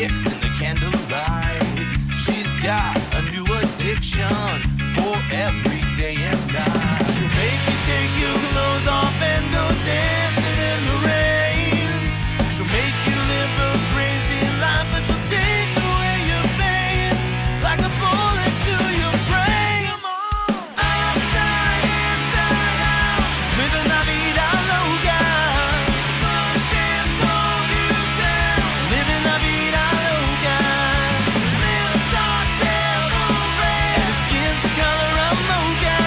kicks in the candlelight. She's got a new addiction for every day and night. She'll make you take your clothes off and go dancing in the rain. She'll make you live a crazy life, but she'll take away your pain like a bullet to your brain. Outside, inside out, she's living la vida loca. She'll push and pull you down, living la vida loca. Lips are devil red, and her skin's the color of mocha.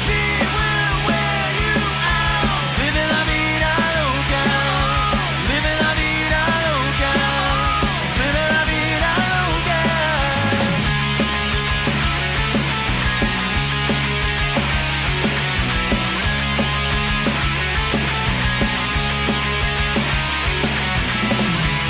She will wear you out. She's living la vida loca, living la vida loca. She's living la vida loca.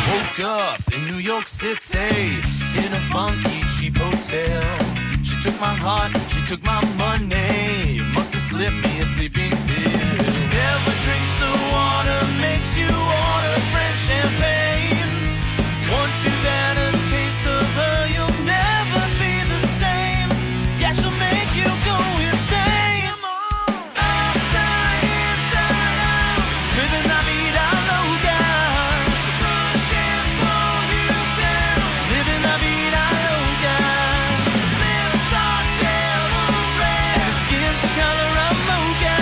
Woke up in New York City in a funky cheap hotel. She took my heart, she took my money. Must have slipped me a sleeping pill. She never drinks the water, makes you order French champagne. Once you've had a taste of her, you'll never be the same. Yeah, she'll make you go insane. Outside, inside out, she's living la vida loca. She'll push and pull you down, living la vida loca. Lips are devil red, and her skin's the color of mocha.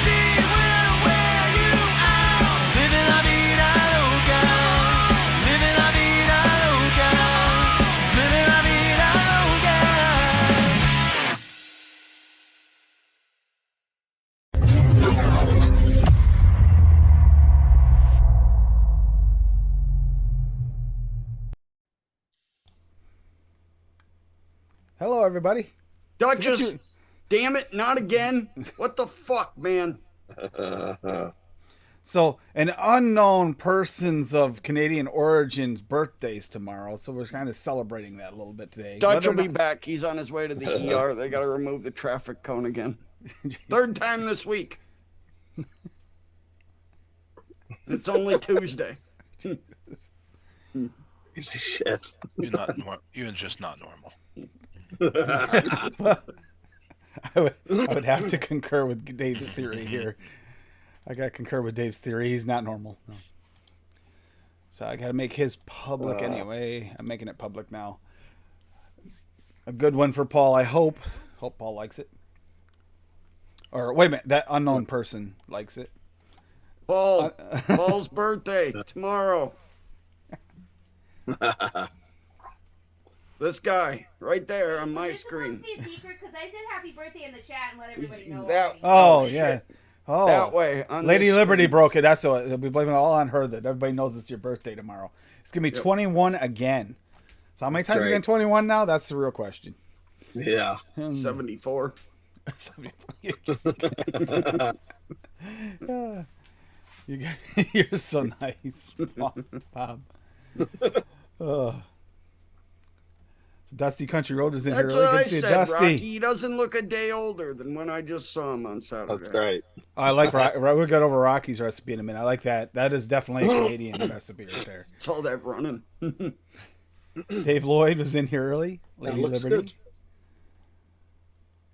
She will wear you out. She's living la vida loca, living la vida loca. She's living la vida loca. Hello, everybody. Duchess, you- damn it, not again. What the fuck, man? So, an unknown person's of Canadian origins birthdays tomorrow, so we're kind of celebrating that a little bit today. Dutch will Whether or be back. He's on his way to the ER. They got to remove the traffic cone again. not- Third time this week. It's only Tuesday. Piece of shit. You're just not normal. I would have to concur with Dave's theory here. I got to concur with Dave's theory. He's not normal. No. So I got to make his public anyway. I'm making it public now. A good one for Paul, I hope. Hope Paul likes it. Or wait a minute, that unknown person likes it. Paul's birthday tomorrow. This guy right there on my Is this screen. supposed to be a secret? Because I said happy birthday in the chat and let everybody know. Is that- already. Oh, Oh, yeah. shit. Oh, That way. On Lady this Liberty screen. broke it. That's what we blame it all on her. That everybody knows it's your birthday tomorrow. It's gonna be 21 again. So how many times right. are you getting 21 now? That's the real question. Yeah. 74. You got, you're so nice, Bob. So Dusty Country Road was in here. That's Really what good I to see you, said, Dusty. Rocky. He doesn't look a day older than when I just saw him on Saturday. That's right. I like. We'll get over Rocky's recipe in a minute. I like that. That is definitely a Canadian recipe right there. It's all that running. Dave Lloyd was in here early. Lady looks Liberty. good.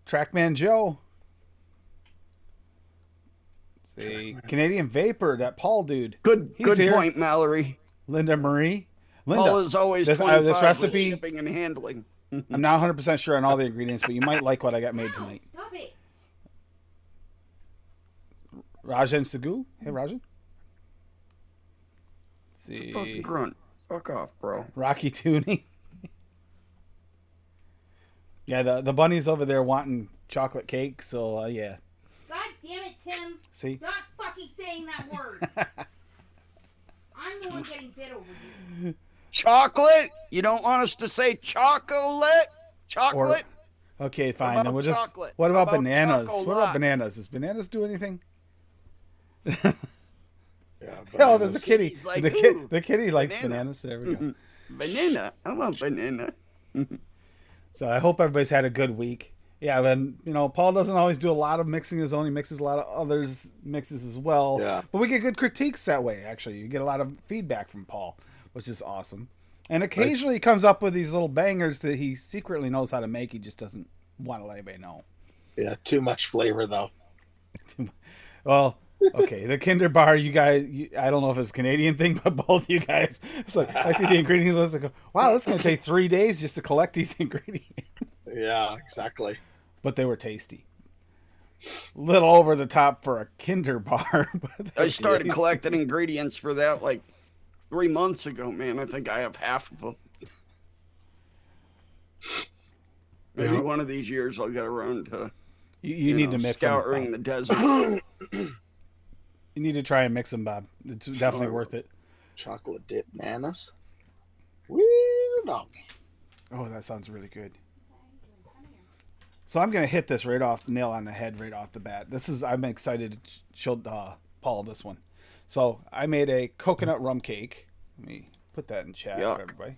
Trackman Joe. Let's see, Canadian Vapor, that Paul dude. Good He's here. point, Mallory. Linda Marie. Linda, Paul is always this 25 this with recipe, shipping and handling. I'm not 100% sure on all the ingredients, but you might like what I got made Ow, tonight. Stop it. Rajan Sagu. Hey, Rajan. Let's Fucking see. grunt. Fuck off, bro. Rocky Tooney. Yeah, the bunny's over there wanting chocolate cake, so yeah. God damn it, Tim. See? Stop fucking saying that word. I'm the one getting bit over you. Chocolate? You don't want us to say chocolate? Chocolate? Okay, fine. about Then we'll just. chocolate? What How about about bananas? chocolate? What about bananas? Does bananas do anything? Yeah, Oh, there's a kitty. He's like, the "Ooh, kitty likes banana." bananas. There we go. Banana. I want banana. So I hope everybody's had a good week. Yeah, and Paul doesn't always do a lot of mixing his own. He mixes a lot of others mixes as well. Yeah. But we get good critiques that way. Actually, you get a lot of feedback from Paul, which is awesome. And occasionally he comes up with these little bangers that he secretly knows how to make. He just doesn't want to let anybody know. Yeah, too much flavor though. Well, okay, the Kinder Bar, you guys, I don't know if it's a Canadian thing, but both you guys, it's like, I see the ingredient list, I go, wow, that's going to take 3 days just to collect these ingredients. Yeah, exactly. But they were tasty. Little over the top for a Kinder Bar. But I started tasty. collecting ingredients for that like 3 months ago, man. I think I have half of them. Maybe one of these years I'll get around to You need to mix scouring them. the desert. You need to try and mix them, Bob. It's definitely worth it. Chocolate dip bananas. Woo doggy. Oh, that sounds really good. So I'm going to hit this right off, nail on the head right off the bat. I'm excited to show Paul this one. So I made a coconut rum cake. Let me put that in chat Yuck. for everybody.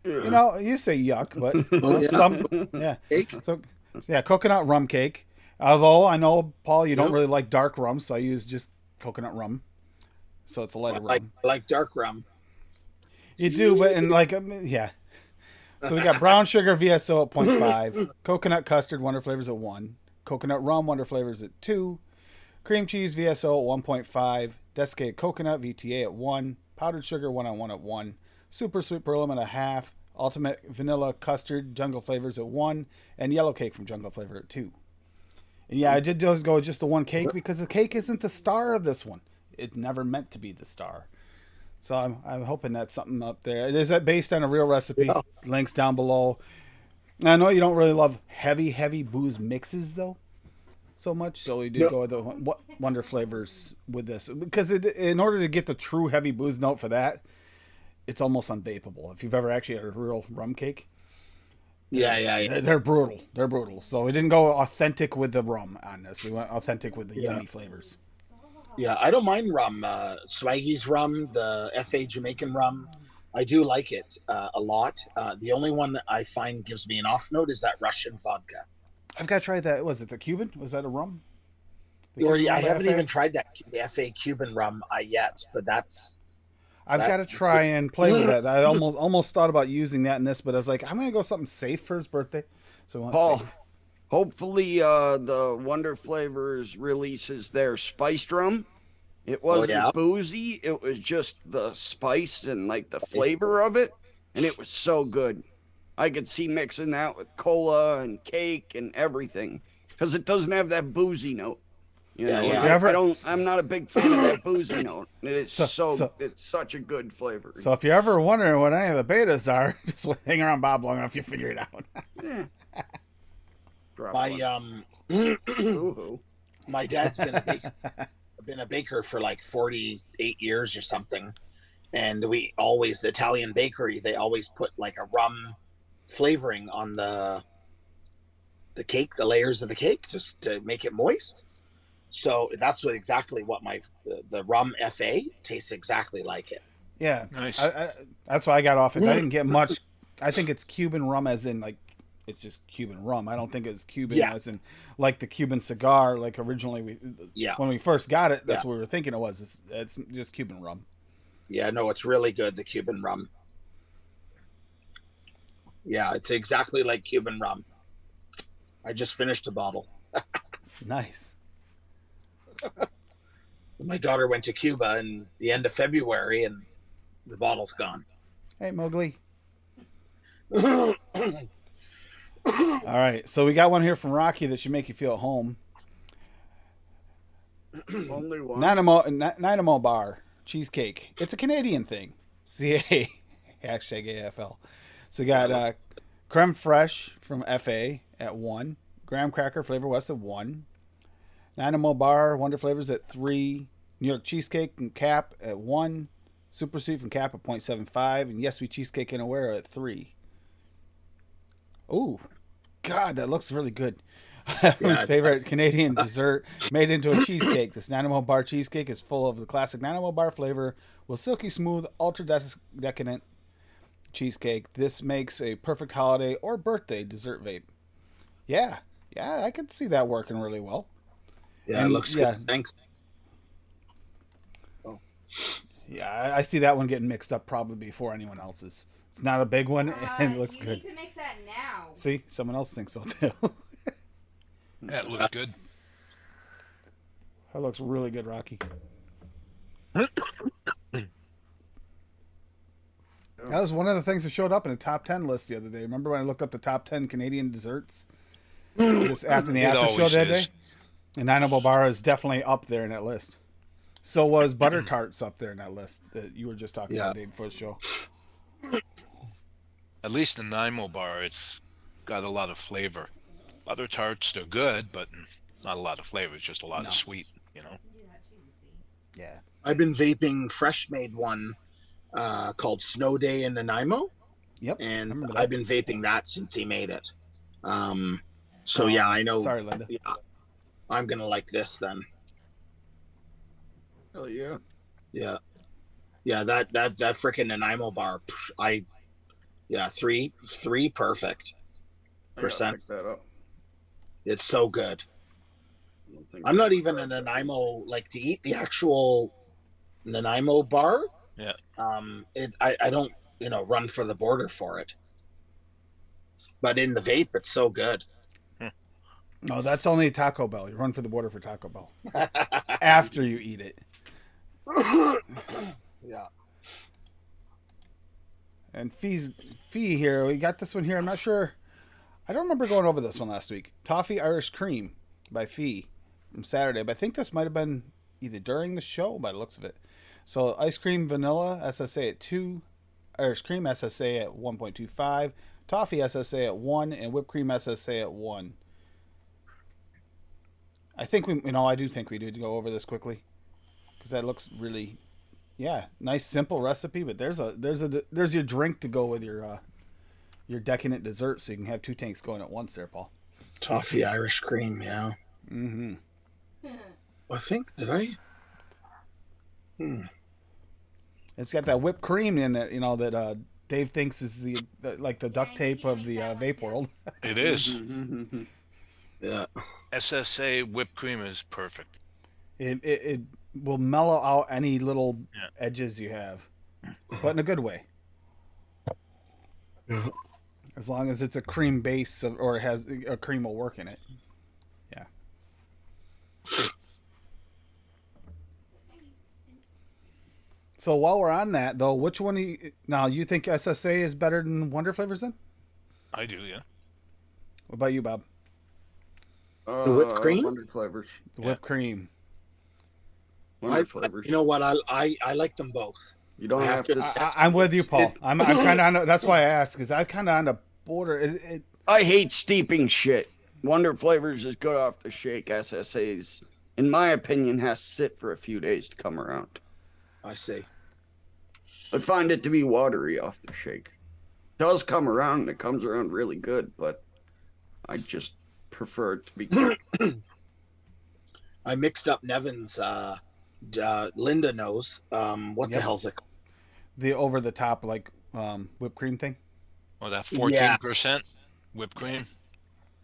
Yeah. You say yuck, but yeah. some, yeah. Cake? So yeah, coconut rum cake. Although I know, Paul, you don't Yep. really like dark rum, so I use just coconut rum. So it's a lighter rum. I like dark rum. You do, but yeah. So we got brown sugar VSO at 0.5, coconut custard Wonder Flavors at 1, coconut rum Wonder Flavors at 2, cream cheese VSO at 1.5, desiccated coconut VTA at 1, powdered sugar 1-on-1 at 1, super sweet beryllium at 0.5, ultimate vanilla custard Jungle Flavors at 1, and yellow cake from Jungle Flavor at 2. And yeah, I did go just the one cake because the cake isn't the star of this one. It never meant to be the star. So I'm hoping that's something up there. It is based on a real recipe. Yeah. Links down below. I know you don't really love heavy booze mixes though, so much. So we do go with the Wonder Flavors with this because in order to get the true heavy booze note for that, it's almost unvapable. If you've ever actually had a real rum cake, Yeah. they're brutal. They're brutal. So we didn't go authentic with the rum on this. We went authentic with the yummy flavors. Yeah, I don't mind rum. Swaggy's rum, the FA Jamaican rum, I do like it a lot. The only one that I find gives me an off note is that Russian vodka. I've got to try that. Was it the Cuban? Was that a rum? Or yeah, I Cuban haven't FA? even tried the FA Cuban rum yet, but I've got to try and play with that. I almost thought about using that in this, but I was like, I'm going to go something safe for his birthday. So I want Paul, safe. hopefully the Wonder Flavors releases their spiced rum. It wasn't boozy. It was just the spice and like the flavor of it. And it was so good. I could see mixing that with cola and cake and everything. Because it doesn't have that boozy note. You know, yeah. I'm not a big fan of that boozy note. It is So- it's such a good flavor. So if you're ever wondering what any of the betas are, just hang around Bob long enough, you figure it out. Yeah. Drop my one. Ooh. my dad's been a baker for like 48 years or something, and we always Italian bakery. They always put like a rum flavoring on the cake, the layers of the cake, just to make it moist. So that's exactly what the rum FA tastes exactly like it. Yeah. Nice. That's why I got off it. I didn't get much. I think it's Cuban rum as in like, it's just Cuban rum. I don't think it's Cuban as in like the Cuban cigar, like originally when we first got it, that's what we were thinking it was. It's just Cuban rum. Yeah, no, it's really good, the Cuban rum. Yeah, it's exactly like Cuban rum. I just finished a bottle. Nice. My daughter went to Cuba in the end of February, and the bottle's gone. Hey, Mowgli. All right, so we got one here from Rocky that should make you feel at home. Only one. Dynamo Bar cheesecake. It's a Canadian thing. CA hashtag AFL. So we got creme fraiche from FA at 1, graham cracker Flavor West at 1, Dynamo Bar Wonder Flavors at 3, New York cheesecake and Cap at 1, super sweet from Cap at 0.75, and Yes We Cheesecake and Aware at 3. Ooh, God, that looks really good. Everyone's favorite Canadian dessert made into a cheesecake. This Dynamo Bar cheesecake is full of the classic Dynamo Bar flavor with silky smooth, ultra decadent cheesecake. This makes a perfect holiday or birthday dessert vape. Yeah, yeah, I could see that working really well. Yeah, And, it looks yeah. good. Thanks. Yeah, I see that one getting mixed up probably before anyone else's. It's not a big one, and it looks you good. need to mix that now. See, someone else thinks so too. That looks good. That looks really good, Rocky. That was one of the things that showed up in the top 10 list the other day. Remember when I looked up the top 10 Canadian desserts? Just after the It after show always that day? is. And Nine Bar is definitely up there in that list. So was Butter Tarts up there in that list that you were just talking about, Dave, before the show. At least the Nimo bar, it's got a lot of flavor. Other tarts, they're good, but not a lot of flavor. It's just a lot of sweet, you know. Yeah. I've been vaping fresh made one called Snow Day in Nanaimo. Yep. And I've been vaping that since he made it. So yeah, I know. Sorry, Linda. Yeah, I'm gonna like this then. Oh yeah. Yeah. Yeah, that freaking Nanaimo bar, three perfect percent. Pick that up. It's so good. I'm not even a Nanaimo, like to eat the actual Nanaimo bar. Yeah. I don't, run for the border for it. But in the vape, it's so good. No, that's only Taco Bell. You run for the border for Taco Bell. After you eat it. Yeah. And Fee here, we got this one here. I'm not sure. I don't remember going over this one last week. Toffee Irish Cream by Fee from Saturday, but I think this might have been either during the show by the looks of it. So ice cream vanilla SSA at 2, Irish cream SSA at 1.25, toffee SSA at 1, and whipped cream SSA at 1. I think I do think we do go over this quickly because that looks really, nice simple recipe. But there's your drink to go with your decadent dessert, so you can have 2 tanks going at once there, Paul. Toffee Irish cream, yeah. Mm-hmm. I think, did I? It's got that whipped cream in it, that Dave thinks is the duct tape of the vape world. It is. Yeah. SSA whipped cream is perfect. It will mellow out any little edges you have, but in a good way. Yeah. As long as it's a cream base or it has a cream will work in it. Yeah. So while we're on that, though, which one you think SSA is better than Wonder Flavors then? I do, yeah. What about you, Bob? The whipped cream? Wonder flavors. The whipped cream. Wonder flavors. You know what? I like them both. You don't have to. I'm with you, Paul. I'm kind of on. That's why I asked, because I'm kind of on the border. I hate steeping shit. Wonder flavors is good off the shake. SSA's, in my opinion, has to sit for a few days to come around. I see. I find it to be watery off the shake. It does come around, and it comes around really good, but I just prefer it to be quick. I mixed up Nevin's. Linda knows. What the hell's it called? The over the top whipped cream thing. Well, that 14% whipped cream.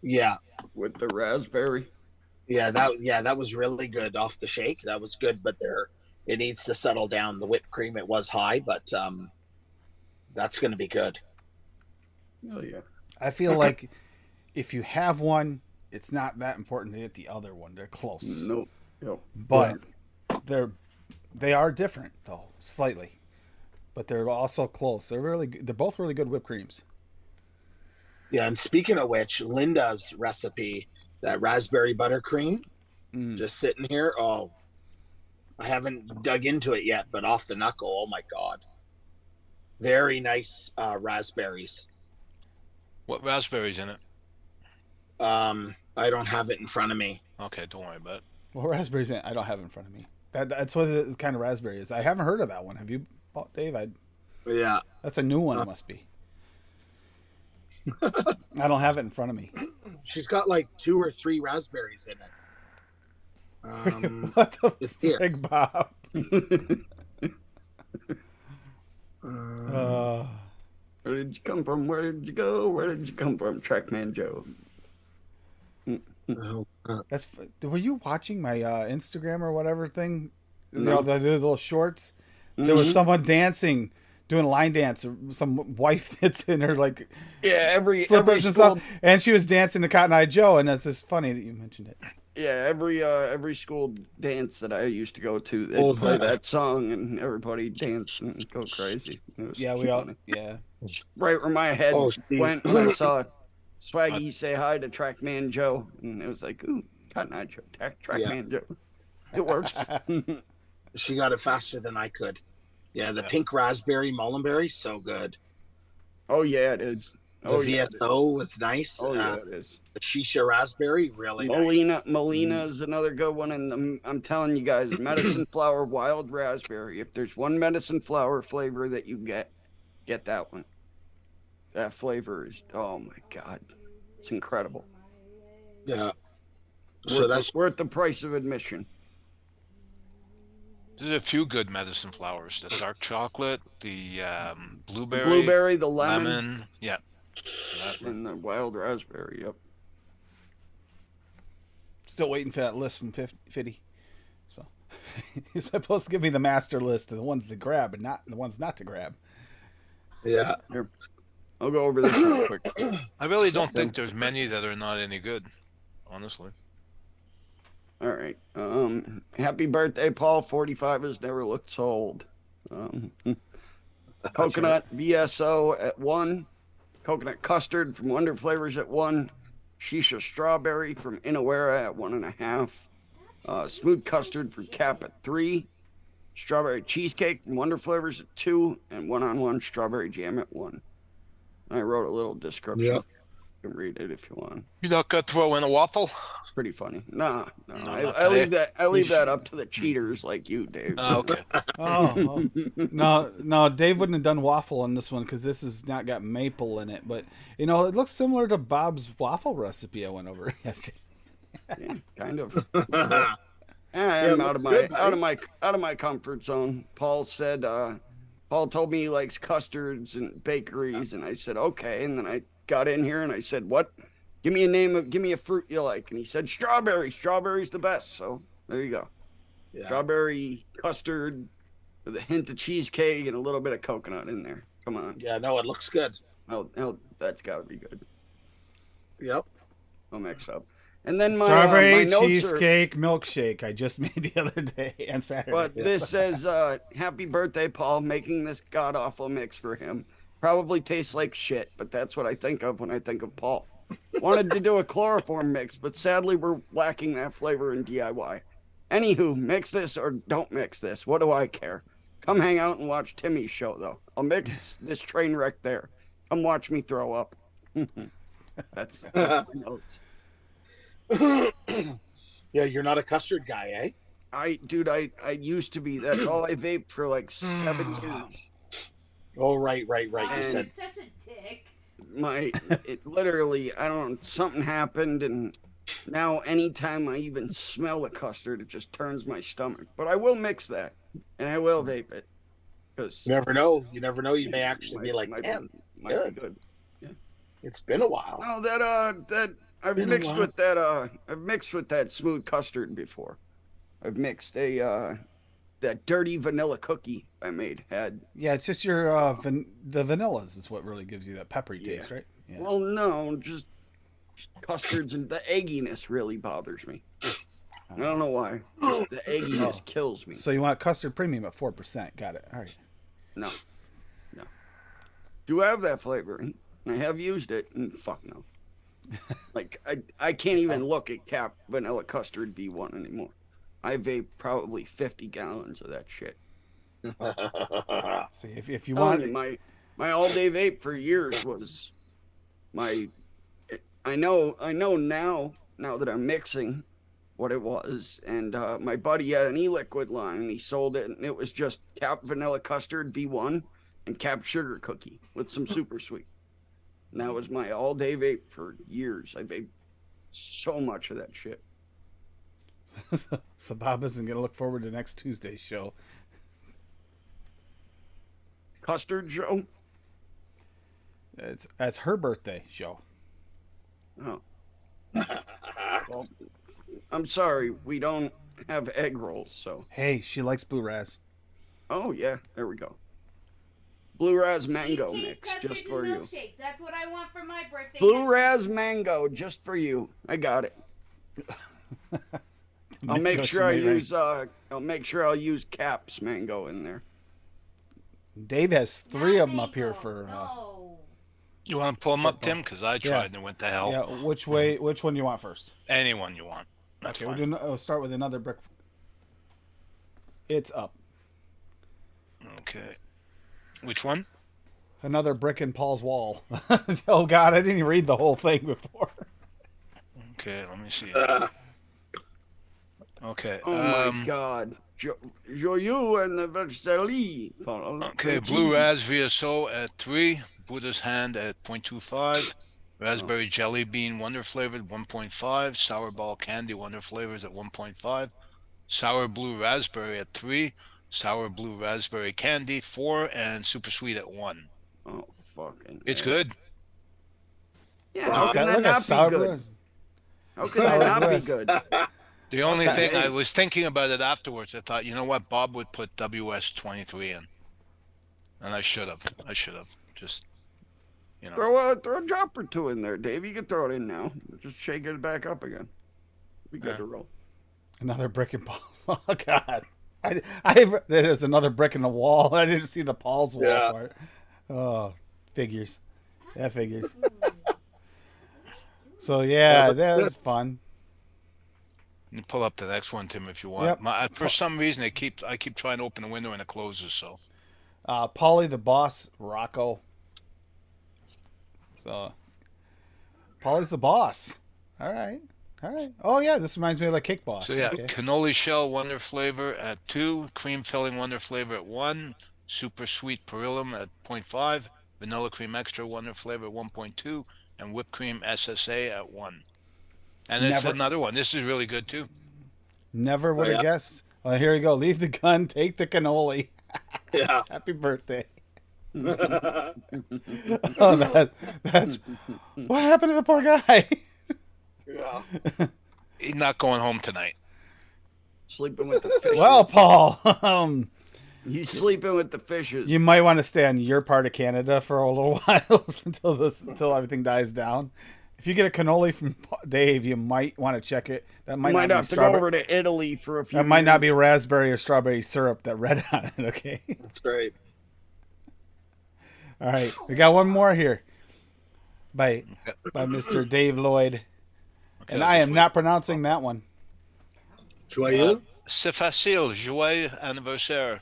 Yeah. With the raspberry. Yeah, that was really good off the shake. That was good, but it needs to settle down. The whipped cream, it was high, but that's going to be good. Oh yeah. I feel like if you have one, it's not that important to get the other one. They're close. Nope. But they are different though, slightly. But they're also close. They're both really good whipped creams. Yeah, and speaking of which, Linda's recipe, that raspberry buttercream, just sitting here. Oh, I haven't dug into it yet, but off the knuckle, oh my God. Very nice raspberries. What raspberries in it? I don't have it in front of me. Okay, don't worry about it. Well, raspberries, I don't have it in front of me. That's what the kind of raspberry is. I haven't heard of that one. Have you, Dave? Yeah. That's a new one, it must be. I don't have it in front of me. She's got like 2 or 3 raspberries in it. What the It's here. frig, Bob? Where did you come from? Where did you go? Where did you come from, Trackman Joe? That's. Were you watching my Instagram or whatever thing? No. The little shorts. There was someone dancing, doing a line dance. Some wife that's in her like Yeah, every slippers and school, stuff, and she was dancing to Cotton Eye Joe, and it's just funny that you mentioned it. yeah, every school dance that I used to go to, they'd Oh, play the- that song, and everybody dance and go crazy. It was Yeah, we all. funny. Yeah, Right where my head Oh, see. went when I saw Swaggy say hi to Trackman Joe, and it was like, ooh, Cotton Eye Joe, Trackman Joe. It works. She got it faster than I could. Yeah, the pink raspberry mullenberry, so good. Oh yeah, it is. The Oh yeah, it is. VSO was nice. Oh yeah, it is. The shisha raspberry, really nice. Molina is another good one, and I'm telling you guys, medicine flower wild raspberry. If there's one medicine flower flavor that you get that one. That flavor is, oh my god, it's incredible. Yeah. So that's worth the price of admission. There's a few good medicine flowers. The dark chocolate, the blueberry, Blueberry, the lemon, yeah, and the wild raspberry. Yep. still waiting for that list from Fitty. So he's supposed to give me the master list of the ones to grab and not the ones not to grab. yeah. Here, I'll go over this real quick. I really don't think there's many that are not any good, honestly. All right. Happy birthday, Paul. 45 has never looked so old. Coconut VSO at 1. Coconut custard from Wonder Flavors at 1. Shisha strawberry from Inawera at 1.5. Smooth custard from Cap at 3. Strawberry cheesecake from Wonder Flavors at 2. And 1-on-1 strawberry jam at 1. I wrote a little description. Yep. You can read it if you want. You're not gonna throw in a waffle? It's pretty funny. No, not I leave today. that. I leave that up to the cheaters like you, Dave. Oh, okay. Oh, no, Dave wouldn't have done waffle on this one because this has not got maple in it. But it looks similar to Bob's waffle recipe I went over yesterday. Yeah, kind of. Yeah, I'm out of looks my good, out of my comfort zone. Paul said. Paul told me he likes custards and bakeries, and I said okay. And then I got in here and I said, "What? Give me a fruit you like." And he said, "Strawberry. Strawberry's the best." So there you go. Yeah. Strawberry custard with a hint of cheesecake and a little bit of coconut in there. Come on. Yeah, no, it looks good. Oh, that's got to be good. Yep. I'll mix up. And then my Strawberry notes cheesecake milkshake I just made the other day on Saturday. But this says, "Happy birthday, Paul! Making this god awful mix for him. Probably tastes like shit, but that's what I think of when I think of Paul. Wanted to do a chloroform mix, but sadly we're lacking that flavor in DIY. Anywho, mix this or don't mix this. What do I care? Come hang out and watch Timmy's show, though. I'll mix this train wreck there. Come watch me throw up." That's my notes. Yeah, you're not a custard guy, eh? I used to be. That's all I vaped for like 7 years. Oh, right. Oh, You you're said such a dick. It literally, I don't know, something happened, and now anytime I even smell a custard, it just turns my stomach. But I will mix that, and I will vape it, because you never know. You never know. You may actually be like, damn, might be good. it's been a while. No, that I've Been a mixed while. with that. I've mixed with that smooth custard before. I've mixed that dirty vanilla cookie I made had. yeah, it's just your the vanillas is what really gives you that peppery taste, right? Yeah. Well, no, just custards, and the egginess really bothers me. I don't know why. Just the egginess kills me. So you want custard premium at 4%? Got it. All right. No. Do I have that flavor? I have used it, and fuck no. Like I can't even look at Cap Vanilla Custard V1 anymore. I vape probably 50 gallons of that shit. See, if you Telling want, you, my all day vape for years was my. I know now that I'm mixing what it was, and my buddy had an e-liquid line, and he sold it, and it was just Cap Vanilla Custard V1 and Cap Sugar Cookie with some super sweet. And that was my all day vape for years. I vaped so much of that shit. so Bob isn't gonna look forward to next Tuesday's show. Custard Joe? That's her birthday show. Oh. Well, I'm sorry, we don't have egg rolls, so. Hey, she likes blue raz. Oh yeah, there we go. Blue raz mango Cheesecakes, mix custards, just for and you. milkshakes. That's what I want for my birthday. Blue next raz week. mango just for you. I got it. I'll Mango make she sure I made, right? use I'll make sure I'll use Caps mango in there. Dave has 3 Not of them up here mango, for. No. You want to pull them up, Tim? Because I tried and it went to hell. Yeah, which way? Which one do you want first? Anyone you want. That's Okay, fine. we'll start with another brick. It's up. Okay. Which one? Another brick in Paul's wall. Oh God, I didn't even read the whole thing before. Okay, let me see. Okay. Oh my God. Joyeux anniversaire. Okay, Blue Raz VSO at 3, Buddha's Hand at 0.25, Raspberry Jelly Bean Wonder Flavored 1.5, Sour Ball Candy Wonder Flavors at 1.5, Sour Blue Raspberry at 3, Sour Blue Raspberry Candy 4, and Super Sweet at 1. Oh fucking. It's good. Yeah, how It's can got that like a not sour be good? bread. How can that not be breast. good? The only thing I was thinking about it afterwards, I thought, you know what, Bob would put WS23 in. And I should have. Just, you know. Throw a drop or two in there, Dave. You can throw it in now. Just shake it back up again. Be good to roll. Another brick in Paul's. Oh God, there's another brick in the wall. I didn't see the Paul's wall part. Oh, figures. That figures. So yeah, that was fun. You pull up the next one, Tim, if you want. Yep. For some reason, I keep trying to open the window and it closes. So, Paulie the Boss, Rocco. So, Paulie's the boss. All right. Oh yeah, this reminds me of like Cake Boss. so yeah, Okay. Cannoli Shell Wonder Flavor at 2, Cream Filling Wonder Flavor at 1, Super Sweet Perillum at 0.5, Vanilla Cream Extra Wonder Flavor at 1.2, and Whipped Cream SSA at 1. And it's another one. This is really good too. Never would have guessed. Well, here you go. Leave the gun, take the cannoli. Yeah. Happy birthday. Oh, that's what happened to the poor guy. Yeah. He's not going home tonight. Sleeping with the fishes. Well, Paul, He's sleeping with the fishes. you might want to stay on your part of Canada for a little while until everything dies down. If you get a cannoli from Dave, you might want to check it. That might might not have be to go strawberry. over to Italy for a few. That might not years. be raspberry or strawberry syrup that read on it. Okay. That's great. All right, we got one more here by Mr. Dave Lloyd, and I am not pronouncing that one. Joyeux? C'est facile. Joyeux anniversaire.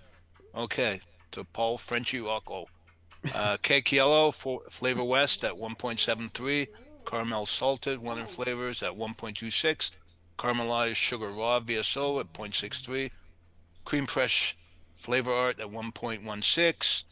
Okay. To Paul Frenchy Rocco. Cake Yellow, Flavor West at 1.73. Caramel Salted, Wonder Flavors at 1.26. Caramelized Sugar Raw VSO at 0.63. Cream Fresh Flavor Art at 1.16.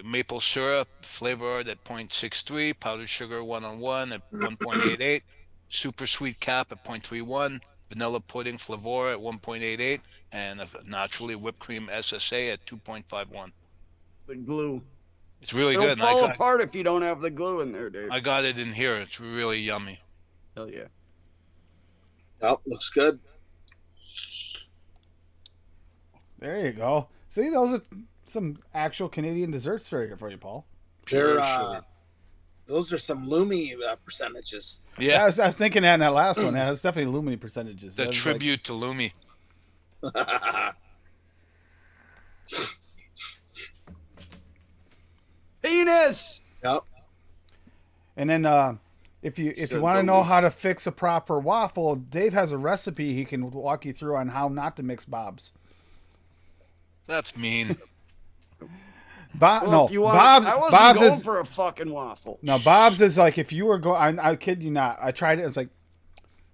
Maple Syrup Flavor Art at 0.63. Powdered Sugar 1-on-1 at 1.88. Super Sweet Cap at 0.31. Vanilla Pudding Flavor at 1.88. And naturally Whipped Cream SSA at 2.51. The glue. It's really It'll good. And fall apart if you don't have the glue in there, Dave. I got it in here. It's really yummy. Hell yeah. Yep, looks good. There you go. See, those are some actual Canadian desserts for you, Paul. They're, Pure sugar. those are some Lumi percentages. Yeah, I was thinking that in that last one. That's definitely Lumini percentages. The That was tribute to Lumi. Penis. Yep. And then if you want to know how to fix a proper waffle, Dave has a recipe he can walk you through on how not to mix Bob's. That's mean. Well, if you want, Bob's. I wasn't Bob's going is for a fucking waffle. no. Bob's is like if you were going. I kid you not. I tried it. It's like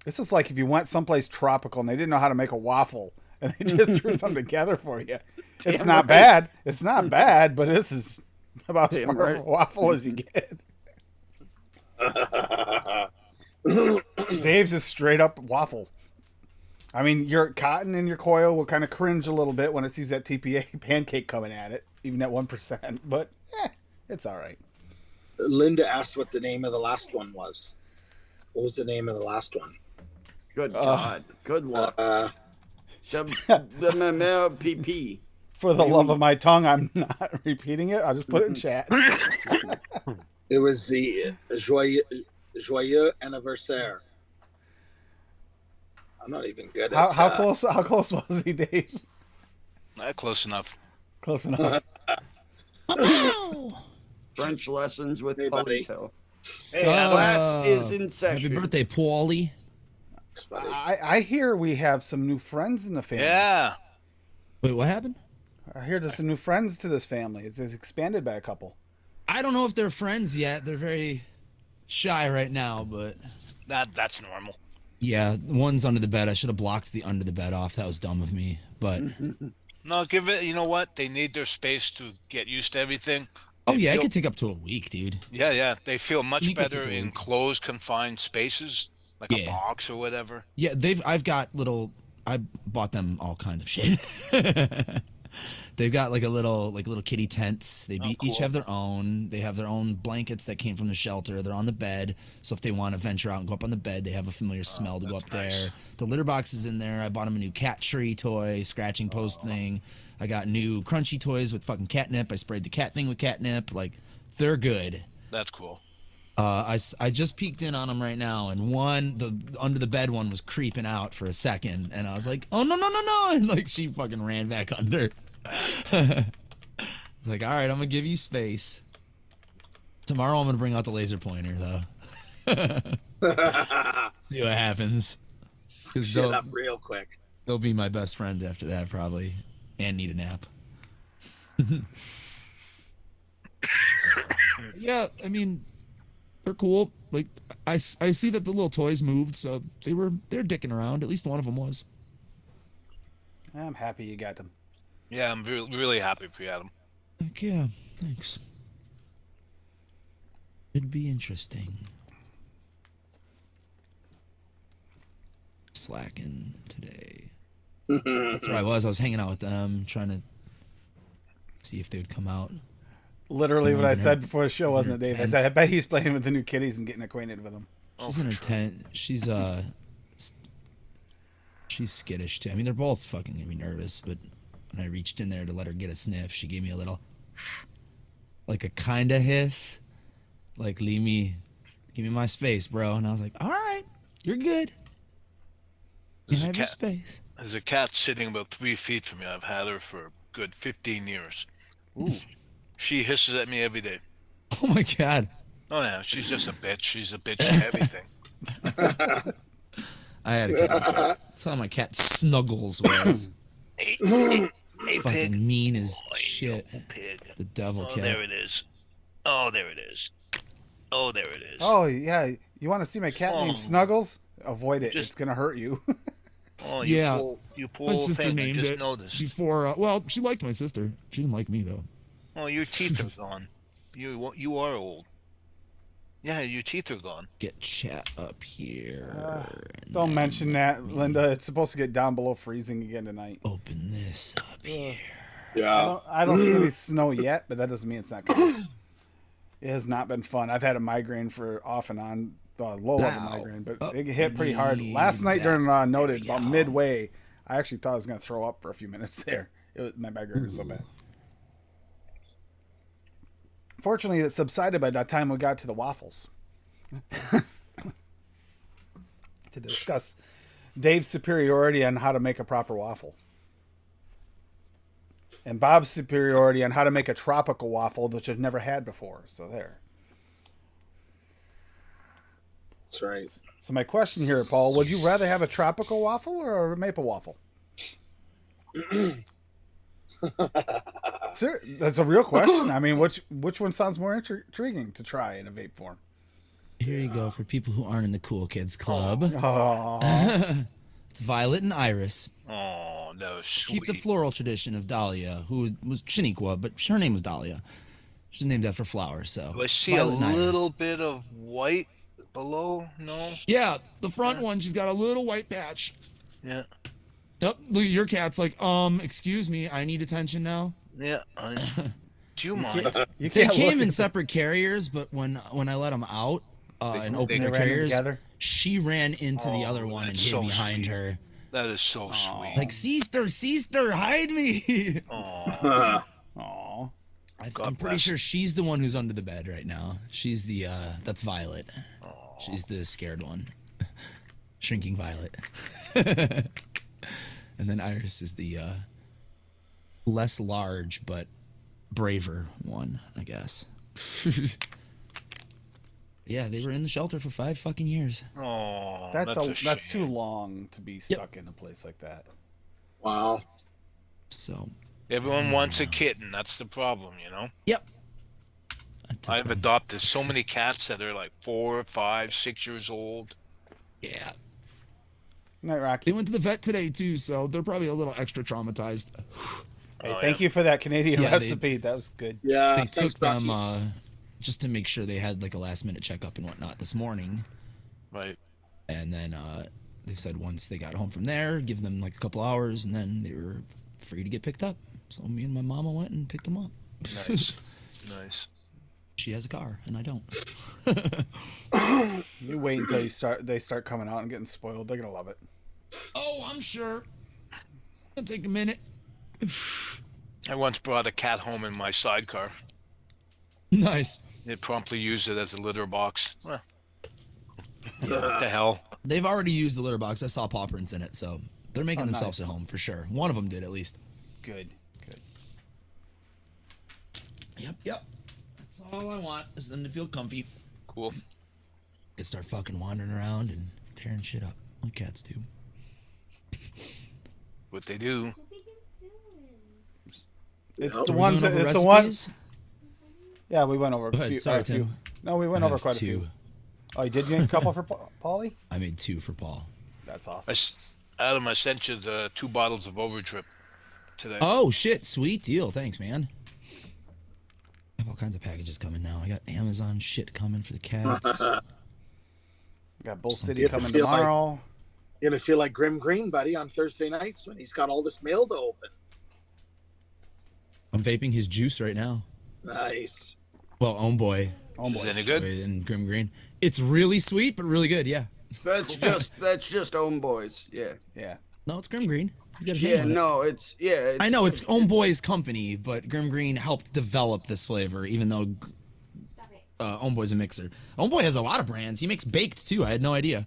this is like if you went someplace tropical and they didn't know how to make a waffle and they just threw something together for you. It's Damn not right. bad. It's not bad, but this is about as Damn far right. of a waffle as you get. Dave's is straight up waffle. I mean, your cotton and your coil will kind of cringe a little bit when it sees that TPA pancake coming at it, even at 1%. But it's all right. Linda asked what the name of the last one was. What was the name of the last one? Good God. Good luck. PP. For the love of my tongue, I'm not repeating it. I'll just put it in chat. It was the Joyeux Anniversaire. I'm not even good at How close? How close was he, Dave? Close enough. Close enough. French lessons with Hey, buddy. Polito. So, Class is in session. happy birthday, Paulie. I hear we have some new friends in the family. Yeah. Wait, what happened? I hear there's some new friends to this family. It's expanded by a couple. I don't know if they're friends yet. They're very shy right now, but That's normal. yeah, one's under the bed. I should have blocked the under the bed off. That was dumb of me. But No, give it. You know what? They need their space to get used to everything. oh They yeah, it feel- could take up to a week, dude. Yeah. They feel much You could better take a in week. closed, confined spaces, like a Yeah. box or whatever. Yeah, I've got little. I bought them all kinds of shit. They've got like little kitty tents. They each cool. have their own. They have their own blankets that came from the shelter. They're on the bed, so if they want to venture out and go up on the bed, they have a familiar smell to go up nice. there. The litter box is in there. I bought them a new cat tree toy, scratching post thing. I got new crunchy toys with fucking catnip. I sprayed the cat thing with catnip. Like, they're good. That's cool. I just peeked in on them right now, and the under the bed one was creeping out for a second, and I was like, oh no, and like she fucking ran back under. It's like, all right, I'm gonna give you space. Tomorrow I'm gonna bring out the laser pointer though. See what happens. Because Shit up real quick. they'll be my best friend after that probably, and need a nap. Yeah, I mean, they're cool. Like I see that the little toys moved, so they're dicking around. At least one of them was. I'm happy you got them. Yeah, I'm really happy for you, Adam. Heck yeah, thanks. It'd be interesting. Slacking today. That's where I was. I was hanging out with them, trying to see if they would come out. Literally what I One's in said her- before the show, wasn't it, Dave? I tent. said, I bet he's playing with the new kitties and getting acquainted with them. She's in her tent. She's skittish too. I mean, they're both fucking gonna be nervous, but when I reached in there to let her get a sniff, she gave me a little, like a kinda hiss, like give me my space, bro. And I was like, all right, you're good. You There's a have your cat. space. There's a cat sitting about 3 feet from me. I've had her for a good 15 years. Ooh. She hisses at me every day. Oh my god. Oh yeah, she's just a bitch. She's a bitch to everything. I had a cat. That's how my cat Snuggles was. Hey, Fucking pig. mean as Oh, shit. you pig. The devil Oh, cat. there it is. Oh, there it is. Oh, there it is. Oh, yeah. You want to see my cat named Oh. Snuggles? Avoid it. Just- It's going to hurt you. Oh, you Yeah. you poor My old sister thing. I named just it noticed. before. Well, she liked my sister. She didn't like me though. Oh, your teeth are gone. You are old. Yeah, your teeth are gone. Get chat up here. Don't mention that, Linda. It's supposed to get down below freezing again tonight. Open this up here. Yeah. I don't see any snow yet, but that doesn't mean it's not coming. It has not been fun. I've had a migraine for off and on, low level Wow. migraine, but Up it hit pretty hard. we Last night during Noted, There we about go. midway, I actually thought I was going to throw up for a few minutes there. My migraine was so bad. Fortunately, it subsided by the time we got to the waffles. To discuss Dave's superiority on how to make a proper waffle. And Bob's superiority on how to make a tropical waffle, which I've never had before. So there. That's right. So my question here, Paul, would you rather have a tropical waffle or a maple waffle? Sir, that's a real question. I mean, which one sounds more intriguing to try in a vape form? Here you go for people who aren't in the cool kids club. Oh, It's Violet and Iris. Oh, no, sweet. Keep the floral tradition of Dahlia, who was Shaniqua, but her name was Dahlia. She's named after flowers, so. Do I see Violet a and Iris. little bit of white below? No? Yeah, the front one, she's got a little white patch. Yeah. Yep, look, your cat's like, excuse me, I need attention now. Yeah. Do you mind? you They can't came look in at- separate carriers, but when I let them out and They opened they their ran in carriers, together. She ran into the other Oh, one and that's hid so behind sweet. her. That is so sweet. Like, sister, hide me. Oh, Aw. I'm pretty bless. sure she's the one who's under the bed right now. She's the, that's Violet. She's the scared one. Shrinking Violet. And then Iris is the, less large, but braver one, I guess. Yeah, they were in the shelter for 5 fucking years. Oh, That's a that's too shame. long to be stuck in a place like that. Wow. So, Everyone wants a kitten. That's the problem, you know. yep. I took I've them. adopted so many cats that are like 4, 5, 6 years old. Yeah. Night, Rocky. They went to the vet today, too, so they're probably a little extra traumatized. Hey, Oh, thank yeah. you for that Canadian Yeah, recipe. That was good. Yeah. They thanks, took them, Bucky. just to make sure they had, like, a last-minute checkup and whatnot this morning. Right. And then they said once they got home from there, give them, like, a couple hours, and then they were free to get picked up. So me and my mama went and picked them up. Nice. Nice. She has a car, and I don't. You wait until they start coming out and getting spoiled. They're gonna love it. Oh, I'm sure. It'll take a minute. I once brought a cat home in my sidecar. Nice. It promptly used it as a litter box. Well, what the hell? They've already used the litter box. I saw paw prints in it, so they're making Oh, themselves nice. at home for sure. One of them did, at least. Good. Good. Yep. That's all I want, is them to feel comfy. Cool. They start fucking wandering around and tearing shit up, like cats do. What they do. It's Yep. the Are we ones. going over It's the ones. recipes? Yeah, we went over. Go a ahead. few, Sorry, a few. Tim. No, we went I over have quite a 2. few. Oh, you did get a couple for Polly? I made 2 for Paul. That's I awesome. Adam, I sent you the 2 bottles of Overdrip today. Oh, shit. Sweet deal. Thanks, man. I have all kinds of packages coming now. I got Amazon shit coming for the cats. Got Bull City You coming feel like- tomorrow. You're gonna feel like Grim Green, buddy, on Thursday nights when he's got all this mail to open. I'm vaping his juice right now. Nice. Well, Boy Oh Is boy. it any good? and Grim Green. It's really sweet, but really good, yeah. That's just Own Boys. Yeah. Yeah. No, it's Grim Green. He's got a Yeah. name on it. No, it's. I know it's Own Boy's company, but Grim Green helped develop this flavor, even though Stop it. Own Boy's a mixer. Own Boy has a lot of brands. He makes baked too. I had no idea.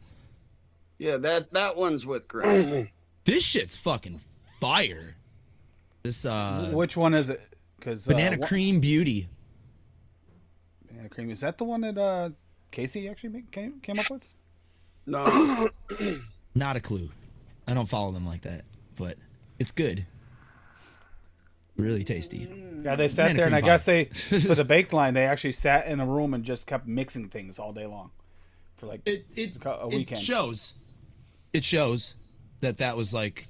Yeah, that one's with Grant. This shit's fucking fire. This Which one is it? Because banana cream beauty. Banana cream. Is that the one that Casey actually came up with? No. Not a clue. I don't follow them like that, but it's good. Really tasty. Yeah, they sat Banana there, and I cream guess pie. they for the baked line, they actually sat in a room and just kept mixing things all day long for like a It weekend. shows. It shows that was like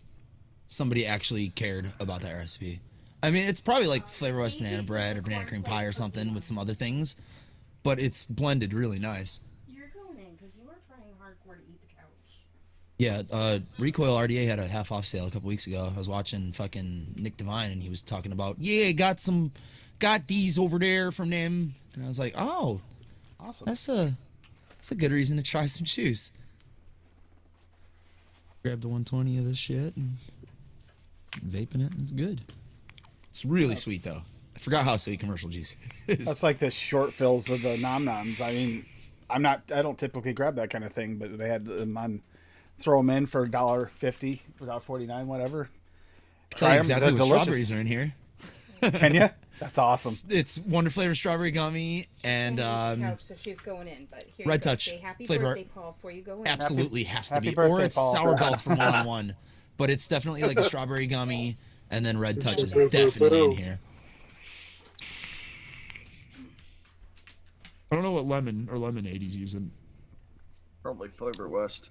somebody actually cared about that recipe. I mean, it's probably like Flavor West banana bread or banana cream pie or something with some other things, but it's blended really nice. You're going in because you were trying hardcore to eat the couch. Yeah, Recoil RDA had a half off sale a couple weeks ago. I was watching fucking Nick Devine and he was talking about, yeah, got these over there from them, and I was like, oh, Awesome. that's a good reason to try some juice. Grabbed the 120 of this shit and vaping it, and it's good. It's really sweet though. I forgot how sweet commercial juice is. That's like the short fills of the nom noms. I mean, I don't typically grab that kind of thing, but they had them on. Throw them in for $1.50, $1.49, whatever. Tell Try you 'em, exactly they're what delicious. strawberries are in here. Can you? That's awesome. It's Wonder Flavor strawberry gummy and couch, so she's going in. But here Red you go. Touch Say happy flavor. birthday, Paul, before you go in. absolutely has to happy be, or birthday, it's Paul. Sour Belts from One on One, but it's definitely like a strawberry gummy, and then Red Touch is Boo, boo, definitely in boo. here. I don't know what lemon or lemonade he's using. Probably Flavor West.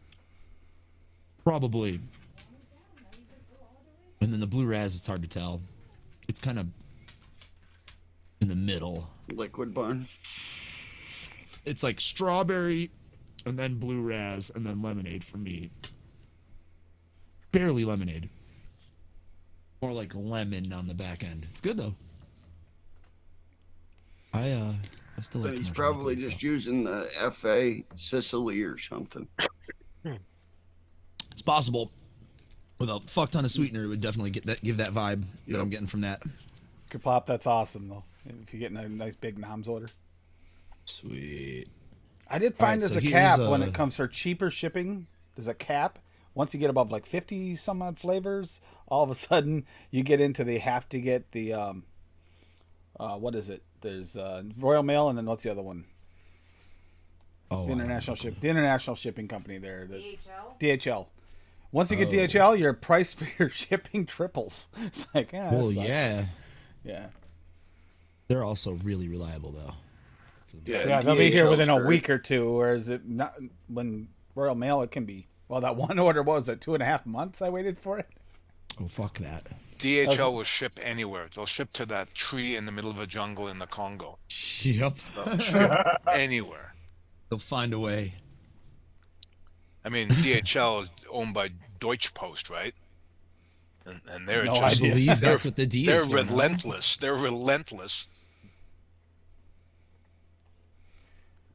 Probably. And then the blue raz, it's hard to tell. It's kind of in the middle. Liquid Barn. It's like strawberry, and then blue raz, and then lemonade for me. Barely lemonade. More like lemon on the back end. It's good though. I I still But like he's commercial probably liquids, just using the FA Sicily or something. It's possible. With a fuck ton of sweetener, it would definitely give that vibe that I'm getting from that. Good pop. That's awesome though. If you're getting a nice big Noms order. Sweet. I did All right, find there's so a here's, cap when it comes for cheaper shipping. There's a cap. Once you get above like 50 some odd flavors, all of a sudden you get into the have to get the what is it? There's Royal Mail, and then what's the other one? Oh, The international shipping company there. DHL? DHL. Once you get DHL, your price for your shipping triples. It's like, yeah. Well, yeah. Yeah. They're also really reliable, though. Yeah, they'll be here DHL 's within a great. week or two, whereas it not when Royal Mail it can be. Well, that one order was at 2.5 months. I waited for it. Oh, fuck that. DHL will ship anywhere. They'll ship to that tree in the middle of a jungle in the Congo. Yep. They'll ship anywhere. They'll find a way. I mean, DHL is owned by Deutsche Post, right? And they're No just I idea. believe that's what the D they're is for. now. relentless. They're relentless.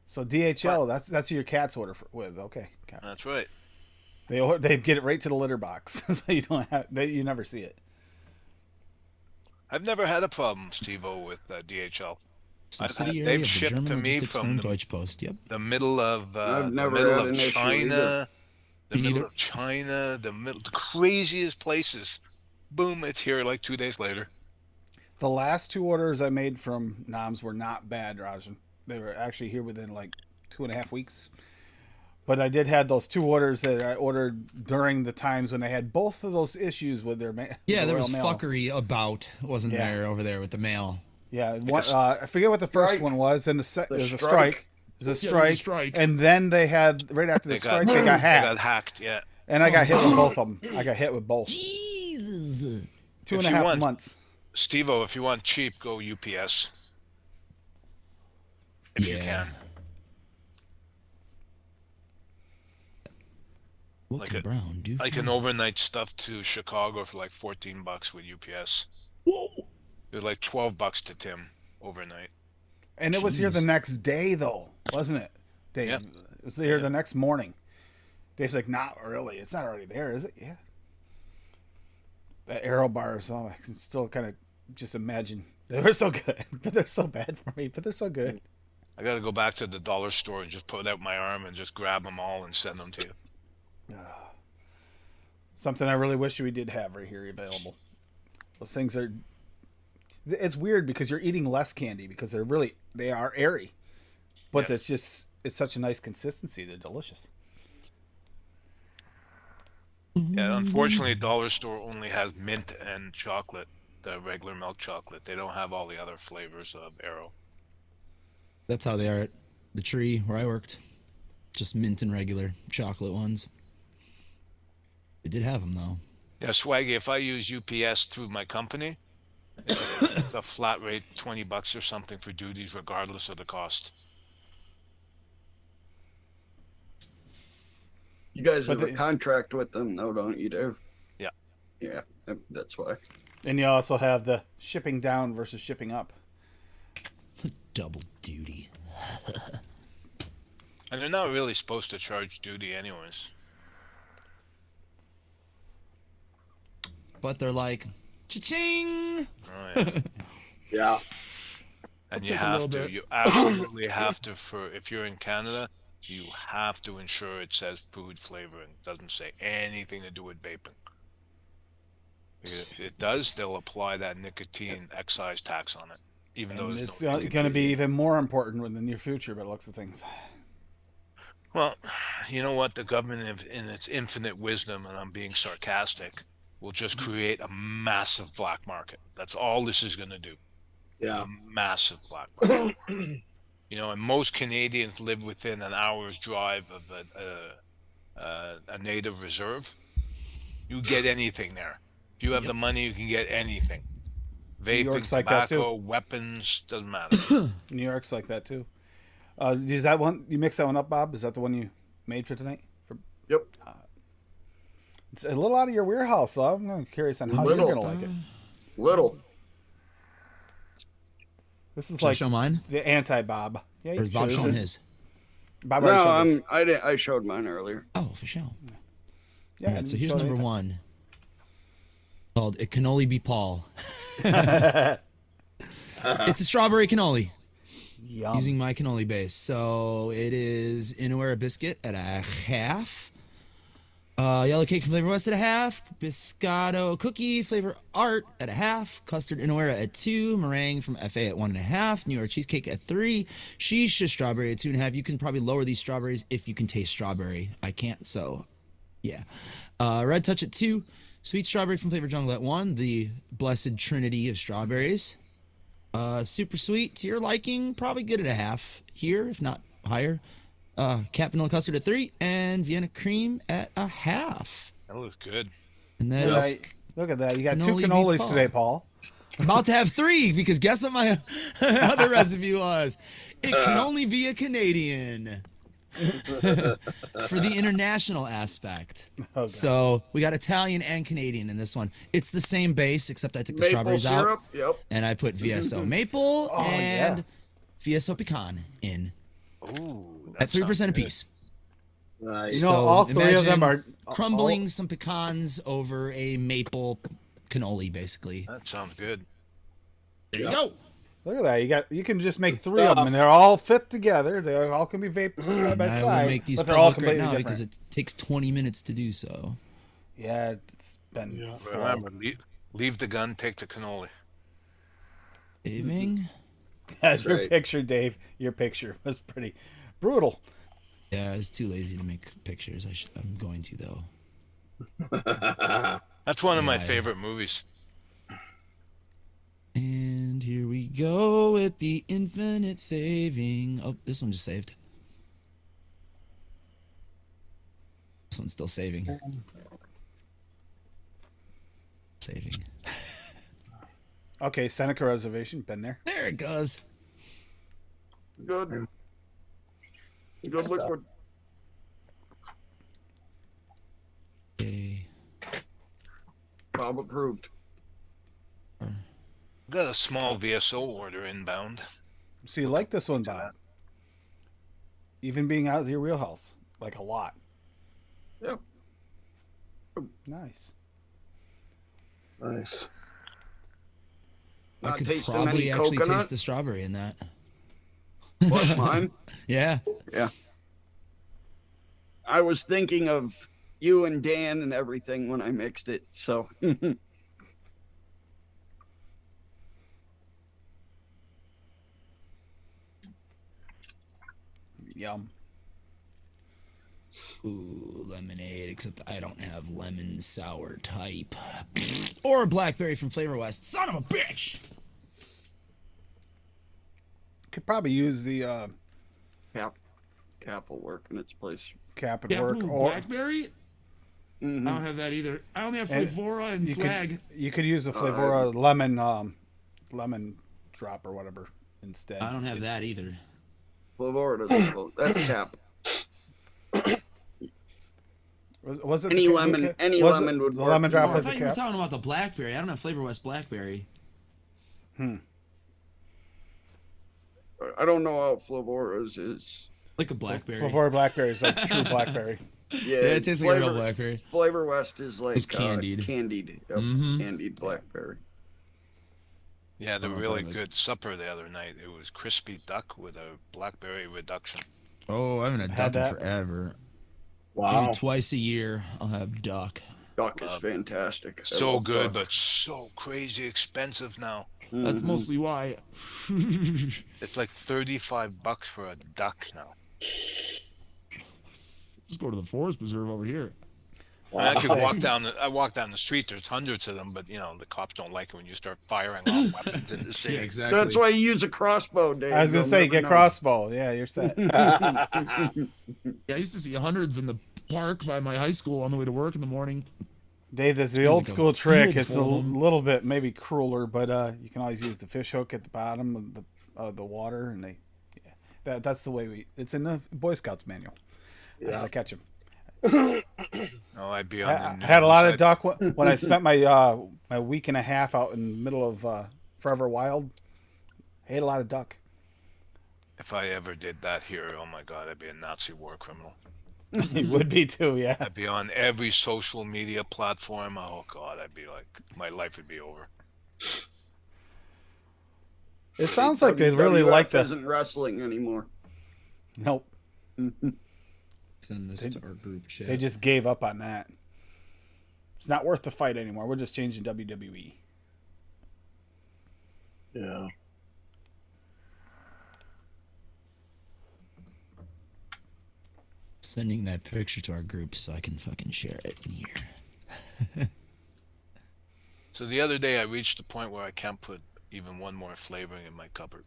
So DHL, that's who your cats order with. Okay, got it. That's right. They get it right to the litter box, so you don't have you never see it. I've never had a problem, Steve-O, with DHL. Subsidiary of the shipped German to me logistics from firm the- Deutsche Post. Yep. The middle of I've the never middle had of an issue China, either. the Me middle neither. of China, the craziest places. Boom! It's here like 2 days later. The last 2 orders I made from Noms were not bad, Rajan. They were actually here within like 2.5 weeks. But I did have those 2 orders that I ordered during the times when they had both of those issues with their Yeah, the there was Royal Mail. fuckery about, wasn't Yeah. there, over there with the mail. Yeah, I forget what the first Strike. one was, and there was a strike. strike. There's a strike, strike. and then they had right after the strike they got They got hacked, hacked. Yeah. and I got hit with both of them. I got hit with both. Jesus. 2.5 want- months. Steve-O, if you want cheap, go UPS. If you Yeah. can. What Like can a- Brown do? Like for an me? overnight stuff to Chicago for like $14 with UPS. Whoa. It was like $12 to Tim overnight. And it was here the Jeez. next day, though, wasn't it, Dave? Yeah. It was here the next morning. Dave's like, not really. It's not already there, is it? Yeah. The arrow bars, oh, I can still kind of just imagine. They were so good, but they're so bad for me, but they're so good. I got to go back to the dollar store and just put out my arm and just grab them all and send them to you. Something I really wish we did have right here available. Those things are. It's weird because you're eating less candy because they are airy, but Yeah. it's such a nice consistency. They're delicious. Yeah, unfortunately, dollar store only has mint and chocolate, the regular milk chocolate. They don't have all the other flavors of Arrow. That's how they are at the tree where I worked. Just mint and regular chocolate ones. They did have them, though. Yeah, Swaggy, if I use UPS through my company, it's a flat rate, $20 or something for duties, regardless of the cost. You guys But have a they- contract with them, though, don't you, Dave? Yeah. Yeah, that's why. And you also have the shipping down versus shipping up. Double duty. And they're not really supposed to charge duty anyways. But they're like, cha-ching! Oh, yeah. Yeah. And you take a have little to, bit. you absolutely have to, if you're in Canada, you have to ensure it says food flavoring. It doesn't say anything to do with vaping. If it does, they'll apply that nicotine excise tax on it, even though And it's it's no going to be even more important in the near future, by the looks of things. Well, you know what? The government, in its infinite wisdom, and I'm being sarcastic, will just create a massive black market. That's all this is going to do. Yeah. A massive black market. You know, and most Canadians live within an hour's drive of a native reserve. You get anything there. If you have the money, you can get anything. Vaping, York's like that, too. tobacco, weapons, doesn't matter. New York's like that too. Is that one you mix that one up, Bob? Is that the one you made for tonight? Yep. It's a little out of your warehouse, so I'm curious on how Little. you're gonna like it. Little. This is Should I like show mine? the anti-Bob. Yeah, Or you is Bob chose showing it. his? Bob No, already showed his. I didn't. I showed mine earlier. Oh, for sure. Yeah, All right, and so you here's showed number anything. one. Called It Can Only Be Paul. It's a strawberry cannoli. Yum. Using my cannoli base. So it is Inuera biscuit at a half. Yellow cake from Flavor West at a half. Biscotto cookie flavor art at a half. Custard Inuera at 2. Meringue from FA at 1.5. New York cheesecake at 3. Shisha strawberry at 2.5. You can probably lower these strawberries if you can taste strawberry. I can't, so yeah. Red Touch at 2. Sweet strawberry from Flavor Jungle at 1. The blessed trinity of strawberries. Super sweet to your liking, probably good at a half here, if not higher. Cat vanilla custard at 3, and Vienna cream at a half. That looks good. And Yeah, that's look at that. You got 2 Cannoli beef cannolis Paul. today, Paul. about to have 3 because guess what my other recipe was? It can only be a Canadian. For the international aspect. Okay. So we got Italian and Canadian in this one. It's the same base, except I took the Maple strawberries syrup. out Yep. and I put VSO maple and yeah. VSO pecan in Ooh, at 3% a piece. Nice. You know, all 3 of them imagine are crumbling some pecans over a maple cannoli, basically. that sounds good. There you go. Look at that. You can just make 3 of them, and they're all fit together. They all can be vapor side by I will side, make these but they're all public right completely now different. because it takes 20 minutes to do so. Yeah, it's been slow. Remember, leave the gun, take the cannoli. Saving. As your right. picture, Dave, your picture was pretty brutal. Yeah, I was too lazy to make pictures. I'm going to though. That's one of my Yeah. favorite movies. And here we go with the infinite saving. Oh, this one just saved. This one's still saving. Saving. Okay, Seneca Reservation, been there. There it goes. Good. Good liquid. Okay. Bob approved. Got a small VSO order inbound. So you like this one, Bob? Even being out of your wheelhouse, like a lot. Yep. Nice. Nice. I Not could tasting probably any actually coconut. taste the strawberry in that. What's mine? Yeah. Yeah. I was thinking of you and Dan and everything when I mixed it. So Yum. Ooh, lemonade, except I don't have lemon sour type. Or blackberry from Flavor West. Son of a bitch! Could probably use the cap will work in its place. cap at work, or blackberry? I don't have that either. I only have And Flavora and you could use the Flavora lemon drop or whatever instead. I don't have that either. Flavor doesn't vote. That's cap. Was it Any the lemon- cap? any Was it lemon would the work. lemon drop Oh, I was thought the you were cap. talking about the blackberry. I don't have Flavor West blackberry. I don't know how Flavora's is. Like a blackberry. Flavora blackberry is like true blackberry. Yeah, Yeah, it tastes like a real blackberry. Flavor West is like It's candied. Candied. Yep. Mhm. Candied blackberry. Yeah, the Oh, really totally. good supper the other night. It was crispy duck with a blackberry reduction. Oh, I haven't had Had duck in that. forever. Wow. Maybe twice a year I'll have duck. Duck is fantastic. I So love good, duck. but so crazy expensive now. That's Mhm. mostly why. It's like $35 for a duck now. Just go to the forest preserve over here. I could walk down. I walk down the street. There's hundreds of them, but you know the cops don't like it when you start firing off weapons in the city. Yeah, exactly. That's why you use a crossbow, Dave. I was gonna You'll say never get know. crossbow. Yeah, you're set. Yeah, I used to see hundreds in the park by my high school on the way to work in the morning. Dave, this is the Like old a school trick. field It's a full of 'em. little bit maybe crueler, but you can always use the fish hook at the bottom of the water, and that's the way it's in the Boy Scouts manual. Yeah. How to catch them. Oh, I'd be on the I news. had a lot of duck when I spent my my week and a half out in the middle of Forever Wild. I ate a lot of duck. If I ever did that here, oh my God, I'd be a Nazi war criminal. It would be too, yeah. I'd be on every social media platform. Oh God, I'd be like, my life would be over. It sounds like they really WWF like the. isn't wrestling anymore. Nope. Send this to our group chat. They just gave up on that. It's not worth the fight anymore. We're just changing WWE. Yeah. Sending that picture to our group so I can fucking share it in here. So the other day I reached the point where I can't put even one more flavoring in my cupboard.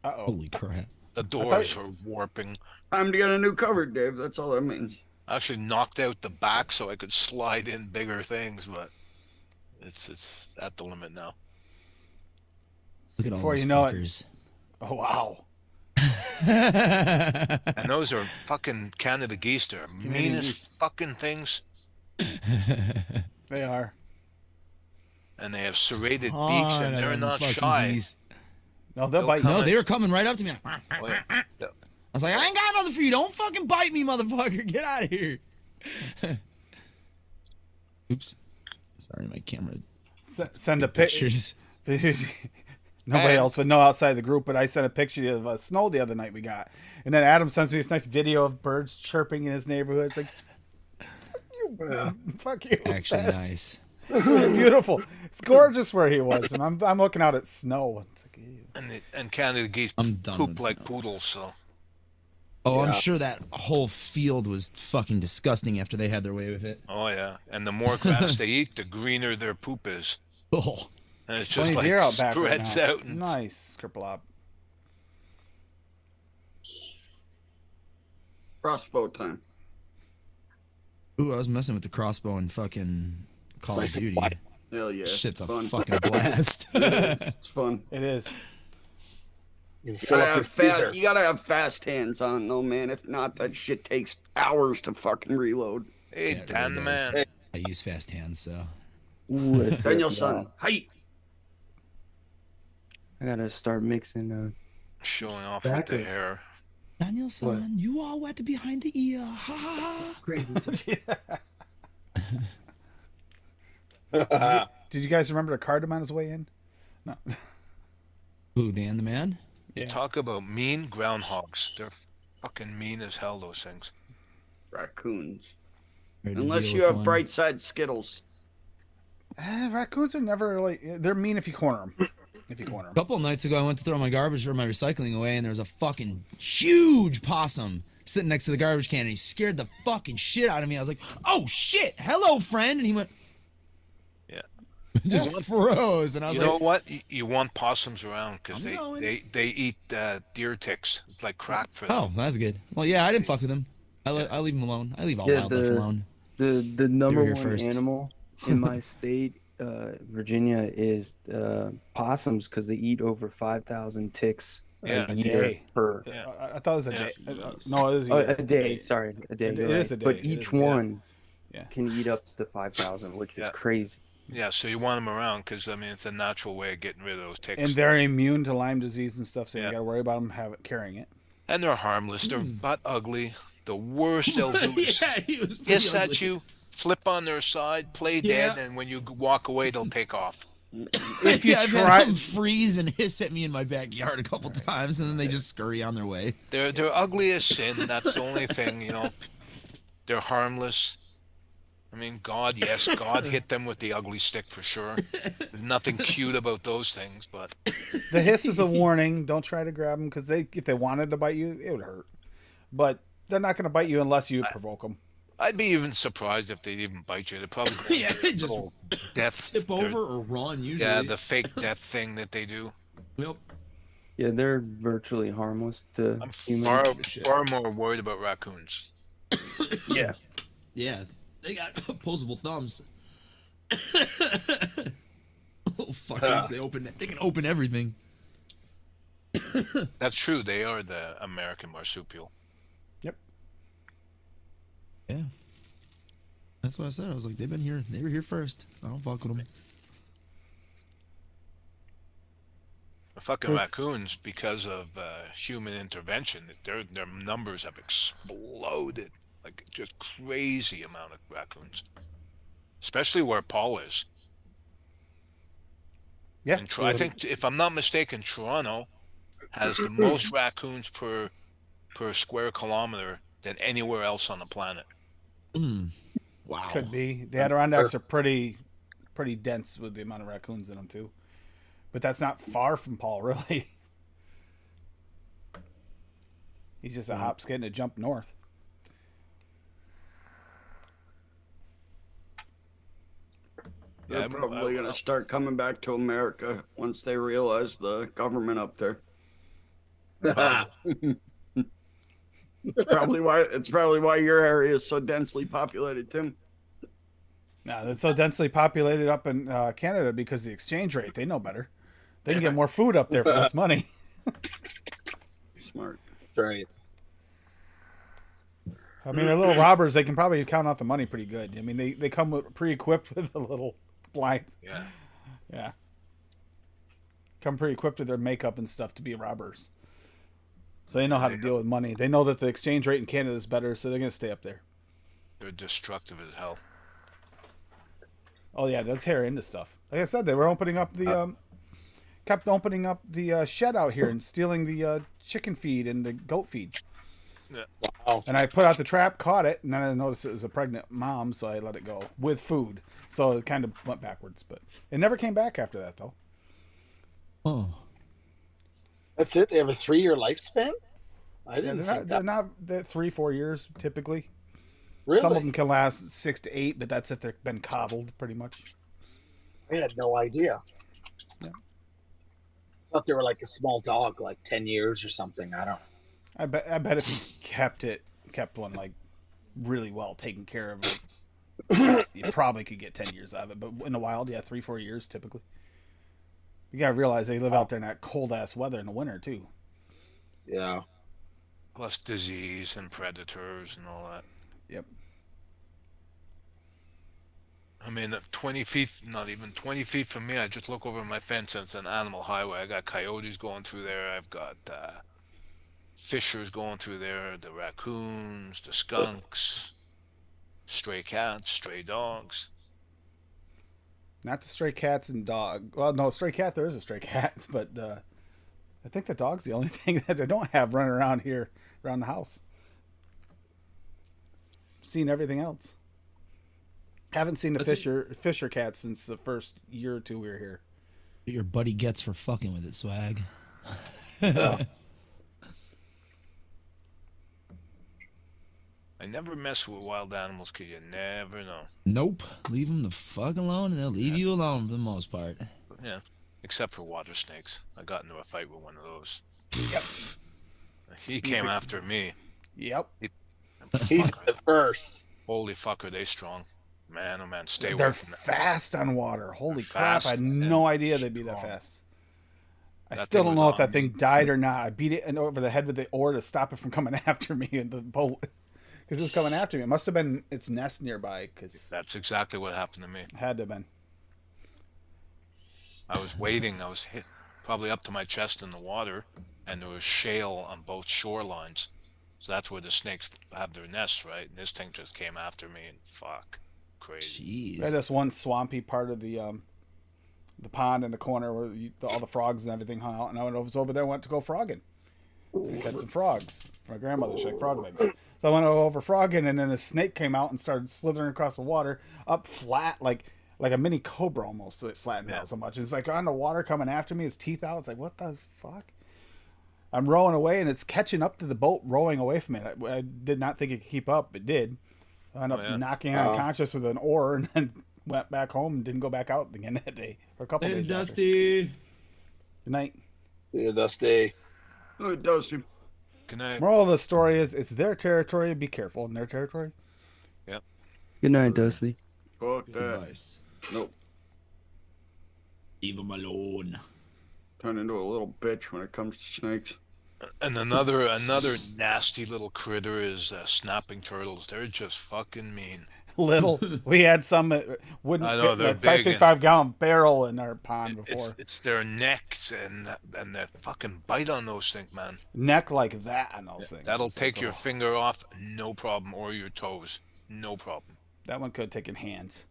Uh-oh. Holy crap. The doors are warping. Time to get a new cupboard, Dave. That's all that means. I actually knocked out the back so I could slide in bigger things, but it's at the limit now. Look at all Before those you know fuckers. it. Oh, wow. And those are fucking Canada geese. They're meanest geese. fucking things. They are. And they have serrated Oh, beaks, and they're them not fucking shy. geese. No, they'll They'll bite come you. No, in. they were coming right up to me. I Oh, yeah. was like, I ain't got nothing for you. Don't fucking bite me, motherfucker. Get out of here. Oops. Sorry, my camera Send a picture. pictures. Nobody And- else would know outside the group, but I sent a picture of snow the other night we got. And then Adam sends me this nice video of birds chirping in his neighborhood. It's like, fuck you. Actually nice. It was beautiful. It's gorgeous where he was. And I'm looking out at snow. It's like, ew. And Canada geese I'm done poop with like snow. poodles, so. Oh, Yeah. I'm sure that whole field was fucking disgusting after they had their way with it. Oh, yeah. And the more grass they eat, the greener their poop is. Oh. And it's just Plenty of like deer out back right spreads now. out. And Nice. Scripple Crossbow time. Ooh, I was messing with the crossbow and fucking Call of nice and Duty. quiet. Hell yeah. Shit's a fun. fucking blast. It's fun. It is. You can You fill gotta, up your have freezer. you gotta have fast hands on, though, man. If not, that shit takes hours to fucking reload. hey, Yeah, it Dan the really does. man. I use fast hands, so. Danielson, hey. I gotta start mixing. Showing off with the Backwards. hair. Danielson, you all wet behind the ear. Ha ha ha. Crazy. Did you guys remember the card on his way in? No. Who, Dan the man? Yeah. Talk about mean groundhogs. They're fucking mean as hell, those things. Raccoons. Ready to Unless deal you with have one? bright side Skittles. Raccoons are never like, they're mean if you corner them. If you corner A them. couple of nights ago, I went to throw my garbage or my recycling away, and there was a fucking huge possum sitting next to the garbage can, and he scared the fucking shit out of me. I was like, "Oh shit, hello, friend," and he went, Yeah. just froze, and I was You know like, what? You want possums around because I'm going. they eat deer ticks. It's like crack for them. "Oh, that's good." Well, yeah, I didn't fuck with him. I leave him alone. I leave all Yeah, wildlife alone. The number here one first. animal in my state, Virginia, is possums because they eat over 5,000 ticks Yeah. a year day. per. Yeah. I thought it was a Yeah. day. No, it is Oh, a day. Sorry, a day. It you're is right. a day, But it is each a day. one Yeah. can eat up to 5,000, which is Yeah. crazy. Yeah, so you want them around because I mean it's a natural way of getting rid of those ticks. And they're immune to Lyme disease and stuff, so you Yeah. got to worry about them carrying it. And they're harmless. They're butt ugly. The worst they'll do is yeah, he was pretty hiss ugly. at you, flip on their side, play dead, and when you walk away, they'll take off. If you yeah, I've had try, them freeze and hiss at me in my backyard a couple times, and then they just scurry on their way. They're ugly as sin. That's the only thing, you know. They're harmless. I mean, God hit them with the ugly stick for sure. There's nothing cute about those things, but the hiss is a warning. Don't try to grab them because if they wanted to bite you, it would hurt. But they're not going to bite you unless you provoke them. I'd be even surprised if they'd even bite you. They'd probably go Yeah, into their just little death. Tip their- over or run, usually. Yeah, the fake death thing that they do. Yep. Yeah, they're virtually harmless to I'm humans. far more worried about raccoons. Yeah. Yeah, they got opposable thumbs. Little fuckers, they can open everything. That's true. They are the American marsupial. Yep. Yeah. That's what I said. I was like, they were here first. I don't fuck with them. The fucking Yes. raccoons, because of human intervention, their numbers have exploded. Like just crazy amount of raccoons, especially where Paul is. Yeah. And I think, if I'm not mistaken, Toronto has the most raccoons per square kilometer than anywhere else on the planet. Wow. Could be. The Adirondacks are pretty dense with the amount of raccoons in them too. But that's not far from Paul, really. He's just a hop, skip, and a jump north. They're probably going to start coming back to America once they realize the government up there. It's probably why your area is so densely populated, Tim. No, it's so densely populated up in Canada because of the exchange rate. They know better. They can get more food up there for less money. Smart. Right. I mean, they're little robbers. They can probably count out the money pretty good. I mean, they come pre-equipped with a little blinds. Yeah. Yeah. Come pre-equipped with their makeup and stuff to be robbers. So they know how to deal with money. They know that the exchange rate in Canada is better, so they're going to stay up there. They're destructive as hell. Oh yeah, they'll tear into stuff. Like I said, they were opening up the kept opening up the shed out here and stealing the chicken feed and the goat feed. Yeah. Wow. And I put out the trap, caught it, and then I noticed it was a pregnant mom, so I let it go with food. So it kind of went backwards, but it never came back after that though. Oh. That's it. They have a 3-year lifespan. I Yeah, didn't they're think that. not 3-4 years typically. Really? Some of them can last 6 to 8, but that's if they've been coddled pretty much. I had no idea. Yeah. I thought they were like a small dog, like 10 years or something. I don't. I bet if you kept one like really well taken care of, you probably could get 10 years out of it. But in the wild, yeah, 3-4 years typically. You gotta realize they live out there in that cold ass weather in the winter too. Yeah. Plus disease and predators and all that. Yep. I mean, 20 feet, not even 20 feet from me, I just look over my fence and it's an animal highway. I got coyotes going through there. I've got fishers going through there, the raccoons, the skunks, stray cats, stray dogs. Not the stray cats and dog. Well, no, stray cat. There is a stray cat, but I think the dog's the only thing that I don't have running around here around the house. Seen everything else. Haven't seen the Fisher cat since the first year or two we were here. What your buddy gets for fucking with it, swag. I never mess with wild animals because you never know. Nope. Leave them the fuck alone, and they'll leave you alone for the most part. Yeah, except for water snakes. I got into a fight with one of those. Yep. He came after me. Yep. He's the first. Holy fuck, are they strong? Man, oh man, stay They're away from that. fast on water. Holy They're crap! I fast had no and idea they'd be that strong. fast. I That still thing don't was know if that on thing me. died or not. I beat it over the head with the oar to stop it from coming after me in the boat because it was coming after me. It must have been its nest nearby because That's exactly what happened to me. it had to have been. I was wading. I was hit probably up to my chest in the water, and there was shale on both shorelines. So that's where the snakes have their nests, right? And this thing just came after me, and fuck, crazy. I had Jeez. this one swampy part of the pond in the corner where all the frogs and everything hung out, and I was over there, went to go frogging. So I got some frogs. My grandmother, she had frog legs. So I went over frogging, and then a snake came out and started slithering across the water up flat, like a mini cobra almost. So it flattened out so much. It's like on the water coming after me, its teeth out. It's like, what the fuck? I'm rowing away, and it's catching up to the boat, rowing away from it. I did not think it could keep up. It did. I ended up knocking unconscious with an oar, and then went back home and didn't go back out again that day for a couple Hey, days. After. Dusty. Good night. Yeah, Dusty. Oh, Dusty. Good night. Moral of the story is, it's their territory. Be careful in their territory. Good night, Dusty. Fuck Good that. advice. Nope. Leave them alone. Turn into a little bitch when it comes to snakes. And another nasty little critter is snapping turtles. They're just fucking mean. Little. We had some that wouldn't I know, fit they're in a big and- 5.5-gallon barrel in our pond before. It's their necks and that fucking bite on those things, man. Neck like that on those things. That'll It's take like, your oh, finger off, no problem, or your toes, no problem. that one could have taken hands.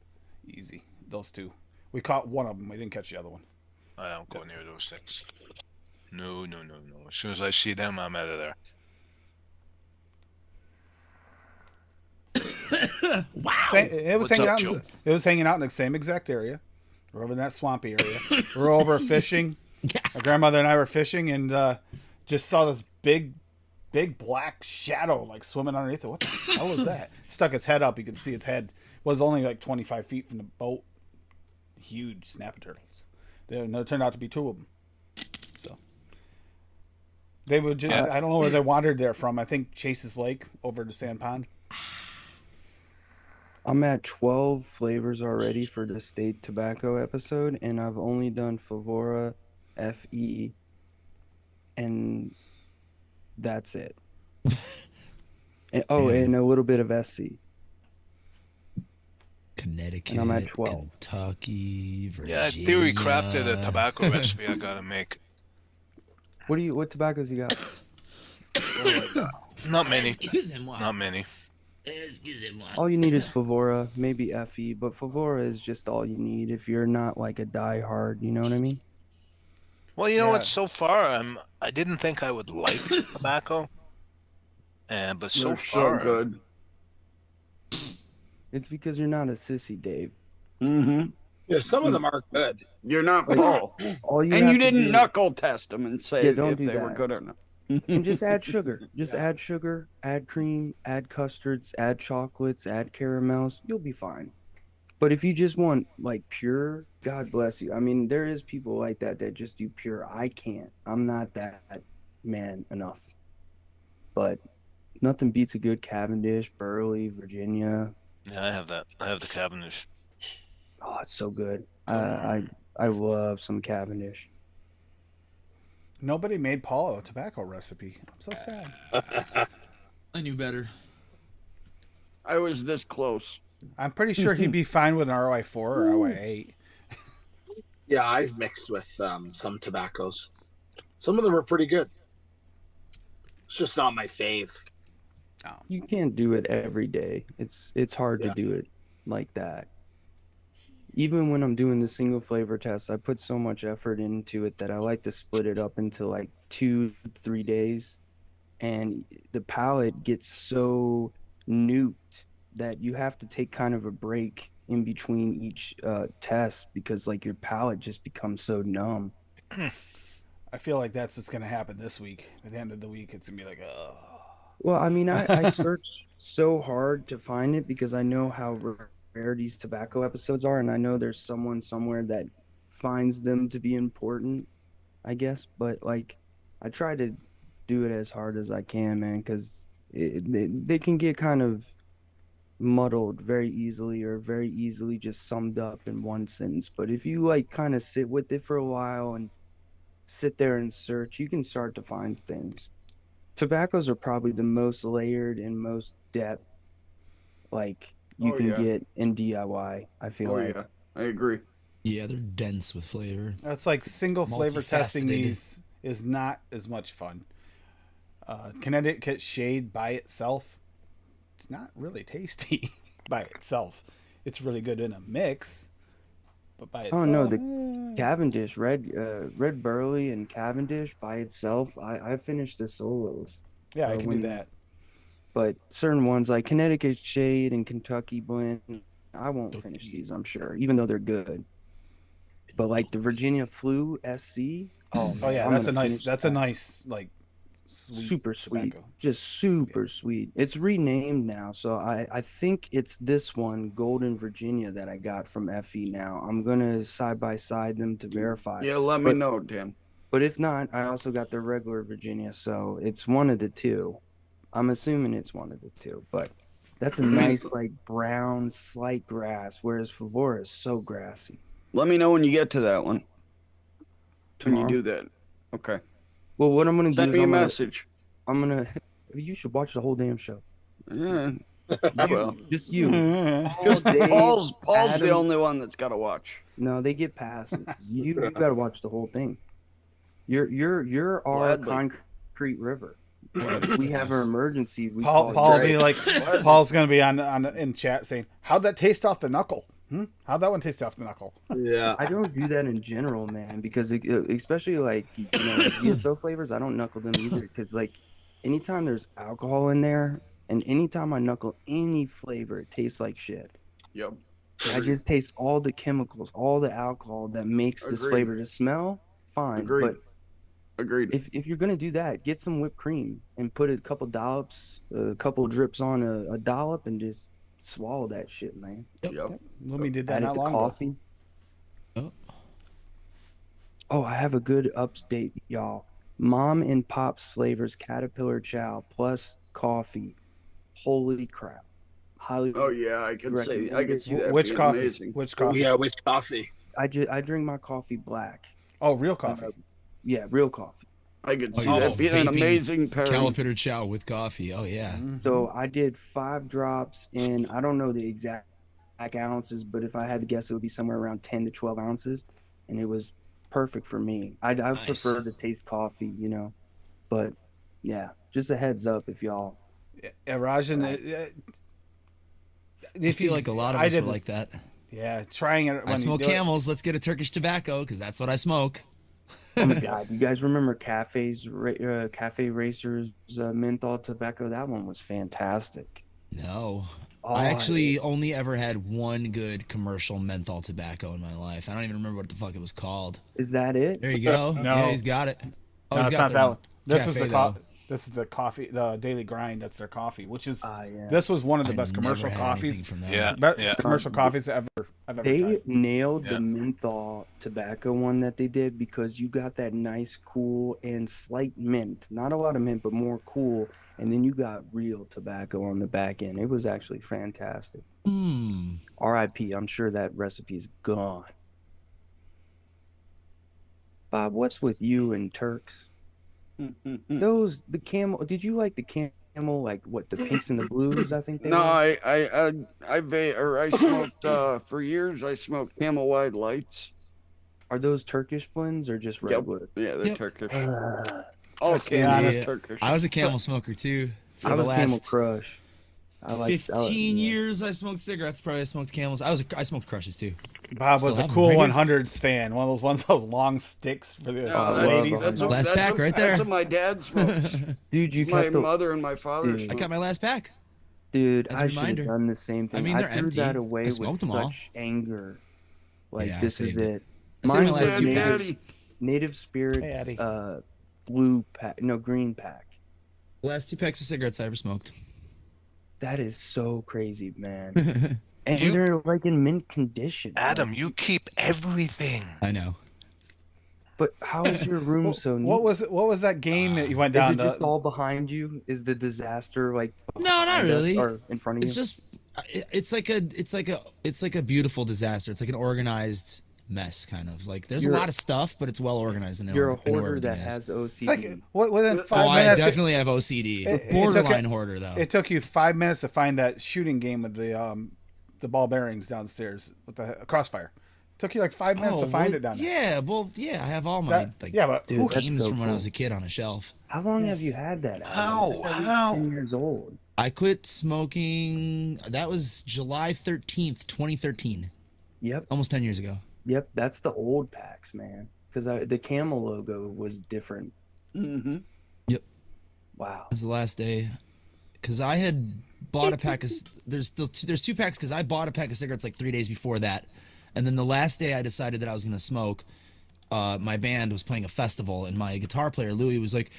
Easy. Those two. We caught one of them. We didn't catch the other one. I don't go near those things. No. As soon as I see them, I'm out of there. Wow. It was What's hanging up, out. Joe? It was hanging out in the same exact area. We're over in that swampy area. We're over fishing. My grandmother and I were fishing and just saw this big black shadow like swimming underneath it. What the hell is that? Stuck its head up. You could see its head. It was only like 25 feet from the boat. Huge snapping turtles. There turned out to be two of them. So they would just. I don't know where they wandered there from. I think Chase's Lake over to Sand Pond. I'm at 12 flavors already for the state tobacco episode, and I've only done Favora, FE, and that's it. And a little bit of SC. Connecticut, And I'm at 12. Kentucky, Virginia. Yeah, theory crafted a tobacco recipe I gotta make. What tobaccos you got? Not many. Excusez-moi. Not many. Excusez-moi. All you need is Favora, maybe FE, but Favora is just all you need if you're not like a diehard, you know what I mean? Well, you know Yeah. what? So far, I didn't think I would like tobacco, but so They're far, so good. It's because you're not a sissy, Dave. Mm-hmm. Yeah, some of them are good. You're not Paul. All you And have you to didn't do- knuckle test them and say Yeah, don't if do they were that. good or not. And just add sugar. Just add sugar, add cream, add custards, add chocolates, add caramels. You'll be fine. But if you just want like pure, God bless you. I mean, there is people like that just do pure. I can't. I'm not that man enough. But nothing beats a good Cavendish, Burley, Virginia. yeah, I have that. I have the Cavendish. Oh, it's so good. I love some Cavendish. Nobody made Paul a tobacco recipe. I'm so sad. I knew better. I was this close. I'm pretty sure he'd be fine with an ROI4 or ROI8. Yeah, I've mixed with some tobaccos. Some of them are pretty good. It's just not my fave. You can't do it every day. It's hard to do it like that. Even when I'm doing the single flavor test, I put so much effort into it that I like to split it up into like 2-3 days. And the palate gets so nuked that you have to take kind of a break in between each test because like your palate just becomes so numb. I feel like that's what's going to happen this week. At the end of the week, it's going to be like, oh. Well, I mean, I searched so hard to find it because I know how rare these tobacco episodes are, and I know there's someone somewhere that finds them to be important, I guess. But like, I try to do it as hard as I can, man, because they can get kind of muddled very easily or very easily just summed up in one sentence. But if you like kind of sit with it for a while and sit there and search, you can start to find things. Tobaccos are probably the most layered and most depth like you can get in DIY. I feel like. Yeah, I agree. Yeah, they're dense with flavor. That's like single flavor testing Multifaceted. these is not as much fun. Connecticut Shade by itself, it's not really tasty by itself. It's really good in a mix, but by itself. Oh no, the Cavendish, red Burley and Cavendish by itself. I finished the solos. Yeah, I can do when- that. But certain ones like Connecticut Shade and Kentucky Blend, I won't finish these, I'm sure, even though they're good. But like the Virginia Flu SC, Oh yeah, I'm that's a gonna nice. finish That's a that. nice like. Super sweet, tobacco. just super sweet. It's renamed now, so I think it's this one, Golden Virginia, that I got from FE. Now I'm gonna side by side them to verify. Yeah, let me But- know, Dan. But if not, I also got the regular Virginia, so it's one of the two. I'm assuming it's one of the two, but that's a nice like brown slight grass, whereas Favora is so grassy. Let me know when you get to that one. When you Tomorrow? do that. Okay. Well, what I'm gonna do Send is me a I'm gonna, message. I'm gonna. You should watch the whole damn show. Yeah. Well, Just you. just Dave, Paul's the Adam- only one that's got to watch. No, they get passes. You got to watch the whole thing. You're our Gladly. concrete river. Like, if we have an emergency, we Paul call will you. be like, Paul's gonna be on in chat saying, "How'd that taste off the knuckle? How'd that one taste off the knuckle?" Yeah. I don't do that in general, man, because especially like VSO flavors, I don't knuckle them either. Because like anytime there's alcohol in there, and anytime I knuckle any flavor, it tastes like shit. Yep. I just taste all the chemicals, all the alcohol that makes this Agreed. flavor to smell fine. Agreed. But Agreed. if you're gonna do that, get some whipped cream and put a couple dollops, a couple drips on a dollop, and just swallow that shit, man. Yep. Lumi did that Add it not to long ago. coffee. Oh, I have a good update, y'all. Mom and Pop's flavors caterpillar chow plus coffee. Holy crap! Highly. Oh yeah, I could see that. Which being coffee? Amazing. Which coffee? Yeah, which coffee? I drink my coffee black. Oh, real coffee. Yeah, real coffee. I could see Oh, that being an vaping amazing pairing. Caliper chow with coffee. Oh yeah. So I did 5 drops in, I don't know the exact ounces, but if I had to guess, it would be somewhere around 10 to 12 ounces, and it was perfect for me. I prefer to taste coffee, but yeah, just a heads up if y'all. Yeah, Rajan. I feel like a lot of us were like that. Yeah, trying it. I when smoke you do it. Camels. Let's get a Turkish tobacco because that's what I smoke. Oh my god, you guys remember Cafe Racers menthol tobacco? That one was fantastic. No. Oh, I actually only ever had one good commercial menthol tobacco in my life. I don't even remember what the fuck it was called. Is that it? There you go. No. Yeah, he's got it. Oh, No, he's it's got not that one. This is cafe, the though. This is the coffee, the Daily Grind. That's their coffee, which is Yeah. this was one of the I best never commercial had coffees. anything from them. Yeah. Best commercial coffees I've ever They tried. nailed Yeah. the menthol tobacco one that they did because you got that nice, cool, and slight mint. Not a lot of mint, but more cool. And then you got real tobacco on the back end. It was actually fantastic. RIP. I'm sure that recipe's gone. Bob, what's with you and Turks? The camel. Did you like the camel? Like what? The pinks and the blues? I think they No, were? I smoked for years. I smoked Camel Wide Lights. Are those Turkish blends or just redwood? Yeah, they're Yep. Turkish. Uh, All Let's be Camel honest. is Turkish. I was a Camel smoker too. For I the was Camel last Crush. I like 15 years I smoked cigarettes. Probably I smoked Camels. I smoked Crushes too. Bob was Still a have them cool right here. 100s fan. One of those ones, those long sticks for the Oh, ladies. that's what, Last that's pack what, right That's there. what my dad smoked. Dude, you My kept the mother and my father Dude. I smoked. got my last pack. dude. as a I should have reminder. done the same thing. I mean, they're threw empty. that I away with smoked them all. such anger. Like Yeah, I this is saved it. it. I saved my Mine last was two Daddy, packs. Daddy. Native Spirits Addy. blue pack, no green pack. The last 2 packs of cigarettes I ever smoked. That is so crazy, man. And they're like in mint condition. Adam, you keep everything. I know. But how is your room so neat? What was that game that you went Is down it to? just all behind you? Is the disaster like No, not behind us really. or in front of you? It's just it's like a beautiful disaster. It's like an organized mess, kind of. Like there's You're- a lot of stuff, but it's well organized and You're a I know where hoarder that everything is. has OCD. It's like within 5 Oh, I minutes. definitely have OCD. it took Borderline it- hoarder though. It took you 5 minutes to find that shooting game with the ball bearings downstairs with the crossfire. Took you like 5 minutes to find it down there. Yeah, I have all my That- like yeah, but Dude, who- that's games so from when I cool. was a kid on a shelf. How long have you had that? Adam? How? That's at least How? 10 years old. I quit smoking. That was July 13th, 2013. Yep, Almost 10 years ago. yep. That's the old packs, man. Because the camel logo was different. Mm-hmm. Wow. That was the last day. Because I had bought a pack of. There's 2 packs because I bought a pack of cigarettes like 3 days before that. And then the last day I decided that I was going to smoke, my band was playing a festival, and my guitar player, Louie, was like,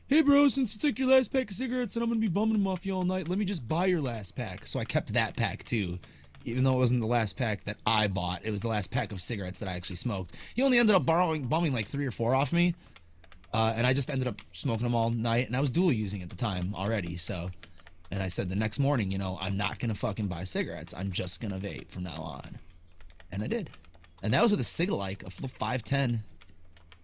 "Hey, bro, since it's like your last pack of cigarettes and I'm going to be bumming them off you all night, let me just buy your last pack." So I kept that pack too. Even though it wasn't the last pack that I bought, it was the last pack of cigarettes that I actually smoked. He only ended up bumming like 3 or 4 off me. And I just ended up smoking them all night, and I was dual using at the time already, so. And I said the next morning, I'm not going to fucking buy cigarettes. I'm just going to vape from now on. And I did. And that was with a Cigalike, a 510.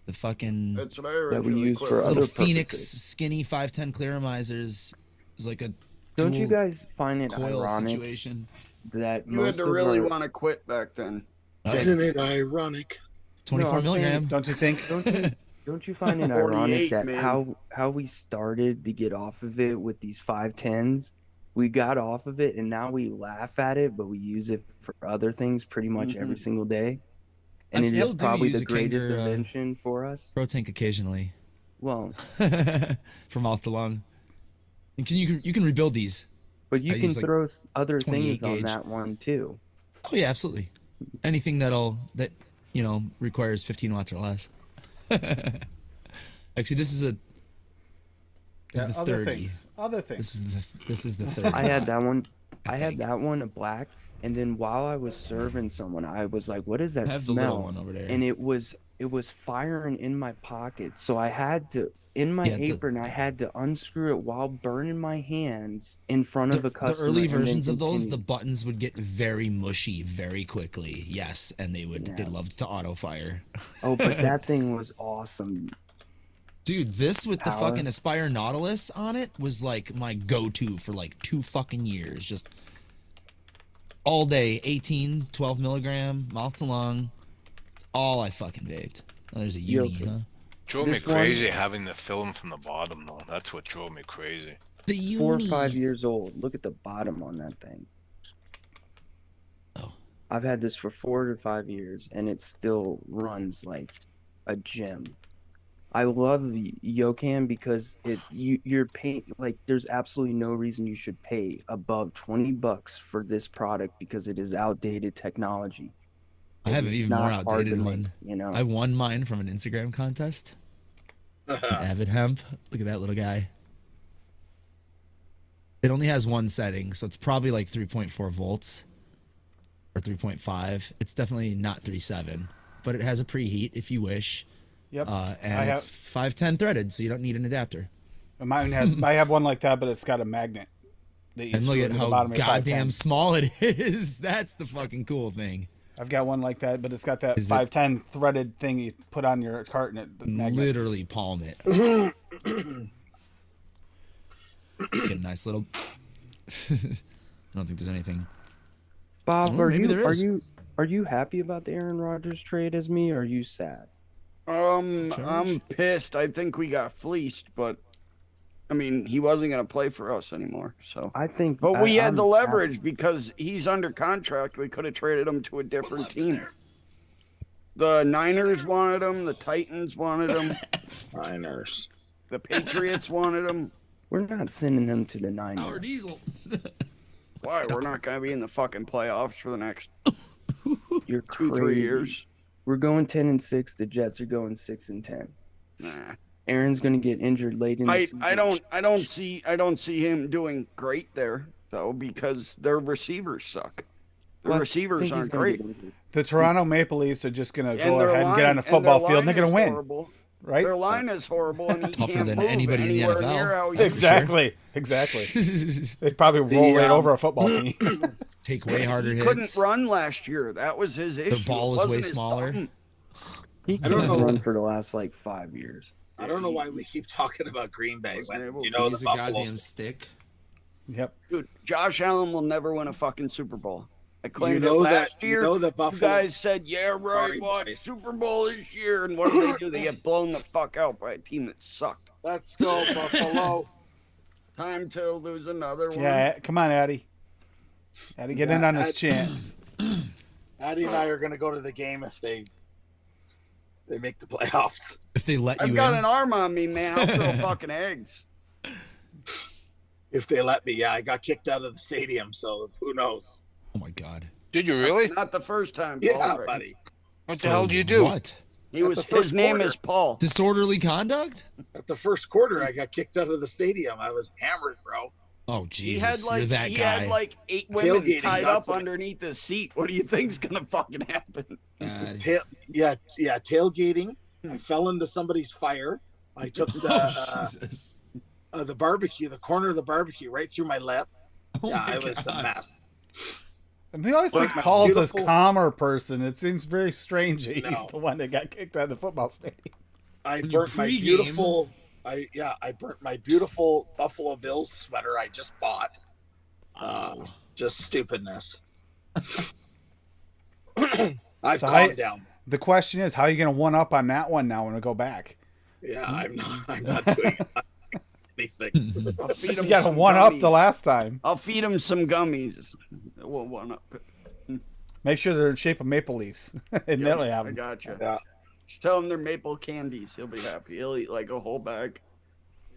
The fucking That's what I That we originally use quit for with. other little Phoenix purposes. skinny 510 Clearomizers. It was like a Don't you dual guys find it coil ironic situation. that You had most to of really our want to quit back then. Isn't it ironic? It's 24 I'm saying- milligram. Don't you think? don't you find it 48, ironic that man. how we started to get off of it with these 510s? We got off of it and now we laugh at it, but we use it for other things pretty much every single day. And I it is still do probably use the a greatest Kanger, invention for us. Pro tank occasionally. Well, From mouth to lung. And you can rebuild these. but you I can use, like, throw other 28 things on gauge. that one too. Oh yeah, absolutely. Anything that requires 15 watts or less. Actually, this is the other 30. things. Other things. This is the 30. I had that one. I had think. that one a black, and then while I was serving someone, I was like, "What is that I have the little smell?" one over there. And it was firing in my pocket, so I had to in my Yeah, apron. I had to unscrew it while burning my hands in front of a The customer. early and then versions of those, the continue. buttons would get very mushy very quickly. Yes, and they loved to auto fire. Oh, but that thing was awesome. Dude, this with the Power. fucking Aspire Nautilus on it was like my go-to for like 2 fucking years. Just all day, 18, 12 milligram, mouth to lung. It's all I fucking vaped. Oh, there's a uni, okay. huh? Drove me This one- crazy having the film from the bottom, though. That's what drove me crazy. The uni. 4 or 5 years old. Look at the bottom on that thing. Oh. I've had this for 4 to 5 years, and it still runs like a gem. I love the Yokan because you're paying like there's absolutely no reason you should pay above $20 for this product because it is outdated technology. I have an It's even not more hard to outdated make, one. you know. I won mine from an Instagram contest. Avid Hemp. Look at that little guy. It only has one setting, so it's probably like 3.4 volts or 3.5. It's definitely not 3.7, but it has a preheat if you wish. Yep. And I it's 510 threaded, so you don't need an adapter. Mine has. I have one like that, but it's got a magnet. That you And look screw at into the how bottom of your goddamn 510. small it is. That's the fucking cool thing. I've got one like that, but it's got that Is it- 510 threaded thing you put on your cart and it magnets. Literally palm it. Get a nice little. I don't think there's anything. Bob, Oh, maybe there is. are you happy about the Aaron Rodgers trade as me, or are you sad? I'm pissed. I think we got fleeced, but I mean, he wasn't gonna play for us anymore. So, I think. but we had I'm the happy. leverage because he's under contract. We could have traded him to a different team. The Niners wanted him. The Titans wanted him. Niners. The Patriots wanted him. We're not sending him to the Power Niners. diesel. Why? We're not gonna be in the fucking playoffs for the next You're 2-3 crazy. years. We're going 10-6. The Jets are going 6-10. Nah. Aaron's gonna get injured late in the season. I don't see him doing great there though because their receivers suck. Their Well, I receivers think he's aren't gonna great. get injured. The Toronto Maple Leafs are just gonna And go their ahead and get line- on a and football their field and they're gonna line is win, horrible. right? Their line is horrible and he Tougher can't than move anybody in the anywhere NFL. near how he That's for sure. Exactly. They'd probably roll right over a football team. Take way harder He hits. couldn't run last year. That was his issue. ball It was wasn't way his smaller. thumb. He I don't can't know. run for the last like 5 years. I don't know why we keep talking about Green Bay when able you to know Use the a Buffalo. goddamn stick. Yep. Dude, Josh Allen will never win a fucking Super Bowl. I claimed You know it last that- you year. know that You Buffalo- guys said, yeah, right, Sorry, what? boys. Super Bowl this year. And what do? They get blown the fuck out by a team that sucked. Let's go Buffalo. Time to lose another one. Yeah. Come on, Addy. Addy, get in on this chant. Addie and I are going to go to the game if they make the playoffs. If they let I've you got in. an arm on me, man. I'll throw fucking eggs. If they let me, yeah. I got kicked out of the stadium, so who knows? Oh my god. Did you really? Not the first time, Yeah, Paul, right? buddy. What the hell did you do? What? He At was the first his name quarter. is Paul. Disorderly conduct? At the first quarter, I got kicked out of the stadium. I was hammered, bro. Oh He Jesus, had like you're that he guy. had like 8 women Tailgating, tied that's up it. underneath his seat. What do you think's gonna fucking happen? God. Tailgating. I fell into somebody's fire. I took Oh, Jesus. the barbecue, the corner of the barbecue, right through my lip. Oh Yeah, my it was a God. mess. And we always think Wow. Paul's this Beautiful. calmer person. It seems very strange that he's No. the one that got kicked out of the football stadium. I When you burnt my pregame- beautiful. I burnt my beautiful Buffalo Bills sweater I just bought. Just stupidness. I've So calmed down. The question is, how are you going to one up on that one now when we go back? Yeah, I'm not doing anything. I'll feed him You got to some one up the gummies. last time. I'll feed him some gummies. We'll one up it. Make sure they're in shape of maple leaves. And then we have I them. gotcha. Yeah. Just tell him they're maple candies. He'll be happy. He'll eat like a whole bag.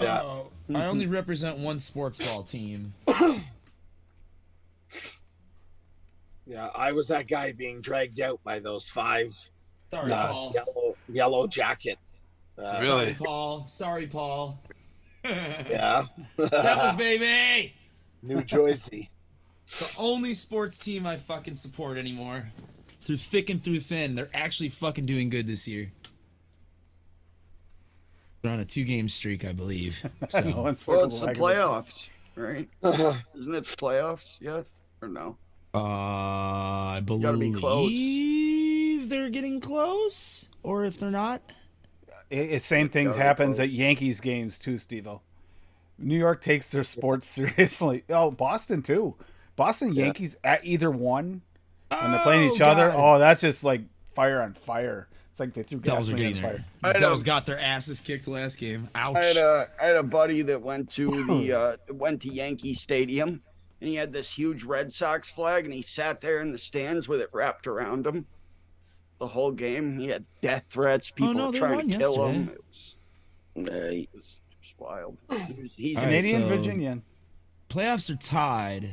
Yeah. Oh, I only represent one sports ball team. Yeah, I was that guy being dragged out by those 5 Sorry, Paul. yellow jacket. Really? Sorry, Paul. Sorry, Paul. Yeah. That was baby. New Jersey. The only sports team I fucking support anymore. Through thick and through thin, they're actually fucking doing good this year. They're on a 2-game streak, I believe. So. One Well, circles it's the wagon. playoffs, right? Isn't it the playoffs yet? Or no? I Gotta be believe they're getting close, or if they're not, Same thing Gotta be happens close. at Yankees games too, Steve-O. New York takes their sports seriously. Oh, Boston too. Boston Yankees at either one when they're playing each other. God. Oh, that's just like fire on fire. It's like they threw Devils are gasoline getting on there. fire. I Devils know. got their asses kicked last game. Ouch. I had a buddy that went to went to Yankee Stadium, and he had this huge Red Sox flag, and he sat there in the stands with it wrapped around him the whole game. He had death threats, people no, they trying won to kill him. yesterday. It was wild. He's All right, Canadian so- Virginian. Playoffs are tied.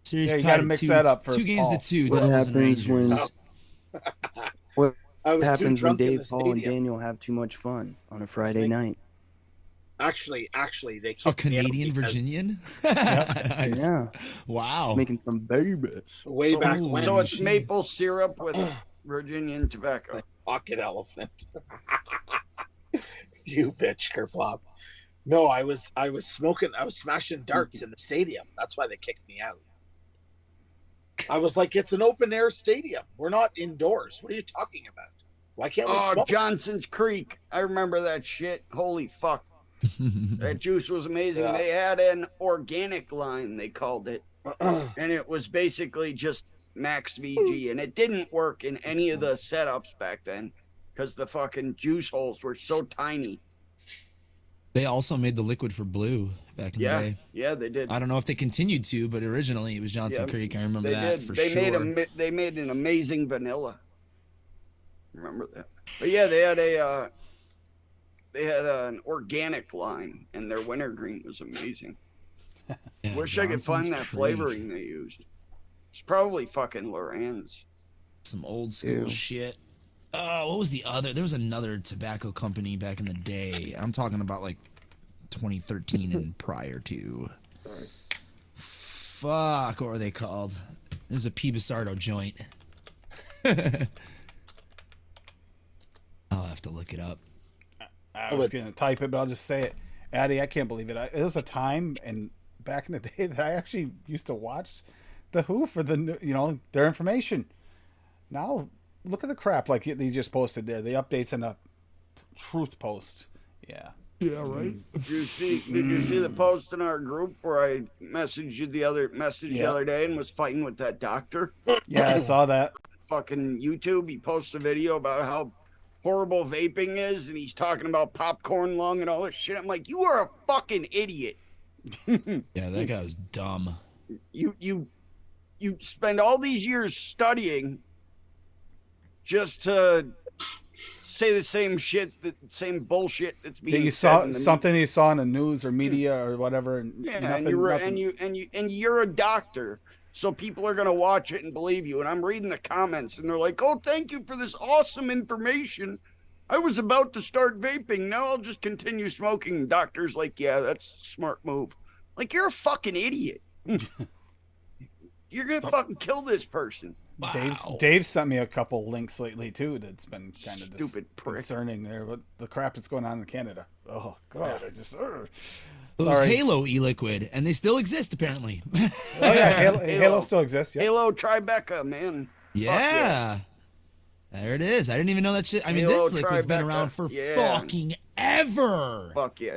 Series Yeah, you tied gotta at mix 2. that It's up for 2 games Paul. to 2. What Devils and happens when Rangers. what I was too happens when drunk in Dave, the Paul, and stadium. Daniel have too much fun on a Friday Like- night? Actually, they A kicked me out Canadian because Virginian? Nice. Yeah, Wow. making some babies. way back Ooh. when. So it's maple syrup with Virginian tobacco. Pocket elephant. You bitch, Kerplop. No, I was smashing darts in the stadium. That's why they kicked me out. I was like, it's an open air stadium. We're not indoors. What are you talking about? Why can't we Oh, smoke? Johnson's Creek. I remember that shit. Holy fuck. That juice was amazing. Yeah. They had an organic line, they called it. And it was basically just max VG. And it didn't work in any of the setups back then because the fucking juice holes were so tiny. They also made the liquid for blue back in the Yeah. day. Yeah, they did. I don't know if they continued to, but originally it was Johnson Yeah, Creek. I remember They that did. for They sure. they made an amazing vanilla. Remember that? But yeah, they had an organic line, and their wintergreen was amazing. Yeah, Wish I could find Johnson's that Creek. flavoring they used. It's probably fucking Loran's. Some old school Ew. shit. What was the other? There was another tobacco company back in the day. I'm talking about like 2013 and prior to. Sorry. Fuck, what were they called? There's a P. Basardo joint. I'll have to look it up. I was going to type it, but I'll just say it. Addie, I can't believe it. It was a time and back in the day that I actually used to watch the Who for their information. Now, look at the crap like they just posted there. The updates and the truth post. Yeah. Yeah, right. Did you see the post in our group where I messaged you the other day and was fighting with that doctor? Yeah, I saw that. Fucking YouTube. He posts a video about how horrible vaping is, and he's talking about popcorn lung and all this shit. I'm like, you are a fucking idiot. Yeah, that guy was dumb. You spend all these years studying just to say the same shit, the same bullshit that's being That you said saw in the something you saw in the news or media or whatever, and Yeah, nothing, and you're a doctor, so people are gonna watch it and believe you. And I'm reading the comments, and they're like, "Oh, thank you for this awesome information. I was about to start vaping. Now I'll just continue smoking." And doctor's like, "Yeah, that's a smart move." Like, you're a fucking idiot. You're gonna fucking kill this person. Dave sent me a couple links lately too. That's been kind of Stupid prick. concerning there. What the crap that's going on in Canada? Oh God, I just. It was Sorry. Halo e-liquid, and they still exist apparently. Oh yeah, Halo still exists. Yeah. Halo Tribeca, man. Yeah. There it is. I didn't even know that shit. I mean, Halo this liquid's been Tribeca. around for Yeah. fucking forever. Fuck yeah!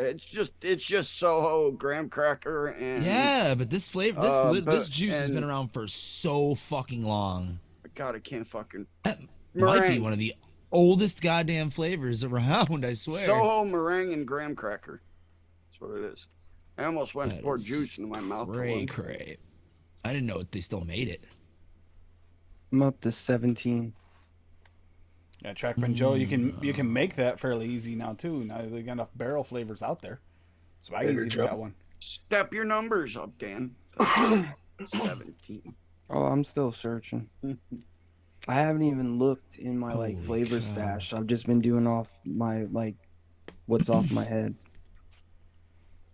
It's just Soho, graham cracker, and Yeah, but this flavor, this juice has been and- around for so fucking long. God, I can't fucking It might be meringue. one of the oldest goddamn flavors around. I swear. Soho, meringue, and graham cracker. That's what it is. I almost went That to pour is juice into my mouth. for Cray one. cray. I didn't know they still made it. I'm up to 17. Yeah, Trackman Joe, you can make that fairly easy now too. Now they got enough barrel flavors out there. So I easily got one. Step your numbers up, Dan. 17. Oh, I'm still searching. I haven't even looked in my like Holy flavor cow. stash. I've just been doing off my like what's off my head.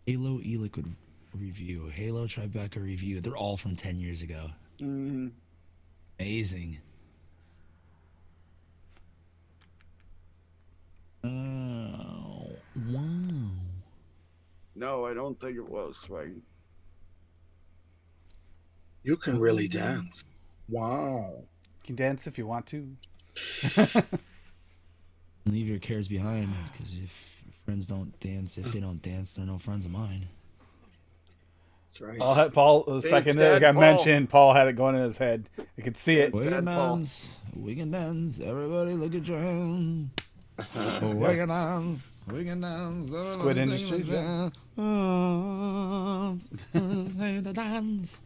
Halo e-liquid review. Halo Tribeca review. They're all from 10 years ago. Mhm. Amazing. Oh, wow. No, I don't think it was. Swag. You can really dance. Wow. You can dance if you want to. Leave your cares behind, because if your friends don't dance, if they don't dance, they're no friends of mine. That's right. Paul the second Dad, that I Paul. mentioned, Paul had it going in his head. You could see it. We can Paul. dance, we can dance, everybody look at your hand. We can dance, we can dance. Squid everybody Industries, take yeah. Save the dance.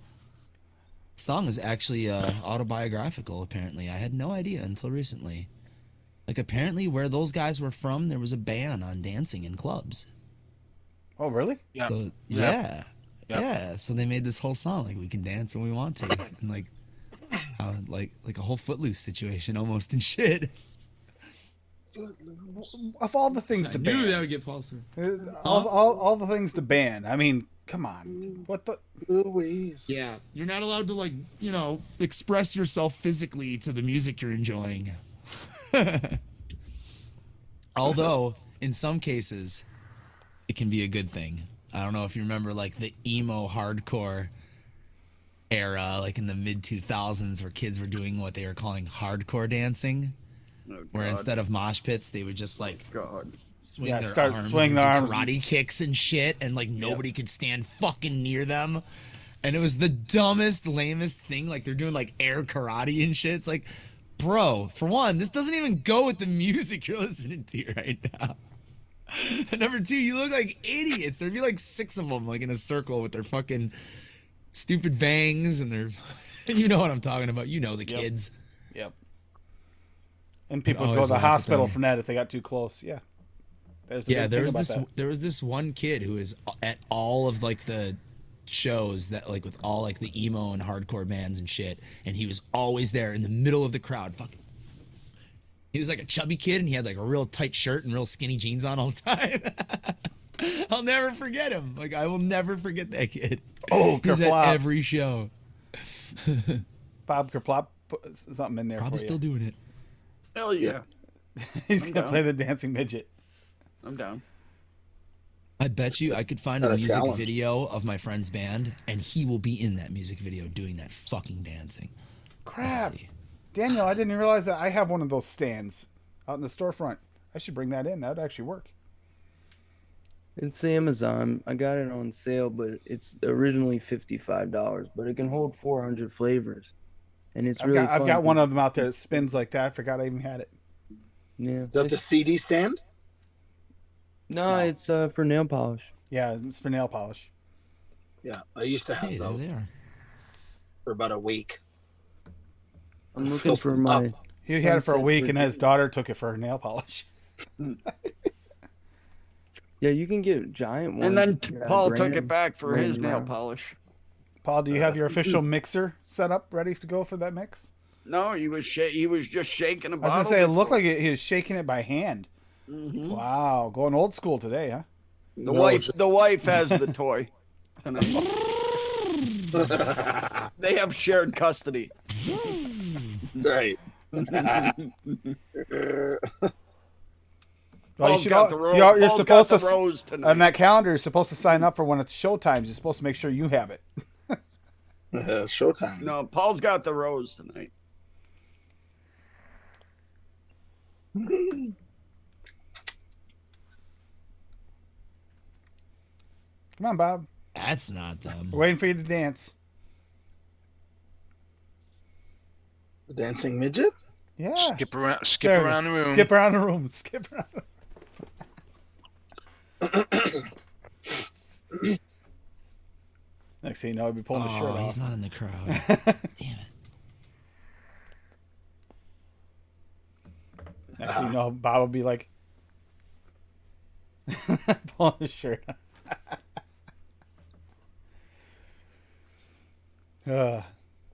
Song is actually autobiographical, apparently. I had no idea until recently. Like, apparently where those guys were from, there was a ban on dancing in clubs. Oh, really? Yeah. So, Yeah. yeah. So they made this whole song, like, we can dance when we want to. And, like, how, like a whole Footloose situation almost and shit. Of all the things to ban, would get Paul, sir. all the things to ban. I mean, come on. What the? Louise. Yeah, you're not allowed to, like, you know, express yourself physically to the music you're enjoying. Although, in some cases, it can be a good thing. I don't know if you remember, like, the emo hardcore era, like in the mid 2000s, where kids were doing what they were calling hardcore dancing, Oh, where God. instead of mosh pits, they would just, like, God. swing Yeah, their start arms swinging and their do arms. karate kicks and shit, and, like, nobody could stand fucking near them. And it was the dumbest, lamest thing. Like, they're doing, like, air karate and shit. It's like, bro, for one, this doesn't even go with the music you're listening to right now. And number two, you look like idiots. There'd be like 6 of them, like, in a circle with their fucking stupid bangs and their... You know what I'm talking about. You know the kids. Yep. And people would always go to the laugh at hospital them. from that if they got too close. Yeah. There's a Yeah, big there thing was about this. that. There was this one kid who was at all of, like, the shows that, like, with all, like, the emo and hardcore bands and shit, and he was always there in the middle of the crowd. Fucking, he was like a chubby kid, and he had, like, a real tight shirt and real skinny jeans on all the time. I'll never forget him. Like, I will never forget that kid. Oh, He's at kerplop. every show. Bob Kerplop put something in there Probably for you. still doing it. Hell yeah. He's I'm gonna down. play the dancing midget. I'm down. I bet you I could find Got a a music challenge. video of my friend's band, and he will be in that music video doing that fucking dancing. Crap. Let's see. Daniel, I didn't realize that I have one of those stands out in the storefront. I should bring that in. That would actually work. It's Amazon. I got it on sale, but it's originally $55, but it can hold 400 flavors. And it's really I've fun got one because- of them out there that spins like that. I forgot I even had it. Yeah. Is that the it's- CD stand? No, it's for nail polish. Yeah, it's for nail polish. Yeah, I used to have Hey, there those they are. for about a week. I'm looking Filled for them my. up. He had it for a Sunset week, and his Virginia. daughter took it for her nail polish. Yeah, you can get giant ones. And then if you're at Paul took Graham, it back for laying his nail around. polish. Paul, do you have your official mixer set up, ready to go for that mix? No, he was just shaking a I was bottle. gonna say it looked before. like he was shaking it by hand. Mhm. Wow, going old school today, huh? The wife has the toy. They have shared custody. Right. Well, you Paul's should got all, the rose. you're Paul's supposed got to the rose tonight. on that calendar. You're supposed to sign up for when it's show times. You're supposed to make sure you have it. Showtime. No, Paul's got the rose tonight. Come on, Bob. That's not them. We're waiting for you to dance. The dancing midget? Yeah. Skip around There, around the room. Skip around the room. Skip around. Next thing you know, he'll be pulling his shirt Oh, off. he's not in the crowd. Damn it. Next thing you know, Bob will be like pulling his shirt off.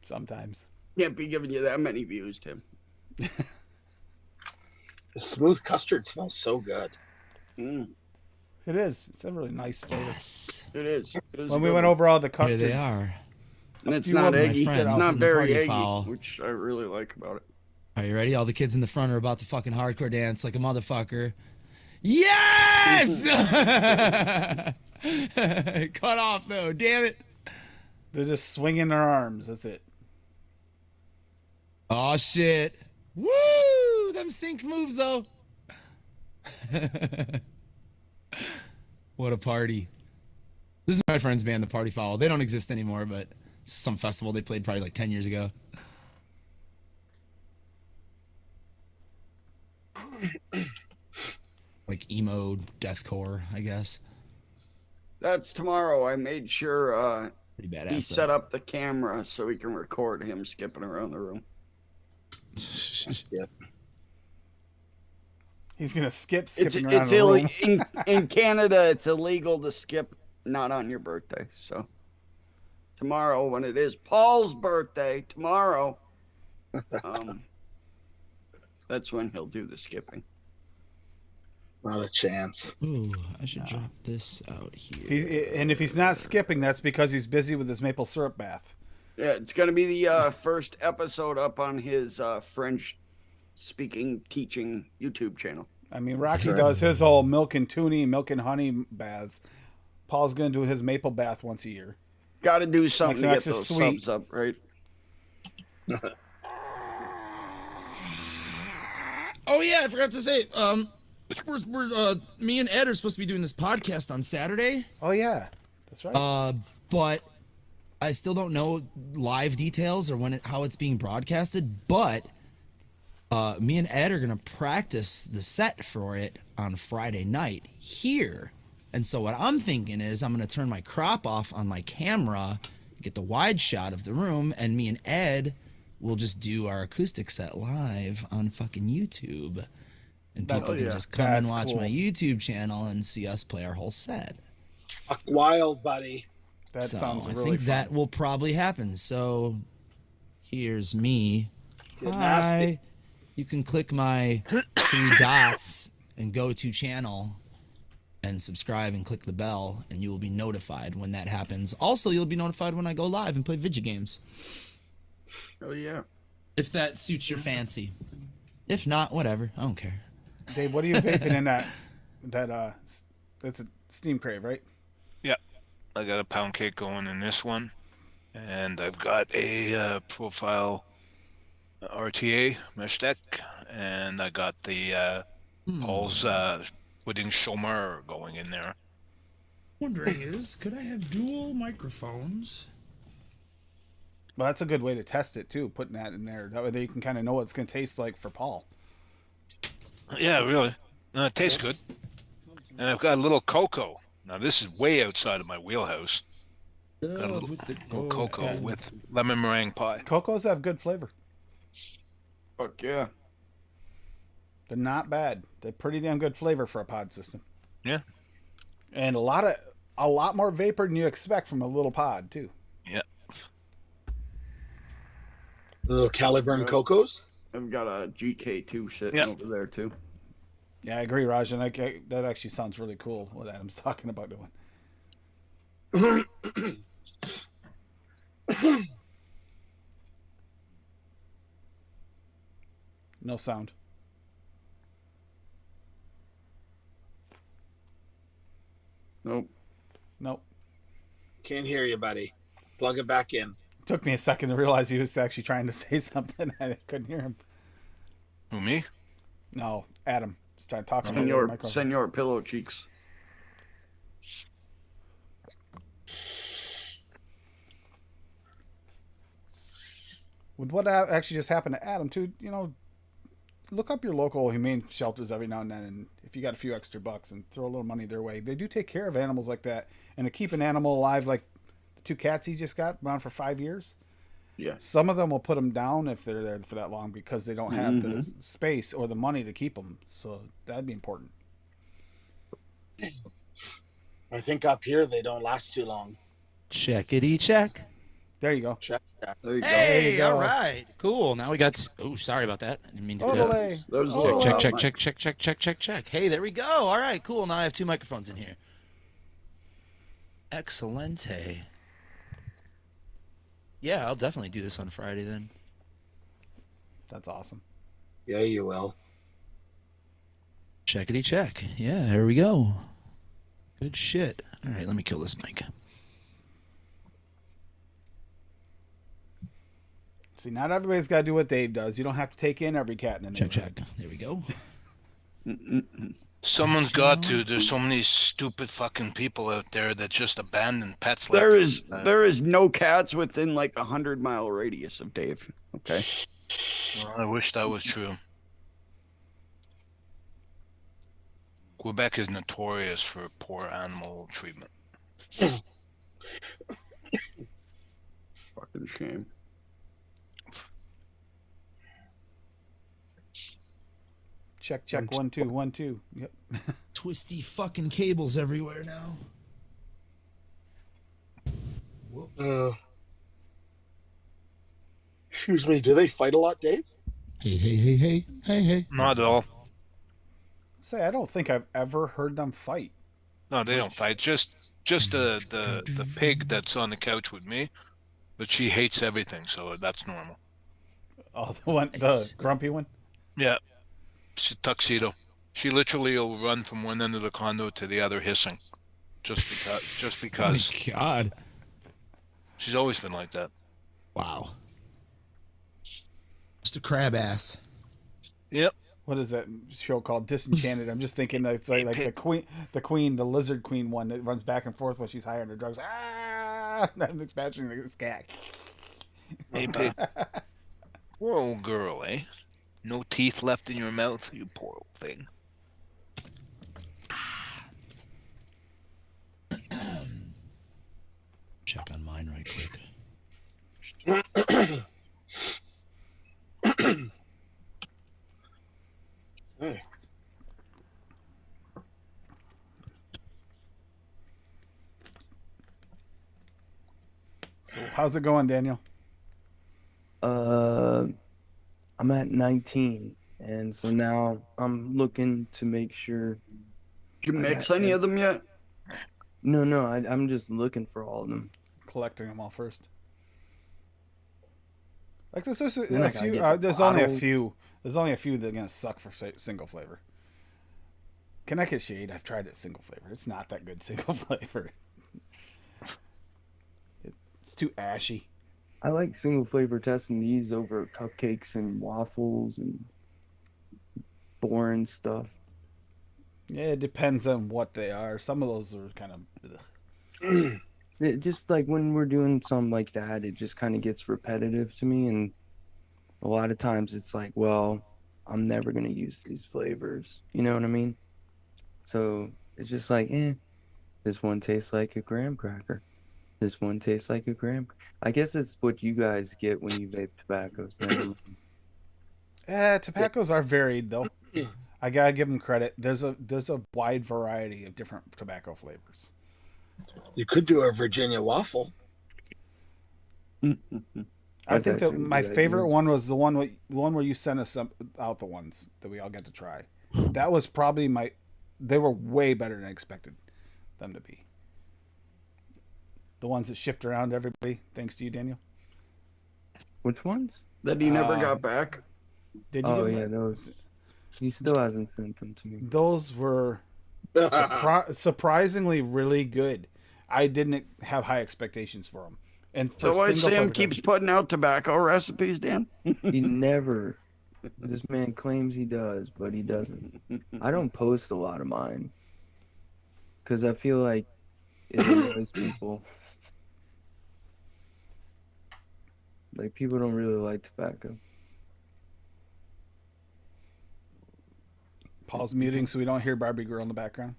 Sometimes. Can't be giving you that many views, Tim. The smooth custard smells so good. It is. It's a really nice flavor. Yes. It is. It is When a we good went one. over all the Here custards, they are. And it's few not of my eggy. friends It's not in the very party eggy, foul. which I really like about it. Are you ready? All the kids in the front are about to fucking hardcore dance like a motherfucker. Yes! Cut off though, damn it. they're just swinging their arms. That's it. Oh shit. Woo! Them synced moves though. What a party. This is my friend's band, The Party Foul. They don't exist anymore, but some festival they played probably like 10 years ago. Like emo deathcore, I guess. That's tomorrow. I made sure Pretty badass. he though. set up the camera so we can record him skipping around the room. Yep. He's gonna skipping It's around the room. in Canada. It's illegal to skip not on your birthday. So tomorrow, when it is Paul's birthday, tomorrow, that's when he'll do the skipping. Not a chance. Ooh, I should drop this out here. And if he's not skipping, that's because he's busy with his maple syrup bath. Yeah, it's gonna be the first episode up on his French speaking teaching YouTube channel. I mean, Rocky does his whole milk and toonie, milk and honey baths. Paul's gonna do his maple bath once a year. Got to do something to get extra those sweet. subs up, right? Oh yeah, I forgot to say. We're me and Ed are supposed to be doing this podcast on Saturday. Oh yeah, that's right. But I still don't know live details or how it's being broadcasted. But me and Ed are gonna practice the set for it on Friday night here. And so what I'm thinking is I'm gonna turn my crop off on my camera, get the wide shot of the room, and me and Ed will just do our acoustic set live on fucking YouTube. And people can just come and watch my YouTube channel and see us play our whole set. Fuck wild, buddy. That So sounds I really think fun. that will probably happen. So here's me. Get Hi. nasty. You can click my 3 dots and go to channel and subscribe and click the bell, and you will be notified when that happens. Also, you'll be notified when I go live and play video games. Oh yeah. If that suits your fancy. If not, whatever. I don't care. Dave, what are you vaping in that? That's a Steam Crave, right? Yeah, I got a pound cake going in this one, and I've got a profile RTA mesh deck, and I got the Paul's Pudding Schomer going in there. Wondering is, could I have dual microphones? Well, that's a good way to test it too. Putting that in there, that way you can kind of know what it's going to taste like for Paul. Yeah, really. No, it tastes good. And I've got a little cocoa. Now, this is way outside of my wheelhouse. Got a little cocoa with lemon meringue pie. Cocos have good flavor. Fuck yeah. They're not bad. They're pretty damn good flavor for a pod system. Yeah. And a lot more vapor than you expect from a little pod too. Yeah. Little Caliburn Cocos. I've got a GK2 sitting over there too. Yeah, I agree, Raj, and that actually sounds really cool. What Adam's talking about doing. No sound. Nope. Nope. Can't hear you, buddy. Plug it back in. It took me a second to realize he was actually trying to say something and I couldn't hear him. Who, me? No, Adam. He's trying to talk to me. Senor Pillow Cheeks. with what actually just happened to Adam too, look up your local humane shelters every now and then, and if you got a few extra bucks, and throw a little money their way. They do take care of animals like that, and to keep an animal alive, like the 2 cats he just got, around for 5 years. Yeah. Some of them will put them down if they're there for that long because they don't have the space or the money to keep them. So that'd be important. I think up here they don't last too long. Checkity check. There you go. Check. There you go. Hey, There you go. all right, cool. Now we got. Oh, sorry about that. I didn't mean to. Totally. There's Oh. Check, check, check, check, check, check, check, check. Hey, there we go. All right, cool. Now I have 2 microphones in here. Excelente. Yeah, I'll definitely do this on Friday then. That's awesome. Yeah, you will. Checkity check. Yeah, there we go. Good shit. All right, let me kill this mic. See, not everybody's got to do what Dave does. You don't have to take in every cat in the Check, neighborhood. check. There we go. Someone's got to. There's so many stupid fucking people out there that just abandon pets like There that. there is no cats within like 100-mile radius of Dave. Okay. Well, I wish that was true. Quebec is notorious for poor animal treatment. Fucking shame. Check, check, 1 2 1 2. Yep. Twisty fucking cables everywhere now. Excuse me. Do they fight a lot, Dave? Hey, hey, hey, hey, hey, hey. Not at all. Say, I don't think I've ever heard them fight. No, they don't fight. Just the pig that's on the couch with me, but she hates everything, so that's normal. Oh, the grumpy one. Yeah, she's a tuxedo. She literally will run from one end of the condo to the other hissing, just because. Oh my God. She's always been like that. Wow. Just a crab ass. Yep. What is that show called? Disenchanted. I'm just thinking that it's like the queen, the lizard queen one that runs back and forth while she's high on her drugs. Ah! I'm imagining this cat. Hey, pig. Poor old girl, eh? No teeth left in your mouth, you poor old thing. Check on mine right quick. Hey. So how's it going, Daniel? I'm at 19, and so now I'm looking to make sure. Did you mix any of them yet? No, I'm just looking for all of them. Collecting them all first. Like there's a Then I gotta few. get the There's only a bottles. few. There's only a few that are gonna suck for single flavor. Connecticut Shade. I've tried it single flavor. It's not that good single flavor. It's too ashy. I like single flavor testing these over cupcakes and waffles and boring stuff. Yeah, it depends on what they are. Some of those are kind of. It just like when we're doing something like that, it just kind of gets repetitive to me, and a lot of times it's like, well, I'm never gonna use these flavors. You know what I mean? So it's just like, this one tastes like a graham cracker. This one tastes like a graham. I guess it's what you guys get when you vape tobaccos. Never mind. Tobaccos are varied though. I gotta give them credit. There's a wide variety of different tobacco flavors. You could do a Virginia waffle. I That's think that actually a my good favorite idea. one was the one where you sent us out the ones that we all got to try. That was probably they were way better than I expected them to be. The ones that shipped around to everybody, thanks to you, Daniel. Which ones? That he never got back. Did you? Oh get yeah, them? those. He still hasn't sent them to me. Those were surprisingly really good. I didn't have high expectations for them. And for So why single Sam flavor keeps test- putting out tobacco recipes, Dan? He never. This man claims he does, but he doesn't. I don't post a lot of mine because I feel like it annoys people. Like people don't really like tobacco. Paul's muting so we don't hear Barbie Girl in the background.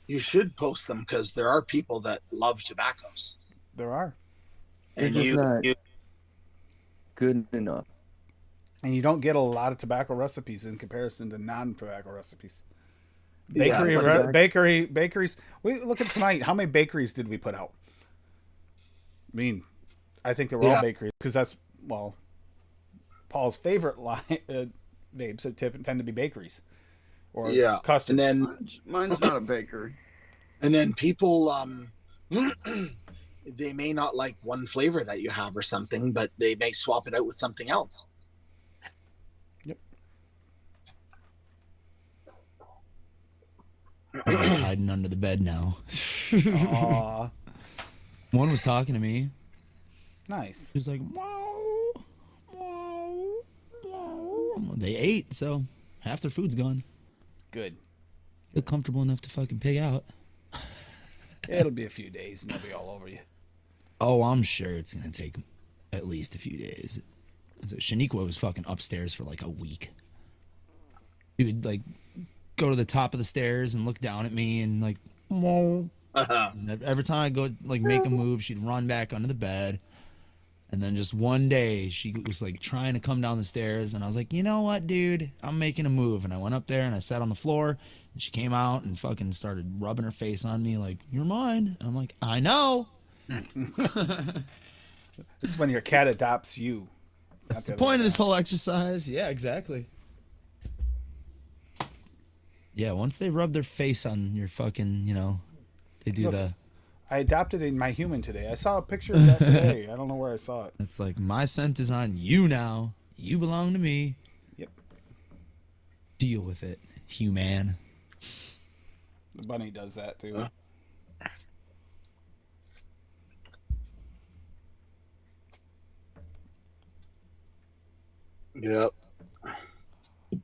You should post them because there are people that love tobaccos. There are. They're And just not you good enough. And you don't get a lot of tobacco recipes in comparison to non-tobacco recipes. Yeah, Bakeries. We look at tonight. How many bakeries did we put out? I mean, I think they were all bakeries because that's Paul's favorite line. Vapes that tend to be bakeries or custards. And then Mine's not a bakery. And then people, they may not like one flavor that you have or something, but they may swap it out with something else. Yep. Everyone's hiding under the bed now. Aww. One was talking to me. Nice. He was like, wow, wow, wow. They ate, so half their food's gone. Good. Feel comfortable enough to fucking pig out. It'll be a few days and they'll be all over you. Oh, I'm sure it's gonna take at least a few days. So Shaniqua was fucking upstairs for like a week. He would like go to the top of the stairs and look down at me and like, whoa. And every time I go like make a move, she'd run back under the bed. And then just one day she was like trying to come down the stairs and I was like, you know what, dude, I'm making a move. And I went up there and I sat on the floor and she came out and fucking started rubbing her face on me like, you're mine. And I'm like, I know. It's when your cat adopts you. That's the point of this whole exercise. Yeah, exactly. Yeah, once they rub their face on your fucking, they do the... I adopted my human today. I saw a picture of that today. I don't know where I saw it. It's like, my scent is on you now. You belong to me. Yep. Deal with it, human. The bunny does that too. Yep.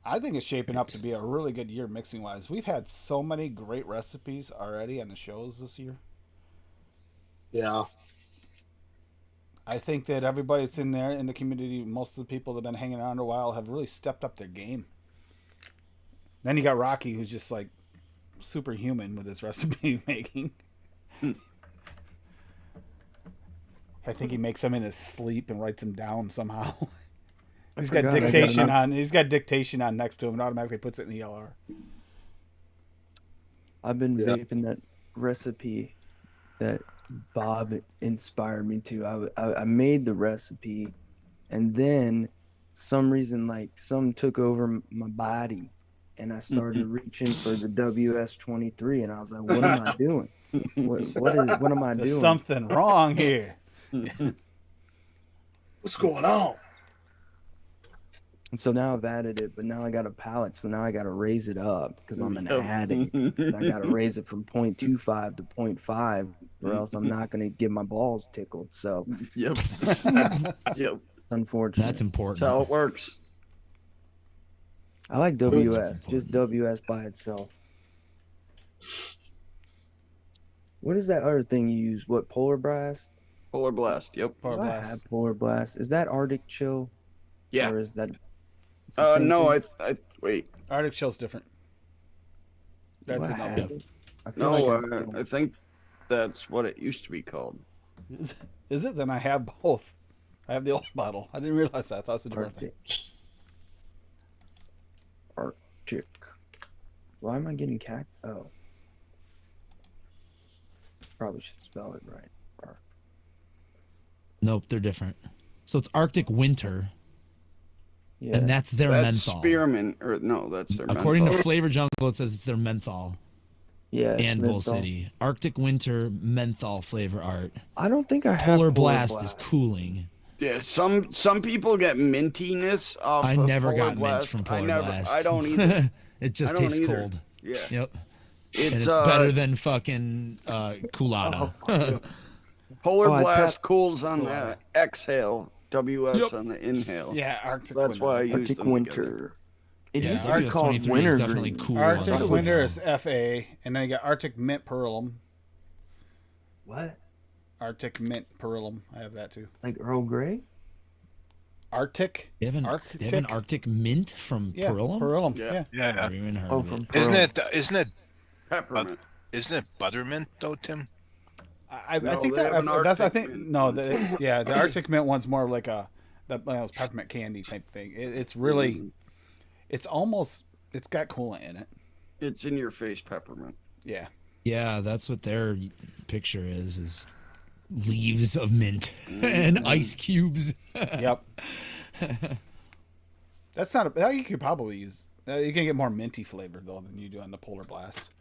I think it's shaping up to be a really good year mixing wise. We've had so many great recipes already on the shows this year. Yeah. I think that everybody that's in there in the community, most of the people that have been hanging around a while, have really stepped up their game. Then you got Rocky, who's just like superhuman with his recipe making. I think he makes them in his sleep and writes them down somehow. He's got dictation on. He's got dictation on next to him and automatically puts it in the ELR. I've been vaping that recipe that Bob inspired me to. I made the recipe, and then some reason like some took over my body, and I started reaching for the WS-23, and I was like, "What am I doing? What am I doing? There's something wrong here." What's going on? And so now I've added it, but now I got a pallet, so now I got to raise it up because I'm an addict. And I got to raise it from 0.25 to 0.5, or else I'm not going to get my balls tickled. So, Yep. it's unfortunate. That's important. That's how it works. I like WS, just WS by itself. What is that other thing you use? What, Polar Blast? Polar Blast. Yep. Polar Do I Blast. have Polar Blast. Is that Arctic Chill? Yeah. Or is that? It's the same No, thing? I wait. Arctic Chill's different. That's Do I another. have it? I feel like I think that's what it used to be called. Is it? Then I have both. I have the old bottle. I didn't realize that. I thought it was a different thing. Arctic. Why am I getting cat? Oh. Probably should spell it right. Nope, they're different. So it's Arctic Winter, Yeah. and that's their That's menthol. Spearmint, or no, that's their According menthol. to Flavor Jungle, it says it's their menthol. Yeah. it's And Bull menthol. City. Arctic Winter menthol flavor art. I don't think I have Polar Blast is cooling. Yeah, some people get mintiness off. I of never Polar got mint Blast. from Polar Blast. I don't either. It just I don't tastes either. cold. Yeah. Yep. And It's it's better than fucking Coolada. Polar Oh, I Blast tapped- cools on the exhale, WS Yep. on the inhale. Yeah, Arctic That's Winter. why I use Arctic them Winter. together. It Yeah, used to be called WS-23 Winter is definitely Green. cool. Arctic on Winter that. is FA, and then you got Arctic Mint Pearlum. What? Arctic mint perillum. I have that too. Like Earl Grey? Arctic. They have an Arctic mint from Yeah, Perillum. perillum. Yeah. Yeah. Yeah, yeah. Never even heard Oh, of from it. Pearl. Peppermint. Isn't it buttermint though, Tim? I No, think they that have an that's. I Arctic think mint. no. The Arctic mint one's more like a peppermint candy type thing. It's really, it's almost. It's got coolant in it. It's in your face peppermint. Yeah. Yeah, that's what their picture is leaves of mint and ice cubes. Yep. That's not a. You could probably use. You can get more minty flavor though than you do on the Polar Blast.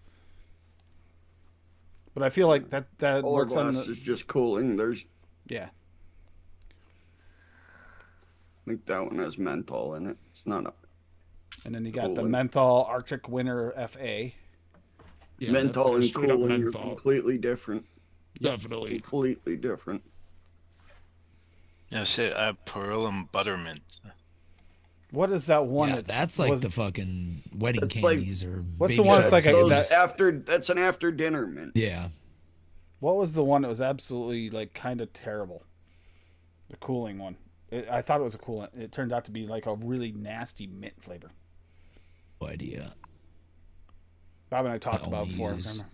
But I feel like that Polar works on Blast the. is just cooling. There's, Yeah. I think that one has menthol in it. It's not a And then you got the Coolant. menthol Arctic Winter FA. Yeah, menthol that's and their straight up cooling are menthol. completely different. Definitely. Completely different. Yeah, say perillum buttermint. What is that one? Yeah, that's like was- the fucking wedding That's like- candies or. What's the baby one that's showers. like a- Those that- that's an after dinner mint. Yeah. What was the one that was absolutely like kind of terrible? The cooling one. I thought it was a coolant. It turned out to be like a really nasty mint flavor. No idea. Bob and I talked I about it only before. use-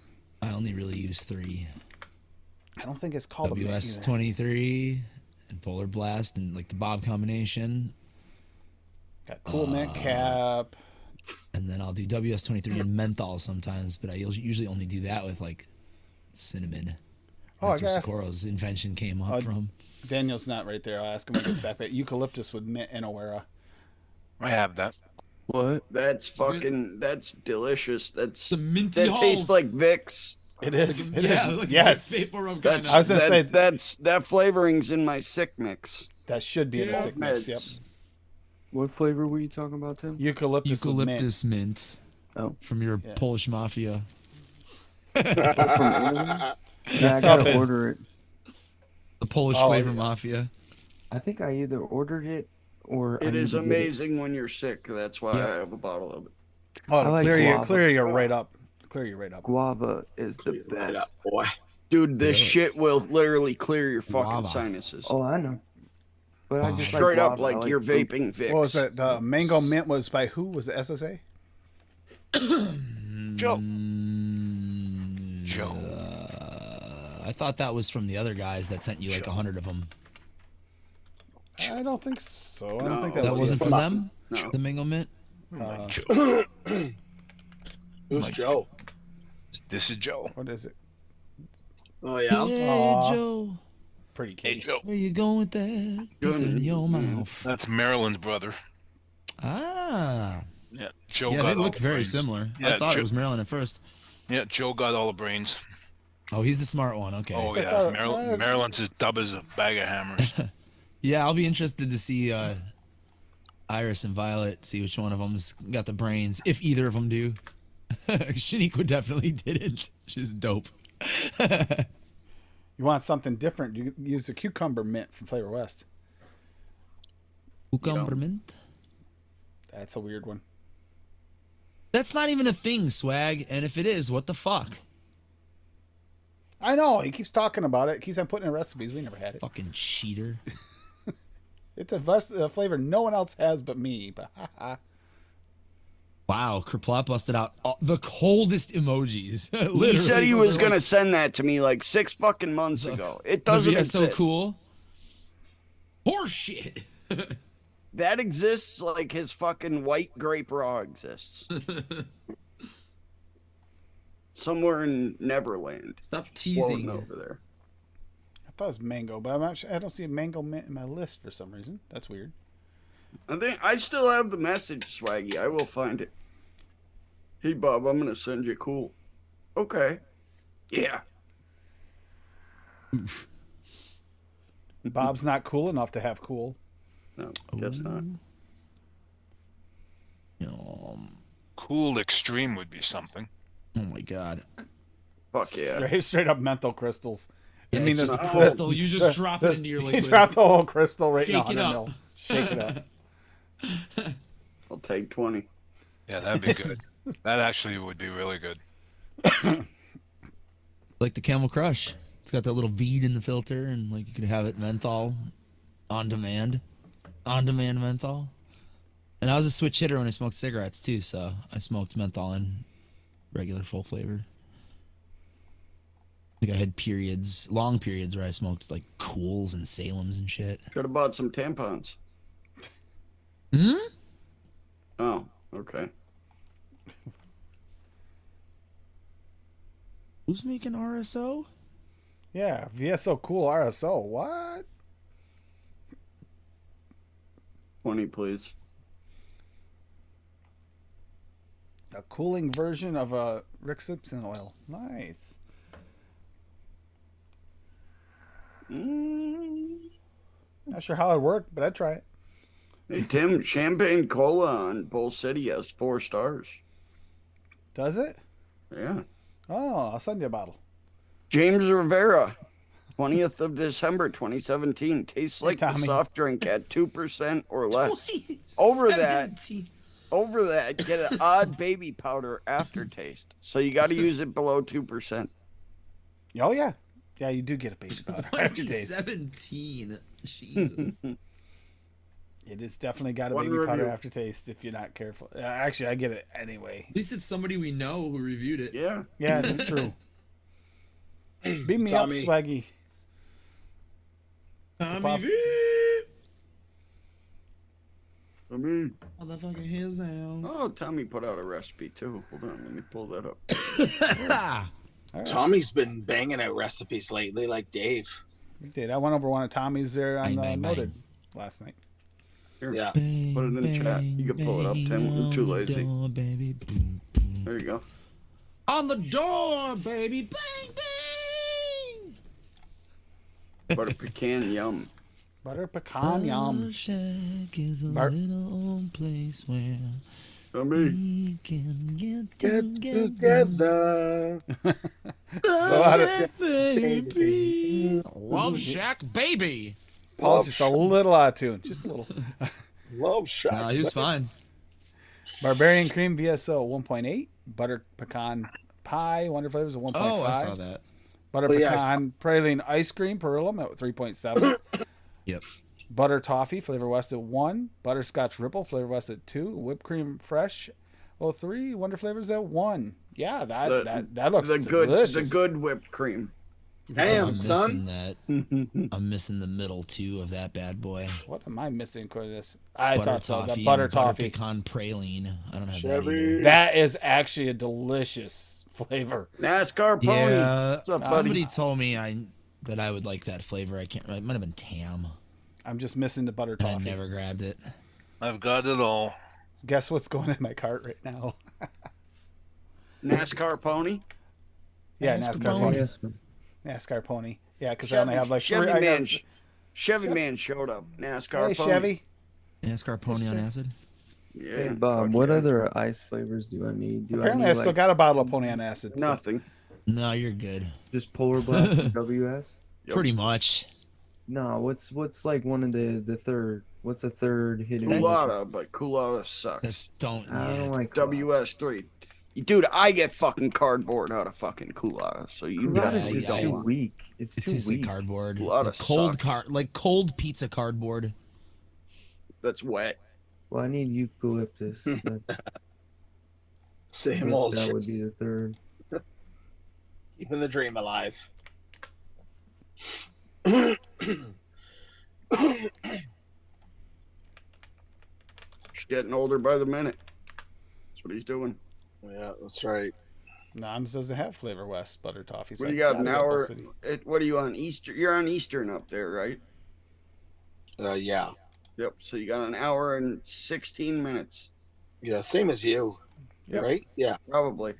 Remember? I only really use 3. I don't think it's called a mint WS either. 23 and Polar Blast and like the Bob combination. Got cool mint cap. And then I'll do WS 23 and menthol sometimes, but I usually only do that with like cinnamon. Oh, That's I where guess Socorro's invention came up from. Daniel's not right there. I'll ask him when he gets back. But eucalyptus with mint and Owera. I have that. What? That's fucking. That's delicious. That's The minty that tastes like Vicks. It is. It yeah, is. like Yes. vapor rub That's, I was gonna say- that flavoring's in my sick mix. That should be in a sick mix. Meds. Yep. What flavor were you talking about, Tim? Eucalyptus, with mint. eucalyptus mint. Oh. From your Polish mafia. Yeah, I stuff gotta is- order it. The Polish Oh, flavor yeah. mafia. I think I either ordered it or I It need is to get amazing when you're sick. That's why Yeah. I have a bottle of it. Oh, I like guava. clear you right up. Clear you right up. Guava is the best. Boy. Dude, this Really? shit will literally clear your fucking Guava. sinuses. Oh, I know. But I just Straight like up, guava. I like you're fruit. vaping Vicks. What was it? The mango mint was by who? Was it SSA? Joe. I thought that was from the other guys that sent you like 100 of them. I don't think so. I don't No. think That that was wasn't from them? No. The Mingo Mint? Joe. Who's Joe? This is Joe. What is it? Oh yeah. Hey, Aw. Joe. Pretty Hey, cute. Joe. Where you going with that? Pizza in your mouth. That's Marilyn's brother. Ah. Yeah, Joe Yeah, got they all look the very brains. similar. I Yeah, thought Joe- it was Marilyn at first. Yeah, Joe got all the brains. Oh, he's the smart one. Okay. Oh I yeah, thought- Marilyn's as dumb as a bag of hammers. Yeah, I'll be interested to see Iris and Violet, see which one of them's got the brains, if either of them do. Shaniqua definitely didn't. She's dope. You want something different? You use the cucumber mint from Flavor West. Cucumber mint? That's a weird one. That's not even a thing, Swag. And if it is, what the fuck? I know. He keeps talking about it. Keeps on putting in recipes. We never had it. Fucking cheater. It's a flavor no one else has but me. But Wow, Kerplot busted out the coldest emojis. He Literally, said he those was are gonna like send that to me like 6 fucking months ago. It the doesn't VS so exist. cool. Horseshit. That exists like his fucking white grape raw exists. Somewhere in Neverland. Stop Floating teasing. over there. I thought it was mango, but I'm not sure. I don't see a mango mint in my list for some reason. That's weird. I think I still have the message, Swaggy. I will find it. Hey Bob, I'm gonna send you cool. Okay. Yeah. Bob's not cool enough to have cool. No, guess not. Cool extreme would be something. Oh my god. Fuck yeah. Straight up menthol crystals. Yeah, I mean, it's just there's- a crystal. You just drop it into your You liquid. drop the whole crystal right in Shake it 100 up. mil. Shake it up. I'll take 20. Yeah, that'd be good. That actually would be really good. Like the Camel Crush. It's got that little bead in the filter, and like you could have it menthol on demand menthol. And I was a switch hitter when I smoked cigarettes too, so I smoked menthol and regular full flavor. Like I had long periods where I smoked like Cools and Salems and shit. Should have bought some tampons. Hmm? Oh, okay. Who's making RSO? Yeah, VSO cool RSO. What? 20, please. A cooling version of a Rick Simpson oil. Nice. Not sure how it worked, but I'd try it. Hey, Tim, Champagne Cola on Bull City has 4 stars. Does it? Yeah. Oh, I'll send you a bottle. James Rivera, 20th of December, 2017. Tastes like the Tommy. soft drink at 2% or less. Over that, get an odd baby powder aftertaste. So you got to use it below 2%. Oh, yeah. Yeah, you do get a baby powder aftertaste. 17. Jesus. It is definitely got a One baby powder review. aftertaste if you're not careful. Actually, I get it anyway. At least it's somebody we know who reviewed it. Yeah. Yeah, that's true. Beat me up, Tommy. Swaggy. Tommy Pops. V. I mean, Motherfucking his house. oh, Tommy put out a recipe too. Hold on, let me pull that up. All right. Tommy's been banging out recipes lately, like Dave. We did. I went over one of Tommy's there on Bang, bang, Noted last night. Here, Yeah. put it in the chat. You can pull it up, Tim. I'm too lazy. Door, baby. Boom, boom. There you go. On the door, baby. Bang, bang. Butter pecan yum. Butter pecan yum. Shack is a Bart. little old place where Tommy. we can get Get together. together. So how did, Baby. Love Shack, baby. Paul's just a little out of tune. Just a little. Love Shack. Nah, he was fine. Barbarian cream VSO 1.8. Butter pecan pie. Wonder flavors of 1.5. Oh, I saw that. Butter Oh, yeah, I pecan praline ice cream Perlum at 3.7. Yep. Butter toffee Flavor West at 1. Butterscotch Ripple Flavor West at 2. Whipped cream fresh 3. Wonder flavors at 1. Yeah, that looks delicious. The good whipped cream. Damn, I'm son. missing that. I'm missing the middle two of that bad boy. What am I missing for this? I Butter thought so. toffee. The butter and toffee. pecan praline. I don't have Chevy. that either. That is actually a delicious flavor. NASCAR pony. Yeah, What's up, buddy? somebody told me that I would like that flavor. I can't. It might have been Tam. I'm just missing the butter And I toffee. never grabbed it. I've got it all. Guess what's going in my cart right now? NASCAR pony. Yeah, NASCAR NASCAR pony. pony. NASCAR pony. Yeah, because I only have like 3. Chevy I man. got, Chevy man showed up. NASCAR hey, pony. Chevy. NASCAR pony on acid. Yeah. Hey Bob, fuck what yeah. other ice flavors do I need? Do Apparently, I I need still got a bottle of pony on acid. so- Nothing. No, you're good. just Polar Blast and WS? Yep. Pretty much. No, what's like one of the third? What's a third hidden? Coolada, but Coolada sucks. That's don't. I Yeah, don't like WS3. Dude, I get fucking cardboard out of fucking Coolada, so you Coolada's guys just yeah, too don't. weak. It's it too tastes like weak. cardboard. Coolada Like cold sucks. like cold pizza cardboard. That's wet. Well, I need eucalyptus. That's, Same guess old that shit. would be the third. Keeping the dream alive. He's getting older by the minute. That's what he's doing. Yeah, that's right. Noms doesn't have Flavor West butter toffee. so What do I you got? gotta An go to hour? City. What are you on Easter? You're on Eastern up there, right? Yeah. Yep. So you got an hour and 16 minutes, Yeah, same as you. Yep. Right? Yeah. probably.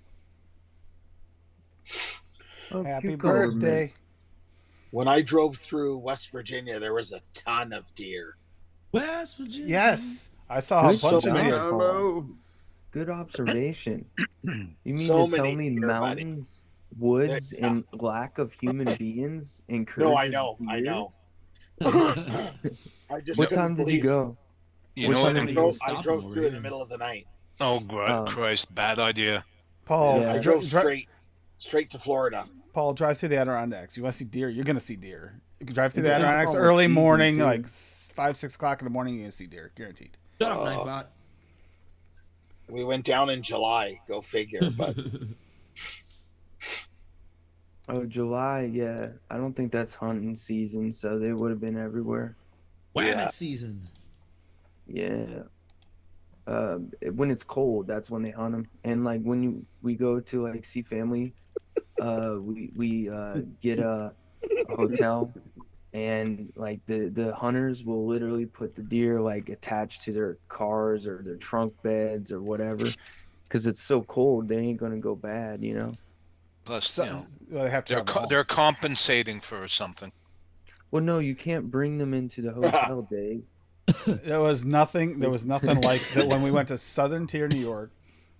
Oh, Happy cucumber, man. birthday. When I drove through West Virginia, there was a ton of deer. West Virginia. Yes. I saw a Good bunch of job. deer. Hello. Good observation. You mean So to tell many me deer, buddy. mountains, woods, Yeah. and lack of human beings encourages No, I know. I deer? know. I just What couldn't time did you believe- go? You Wish know I what? didn't I even drove, stop I him drove over through in the here. middle of the night. Oh, Oh. Christ, bad idea. Paul, Yeah. I dri- drove straight to Florida. Paul, drive through the Adirondacks. You want to see deer? You're gonna see deer. You can drive through the It depends Adirondacks upon what early season, morning, too. like 5, 6 o'clock in the morning. You're gonna see deer, guaranteed. Shut up, Nightbot. We went down in July. Go figure. But Oh, July, yeah. I don't think that's hunting season, so they would have been everywhere. Whammet season. Yeah. When it's cold, that's when they hunt them. And like when we go to like see family, we get a hotel, and like the hunters will literally put the deer like attached to their cars or their trunk beds or whatever, because it's so cold they ain't gonna go bad, you know. Plus, So, you know, well, they have to. they're compensating for something. Well, no, you can't bring them into the hotel, Dave. There was nothing like that when we went to Southern Tier, New York,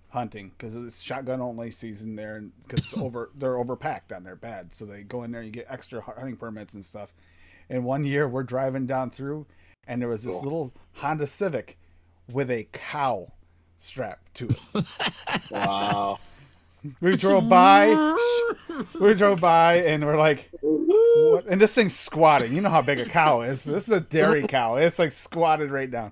hunting, because it's shotgun only season there, and because they're overpacked down there bad, so they go in there, you get extra hunting permits and stuff. And one year we're driving down through, and there was this little Honda Civic with a cow strapped to it. wow. We drove by, and we're like, what? And this thing's squatting. You know how big a cow is. This is a dairy cow. It's like squatted right down.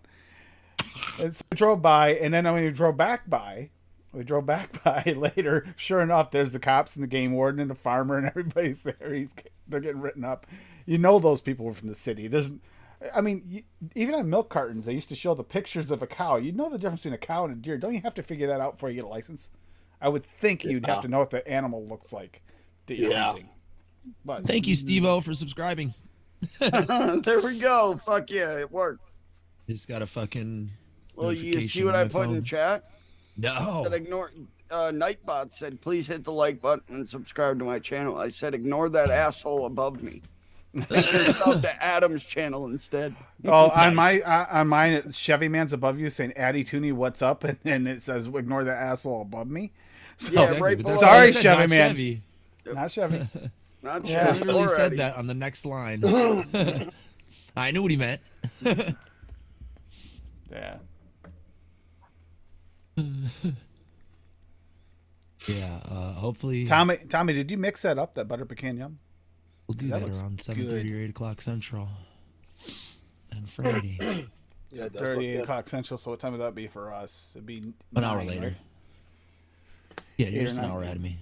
And so we drove by, and then when we drove back by later, sure enough, there's the cops and the game warden and the farmer and everybody's there. They're getting written up. You know those people were from the city. Even on milk cartons, they used to show the pictures of a cow. You know the difference between a cow and a deer. Don't you have to figure that out before you get a license? I would think you'd have to know what the animal looks like that you're hunting. But Thank you, Steve-O, for subscribing. There we go. Fuck yeah, it worked. Just got a fucking. Well, you notification see what on I my put in phone. chat? No. That ignore. Nightbot said, "Please hit the like button and subscribe to my channel." I said, "Ignore that asshole above me. Sub to Adam's channel instead." Oh, on mine, Chevy Man's above you saying, "Addy Tooney, what's up?" And it says, "Ignore that asshole above me." So, Yeah, Exactly, right but below. that's what I Sorry, said, Chevy not Man. Chevy. Not Chevy. Not Yeah. I Chevy literally said already. that on the next line. I knew what he meant. Yeah. Yeah, hopefully Tommy, did you mix that up, that butter pecan yum? we'll do that that looks around 7:30 or 8 o'clock Central. And Friday, Yeah, it does look 38 good. o'clock Central, so what time would that be for us? It'd be an hour 9, later. right? Yeah, 8 you're or just an 9. hour ahead of me.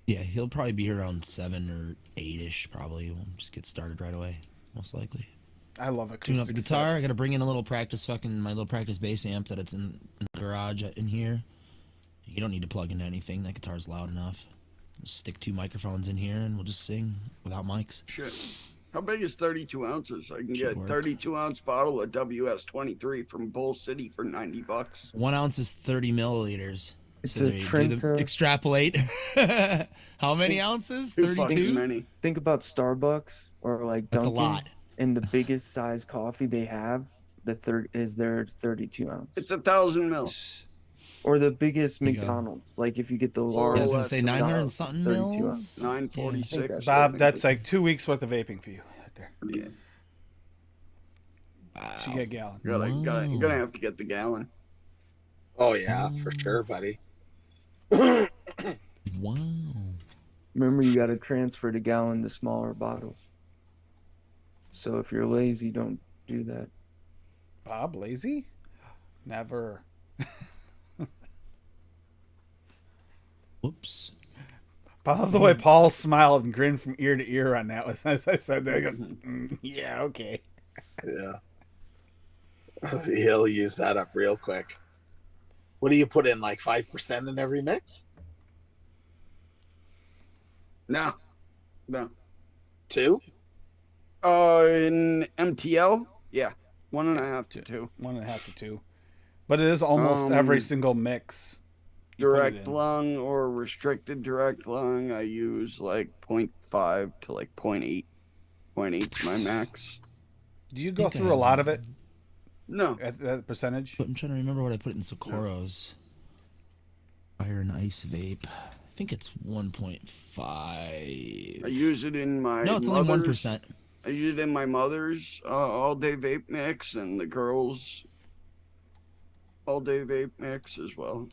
Yeah, he'll probably be here around 7 or 8-ish, probably. We'll just get started right away, most likely. I love acoustic Tune up the guitar. sets. I gotta bring in a little practice my little practice bass amp that it's in the garage in here. You don't need to plug into anything. That guitar's loud enough. Just stick 2 microphones in here and we'll just sing without mics. Shit. How big is 32 ounces? I can get a work. 32-ounce bottle of WS-23 from Bull City for $90. 1 ounce is 30 milliliters. It's So a there you do Trenta. extrapolate. How many ounces? Too fucking 32? many. Think about Starbucks or like That's a Dunkin', lot. and the biggest size coffee they have, is their 32 ounce. It's 1,000 mil. Or the biggest There you go. McDonald's. Like if you get the Yeah, large. Yeah, I was gonna say that's 900 and something 32 mils. ounce. Yeah. 946. that's- Bob, that's like 2 weeks worth of vaping for you right there. Yeah. So you get a gallon. You're gonna have to get the gallon. Oh yeah, for sure, buddy. Wow. Remember, you got to transfer the gallon to smaller bottles. So if you're lazy, don't do that. Bob, lazy? Never. Whoops. I love the way Paul smiled and grinned from ear to ear on that. As I said that, he goes, yeah, okay. Yeah. He'll use that up real quick. What do you put in, like 5% in every mix? No. 2? In MTL, yeah, 1.5 to 2. 1.5 to 2. But it is almost every single mix. you put it Direct in. lung or restricted direct lung, I use like 0.5 to like 0.8. 0.8 is my max. Do you go think I through a have lot of it No, at that percentage? But I'm trying to remember what I put in Socorro's Fire and Ice Vape. I think it's 1.5. I use it in my No, it's only mother's- 1%. I use it in my mother's all-day vape mix and the girls' all-day vape mix as well.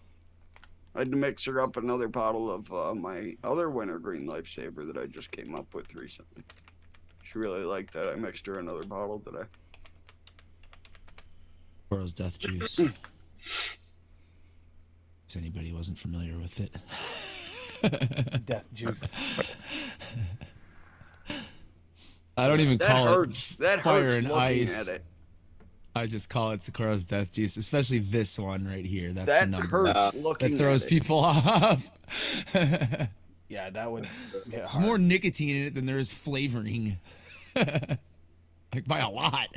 I had to mix her up another bottle of my other wintergreen lifesaver that I just came up with recently. She really liked that. I mixed her another bottle today. Burrow's Death Juice. If anybody wasn't familiar with it. Death juice. I don't even call hurts. it That fire hurts and looking ice. at it. I just call it Sakura's Death Juice, especially this one right here. That's the That number hurts looking that throws at it. people off. Yeah, that would. Yeah, There's more nicotine in it than there is flavoring. Like by a lot.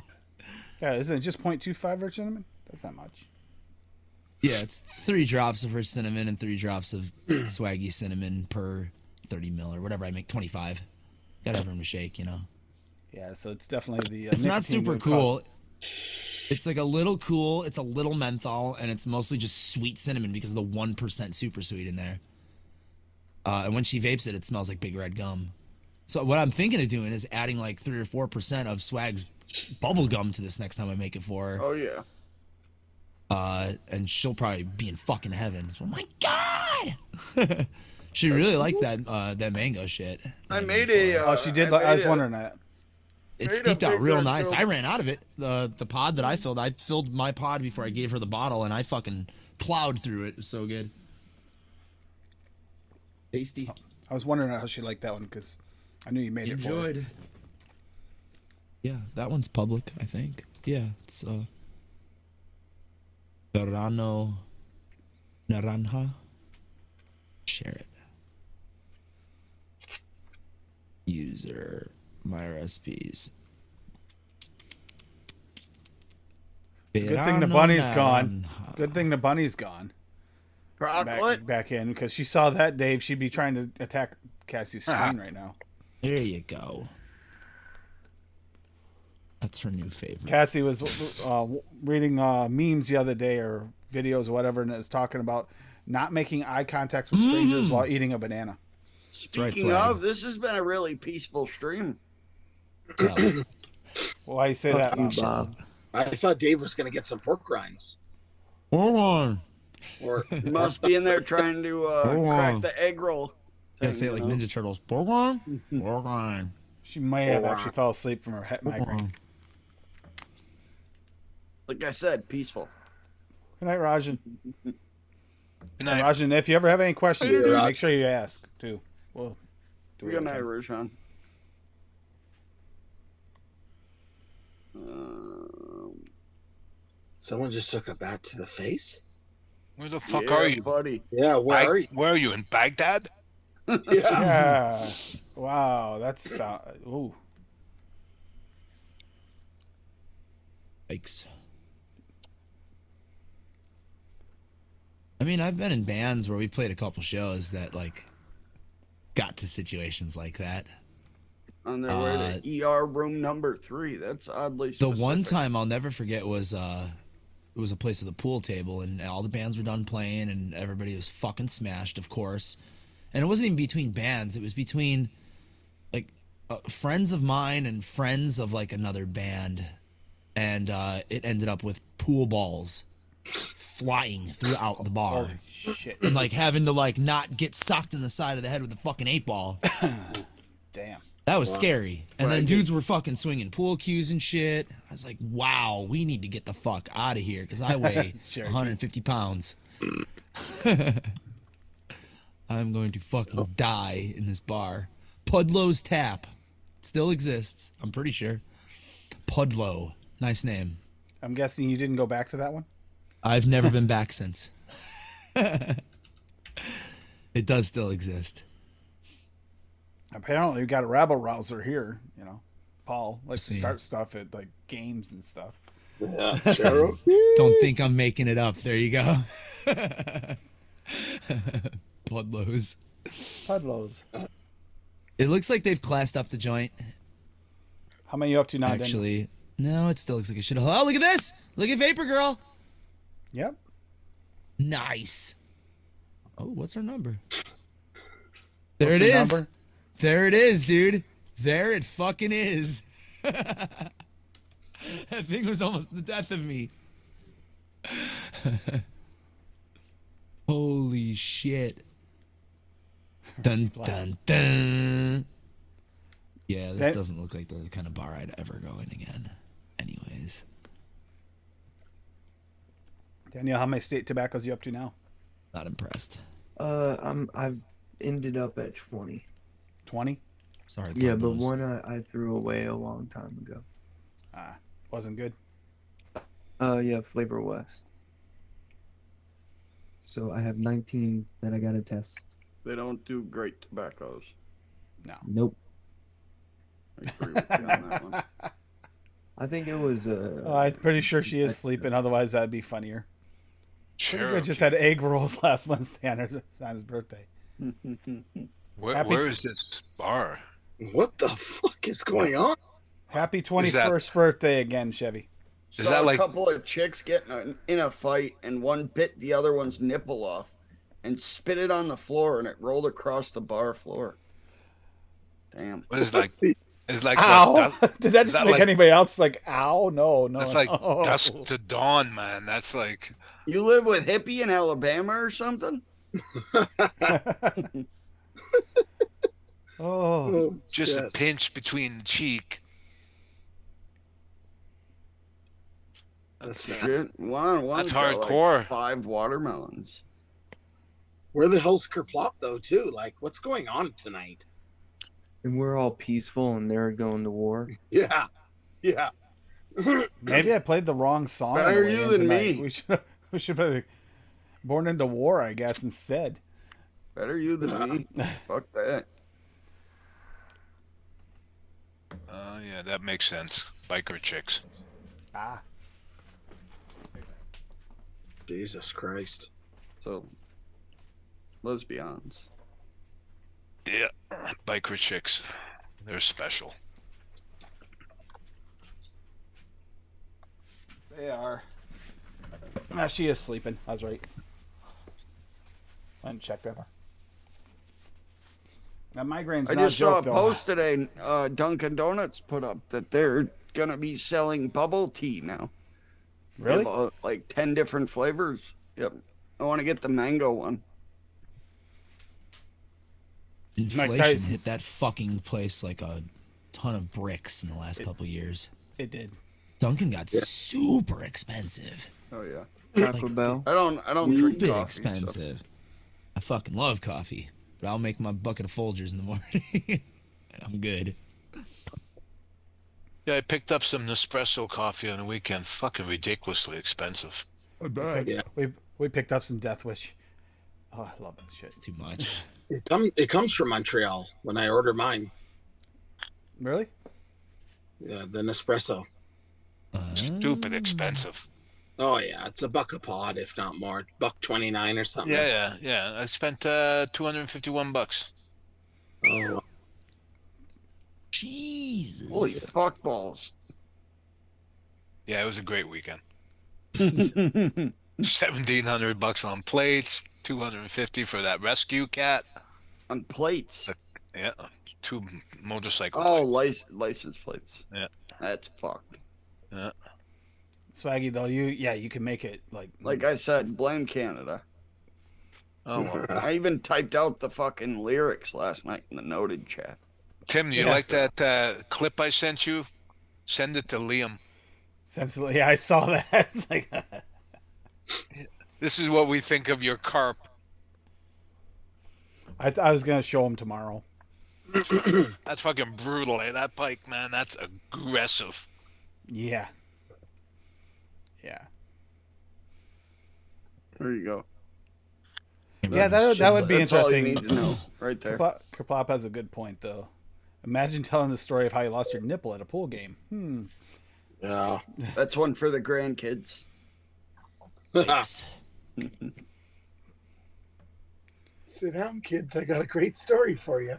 Yeah, isn't it just 0.25 or cinnamon? That's not much. Yeah, it's 3 drops of her cinnamon and 3 drops of swaggy cinnamon per 30 mil or whatever I make, 25. Gotta have room to shake, you know. Yeah, so it's definitely the. It's not nicotine super that cool. causes- It's like a little cool. It's a little menthol, and it's mostly just sweet cinnamon because of the 1% super sweet in there. And when she vapes it, it smells like big red gum. So what I'm thinking of doing is adding like 3 or 4% of Swag's bubble gum to this next time I make it for her. Oh yeah. And she'll probably be in fucking heaven. Oh my god! She really liked that mango shit. I made a. Oh, she did. I was wondering that. It made a steeped out big real red nice. gum. I ran out of it. The pod that I filled my pod before I gave her the bottle, and I fucking plowed through it. It was so good. Tasty. I was wondering how she liked that one because I knew you made it for her. Enjoyed. Yeah, that one's public, I think. Yeah, it's Verano Naranja. Share it. User my recipes. It's a good thing the bunny's gone. Good thing the bunny's gone. Chocolate. Back in because she saw that, Dave. She'd be trying to attack Cassie's screen right now. There you go. That's her new favorite. Cassie was reading memes the other day or videos or whatever, and it was talking about not making eye contact with strangers while eating a banana. Speaking Swag. of, this has been a really peaceful stream. So, Why you say that? You, Bob? Bob. I thought Dave was going to get some pork rinds. hold on. Or You must be in there trying to crack the egg roll. Gotta say it like Ninja Turtles. Borgon? Borgon. She may have actually fell asleep from her migraine. Like I said, peaceful. Good night, Rajan. Good And night. Rajan, if you ever have any questions, Yeah. make sure you ask too. We'll do it. Good every night, time. Roshan. someone just took a bat to the face? Where the fuck Yeah, are you? buddy? Yeah, where are you? Where are you in Baghdad? Yeah. Yeah. Wow, that's ooh. Yikes. I mean, I've been in bands where we played a couple shows that like got to situations like that. On their way to ER room number 3. That's oddly The specific. one time I'll never forget was it was a place with a pool table and all the bands were done playing and everybody was fucking smashed, of course. And it wasn't even between bands, it was between like friends of mine and friends of like another band. And it ended up with pool balls flying throughout the bar. Holy shit. And like having to like not get socked in the side of the head with a fucking 8-ball. Damn. That was scary. And then Right. dudes were fucking swinging pool cues and shit. I was like, wow, we need to get the fuck out of here because I weigh Sure. 150 pounds. I'm going to fucking die in this bar. Pudlow's Tap still exists, I'm pretty sure. Pudlow. Nice name. I'm guessing you didn't go back to that one? I've never been back since. It does still exist. Apparently we got a rabble rouser here, you know. Paul likes to See. start stuff at like games and stuff. Yeah, sure. Don't think I'm making it up. There you go. Pudlows. Pudlows. It looks like they've classed up the joint. How many you up to now, Daniel? Actually, no, it still looks like it should have. Oh, look at this! Look at Vapor Girl. Yep. Nice. Oh, what's her number? There What's it her is. number? There it is, dude. There it fucking is. That thing was almost the death of me. Holy shit. Dun dun dun. Yeah, this That- doesn't look like the kind of bar I'd ever go in again. Anyways. Danielle, how many state tobaccos you up to now? Not impressed. I've ended up at 20. 20? Sorry. it's Yeah, not but those. one I threw away a long time ago. Wasn't good. Yeah, Flavor West. So I have 19 that I gotta test. They don't do great tobaccos. Nope. I agree with you on that one. I think it was I'm pretty sure she is sleeping. Otherwise, that'd be funnier. Pretty Cherokee. good. Just had egg rolls last Wednesday on his birthday. Happy Where t- is this bar? What the fuck is going on? Happy 21st birthday again, Chevy. Is Saw that a like couple of chicks getting in a fight, and one bit the other one's nipple off, and spit it on the floor, and it rolled across the bar floor. Damn. what is like? Is like Ow! what? Did that is just that make like- anybody else like, ow? No, no. That's like no. dusk to dawn, man. That's like You live with hippie in Alabama or something? Oh, just a shit. pinch between the cheek. That's not... Shit. One That's got, hardcore. Like 5 watermelons. Where the hell's Kerplop though too? Like, what's going on tonight? and we're all peaceful and they're going to war. Yeah, yeah. maybe I played the wrong song. on the Better way you in than tonight. me. We should play Born into War, I guess, instead. Better you than me. Fuck that. Yeah, that makes sense. Biker chicks. Ah, Jesus Christ. So, lesbians. Yeah, biker chicks. They're special. they are. She is sleeping. I was right. I didn't check that. Now, migraine's I not just a joke, saw a though. post today. Dunkin' Donuts put up that they're gonna be selling bubble tea now. They Really? have, like 10 different flavors. Yep. I want to get the mango one. Inflation Tyson's- hit that fucking place like a ton of bricks in the last couple years. It did. Dunkin' got super expensive. Oh yeah. Taco Bell. I don't drink Stupid coffee. So. expensive. I fucking love coffee, but I'll make my bucket of Folgers in the morning. I'm good. Yeah, I picked up some Nespresso coffee on the weekend. Fucking ridiculously expensive. Yeah. We picked up some Death Wish. Oh, I love that shit. It's too much. It comes from Montreal when I order mine. Really? Yeah, the Nespresso. Stupid expensive. Oh yeah, it's $1 a pod, if not more. $1.29 or something. Yeah. I spent $251. Oh, Jesus. Holy fuck balls. Yeah, it was a great weekend. $1,700 on plates, $250 for that rescue cat. On plates. Yeah, 2 motorcycle Oh, plates. license plates. Yeah. That's fucked. Yeah. Swaggy though, you can make it Like I said, blame Canada. Oh, well. I even typed out the fucking lyrics last night in the noted chat. Tim, you Yeah. like that clip I sent you? Send it to Liam. essentially. Yeah, I saw that. It's like This is what we think of your carp. I was gonna show him tomorrow. That's fucking brutal, eh? That pike, man, that's aggressive. Yeah. Yeah. There you go. Yeah, that would be That's all you interesting. need to know, right there. Kerplop has a good point though. Imagine telling the story of how you lost your nipple at a pool game. yeah. That's one for the grandkids. Thanks. Sit down, kids. I got a great story for you.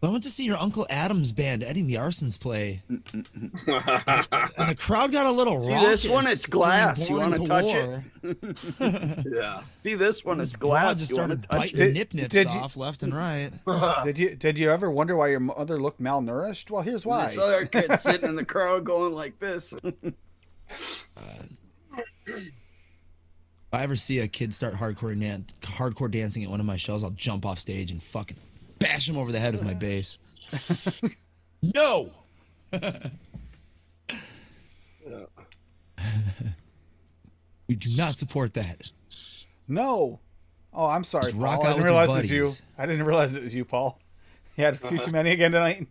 I went to see your Uncle Adam's band, Eddie the Arsons, play, and the crowd got a little See raucous. this one? It's glass. during You Born wanna Into touch War. it? Yeah. See this one? This It's broad glass. just You want to started touch biting it? nip nips Did you- off left and right. Did you ever wonder why your mother looked malnourished? Well, here's why. This other kid sitting in the crowd going like this. If I ever see a kid start hardcore dancing at one of my shows, I'll jump off stage and fucking bash him over the head with my bass. No. We do not support that. No. Oh, I'm sorry, Just rock Paul. I out didn't with your realize it was you. buddies. I didn't realize it was you, Paul. You had a few too many again tonight.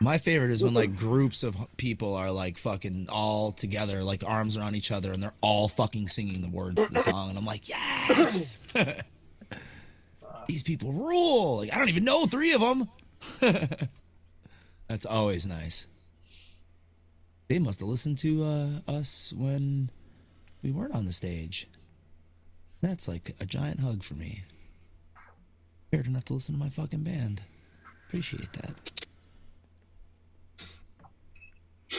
My favorite is when like groups of people are like fucking all together, like arms around each other, and they're all fucking singing the words to the song, and I'm like, yes, these people rule. Like I don't even know 3 of them. That's always nice. They must have listened to us when we weren't on the stage. That's like a giant hug for me. Cared enough to listen to my fucking band. Appreciate that.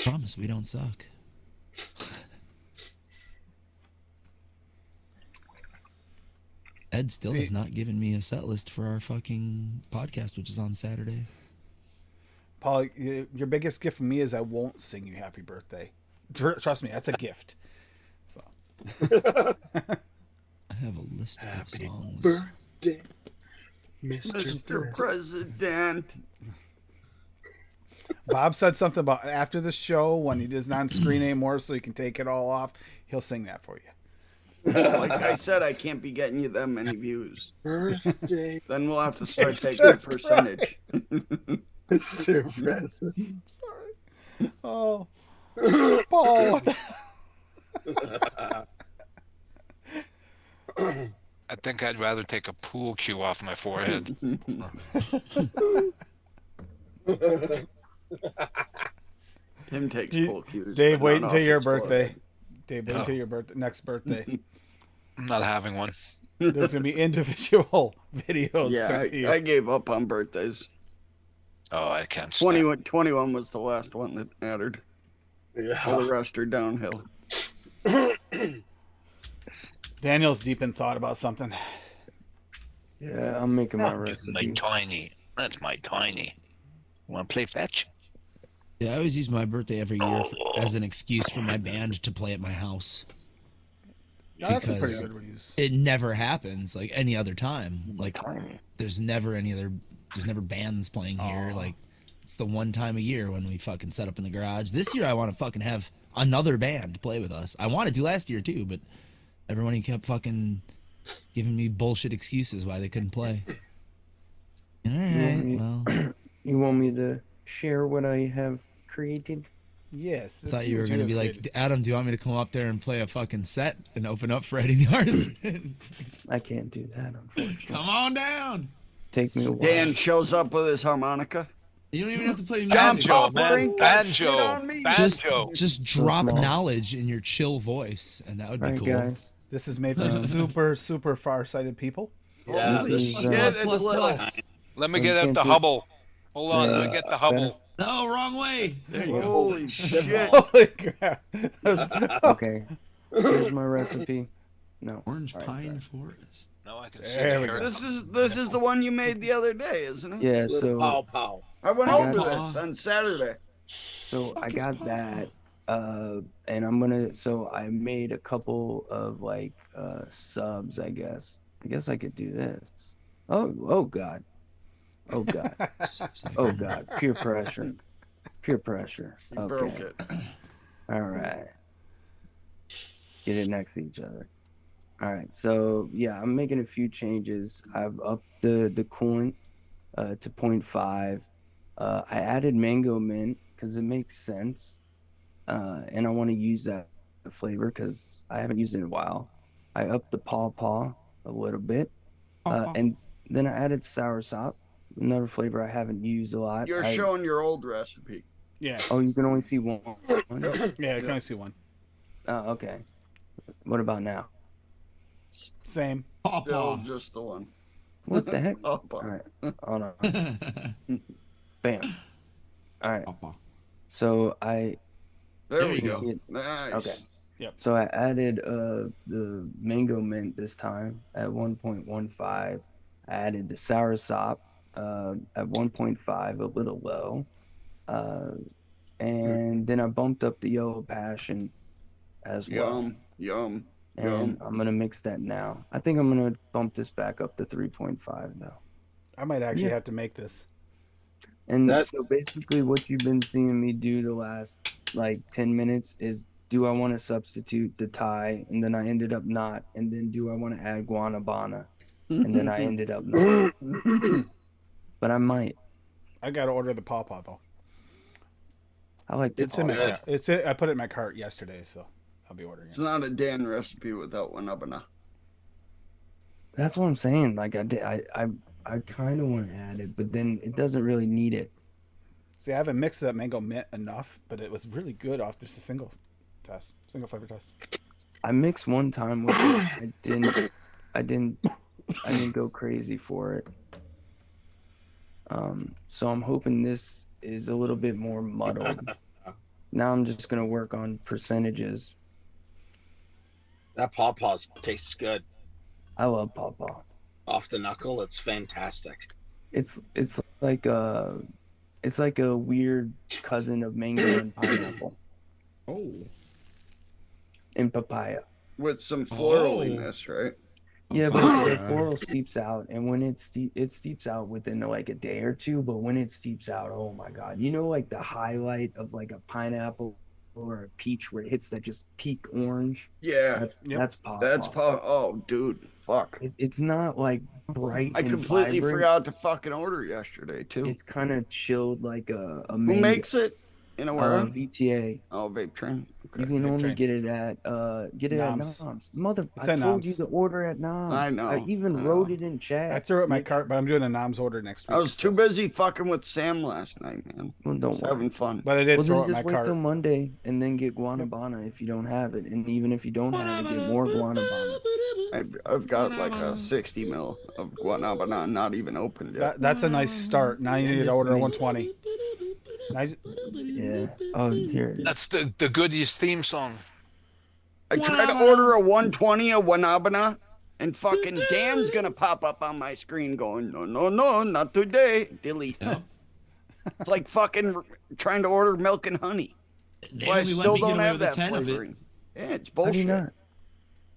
Promise we don't suck. Ed still has not given me a set list for our fucking podcast, which is on Saturday. Paul, your biggest gift from me is I won't sing you happy birthday. Trust me, that's a gift. So I have a list of songs. Birthday, Mr. President. Bob said something about after the show when he isn't on screen anymore, so he can take it all off. He'll sing that for you. Like I said, I can't be getting you that many views. birthday, Then we'll have to start taking a percentage. Mr. President. Sorry. Oh, Paul, what the? I think I'd rather take a pool cue off my forehead. Tim takes full cues. Dave, but wait not until off your his birthday. forehead. Dave, wait until your next birthday. I'm not having one. There's gonna be individual videos Yeah, sent to you. I gave up on birthdays. Oh, I can't stand. 21 was the last one that mattered. All Yeah. the rest are downhill. Daniel's deep in thought about something. Yeah, I'm making my That's my recipe. tiny. That's my tiny. Want to play fetch? Yeah, I always use my birthday every year as an excuse for my band to play at my house. That's a pretty Because good reuse. it never happens like any other time. Like there's never bands playing here. Like it's the one time a year when we fucking set up in the garage. This year I want to fucking have another band play with us. I wanted to last year too, but everyone kept fucking giving me bullshit excuses why they couldn't play. All right, well, You want me to share what I have created? Yes. I thought you were gonna be like, Adam, do you want me to come up there and play a fucking set and open up for Eddie Nars? I can't do that, unfortunately. Come on down. Take me a while. Dan shows up with his harmonica. You don't even have to play music. Banjo, Don't man. bring that shit Banjo. on me. Just drop small. knowledge in your chill voice, and that would be All right, cool. guys. This is made for super far-sighted people. Yeah. This is, Yeah, Plus, it's plus, little. plus. Let me You get at can't the see- Hubble. Hold on, let me Yeah. get the Hubble. No, wrong way. There you go. Holy shit. Holy crap. That was- Okay. Here's my recipe. No. Orange All right, pine sorry. forest. No, I can see There the we hair. go. This is the one you made the other day, isn't it? Yeah, Little so pow pow. I went I over got- this on Saturday. I got that. And I'm gonna I made a couple of like subs, I guess. I guess I could do this. Oh god. Oh god. Oh god. Peer pressure. Peer pressure. You broke Okay. it. All right. Get it next to each other. All right. So yeah, I'm making a few changes. I've upped the coolant to 0.5. I added mango mint because it makes sense, and I want to use that flavor because I haven't used it in a while. I upped the paw a little bit, and then I added soursop, another flavor I haven't used a lot. You're showing your old recipe. Yeah. Oh, you can only see one. Yeah, I can only see one. Oh, okay. What about now? Same. Still just the one. What the heck? Oh, All right, hold on. Bam. All right. So there we you go. see it. Nice. Okay. Yep. So I added the mango mint this time at 1.15. I added the soursop at 1.5, a little low. And then I bumped up the yellow passion as well. Yum. and I'm gonna mix that now. I think I'm gonna bump this back up to 3.5 though. I might actually Yeah. have to make this. And That- so basically, what you've been seeing me do the last like 10 minutes is, do I want to substitute the Thai, and then I ended up not, and then do I want to add guanabana, and then I ended up not. But I might. I got to order the pawpaw though. I like the It's in my good. cart. I put it in my cart yesterday, so I'll be ordering It's it. not a Dan recipe without one abana. That's what I'm saying. Like I kind of want to add it, but then it doesn't really need it. See, I haven't mixed that mango mint enough, but it was really good off just a single flavor test. I mixed one time with it. I didn't go crazy for it. So I'm hoping this is a little bit more muddled. Now I'm just gonna work on percentages. That pawpaws tastes good. I love pawpaw. Off the knuckle, it's fantastic. It's like a weird cousin of mango and pineapple Oh. and papaya. With some floraliness, right? Yeah, but the Fire. floral steeps out, and when it steeps out within like a day or two. But when it steeps out, oh my god! You know, like the highlight of like a pineapple or a peach, where it hits that just peak orange. Yeah. That's pawpaw. That's oh, dude, fuck. It's not like bright. I and completely vibrant. forgot to fucking order yesterday too. It's kind of chilled, like a Who mango. makes it? In a where? VTA. Oh, vape train. You Okay. can only train. get it at Noms. Noms. Mother, It's I at told you Noms. to order at Noms. I know, I even I know. wrote it in chat. I threw it in my Make cart, but I'm doing a Nom's order next week. I was too busy fucking with Sam last night, man. Well, don't Just worry. having fun. But I did Well, throw then it in just my wait cart. till Monday and then get guanabana if you don't have it. And even if you don't have it, get more guanabana. I've got like a 60 mil of guanabana not even opened yet. That's a nice start. Now you need to order a 120. Yeah. Oh, here it is. That's the Goodies theme song. I tried to order a 120 of guanabana, and fucking Dan's gonna pop up on my screen going, no, not today. Delete. It's like fucking trying to order milk and honey. They Well, I only let still me get don't away have with a that 10 of it. flavoring. Yeah, it's How do bullshit. you not?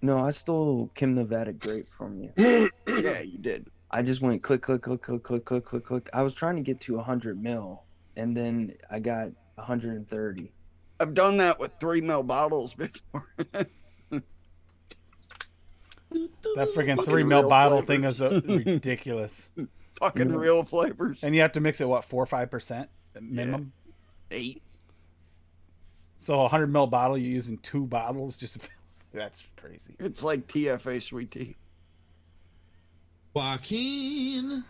No, I stole Kim Nevada grape from you. Yeah, you did. I just went click, click, click, click, click, click, click, click. I was trying to get to 100 mil, and then I got 130. I've done that with 3 mil bottles before. That friggin' Fucking 3 mil real bottle flavors. thing is ridiculous. Fucking real flavors. And you have to mix it, what, 4 or 5% minimum? 8. So a 100 ml bottle, you're using 2 bottles? That's crazy. It's like TFA sweet tea. Joaquin.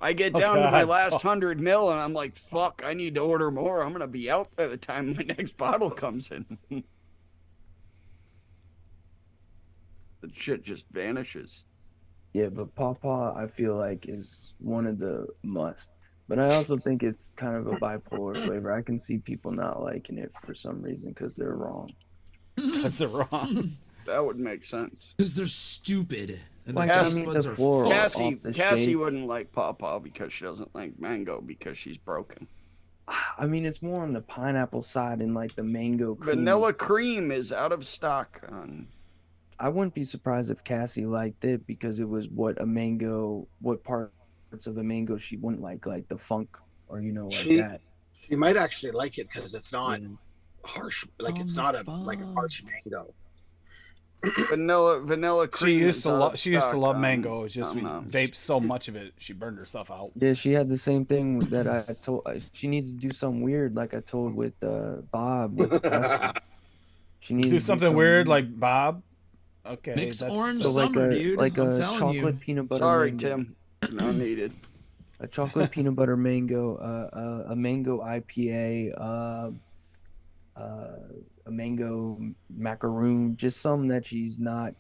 I get Oh, down to my God. last 100 mil and I'm like, fuck, I need to order more. I'm going to be out by the time my next bottle comes in. The shit just vanishes. Yeah, but pawpaw, I feel like, is one of the must. But I also think it's kind of a bipolar flavor. I can see people not liking it for some reason because they're wrong. That's wrong. That would make sense. Because they're stupid. And Like, their I taste mean, buds the are floral. fucked. Cassie, off the Cassie shake. wouldn't like pawpaw because she doesn't like mango because she's broken. I mean, it's more on the pineapple side and like the mango cream. Vanilla cream is out of stock on. I wouldn't be surprised if Cassie liked it because it was what parts of a mango she wouldn't like the funk or like She- that. She might actually like it because it's not Yeah. harsh. Like Oh it's my not a harsh mango. Vanilla cream. She used is to out love. of She used to stock love on- mango. It's just on, we um, vaped so much of it, she burned herself out. Yeah, she had the same thing that I told. She needs to do something weird, like I told with Bob. With the custard. She needs Do to something weird like Bob. Okay, Mix orange so like summer, a dude. like I'm a telling chocolate you. peanut butter. Sorry, mango. Tim. No needed. A chocolate peanut butter mango, a mango IPA, a mango macaroon, just something that she's not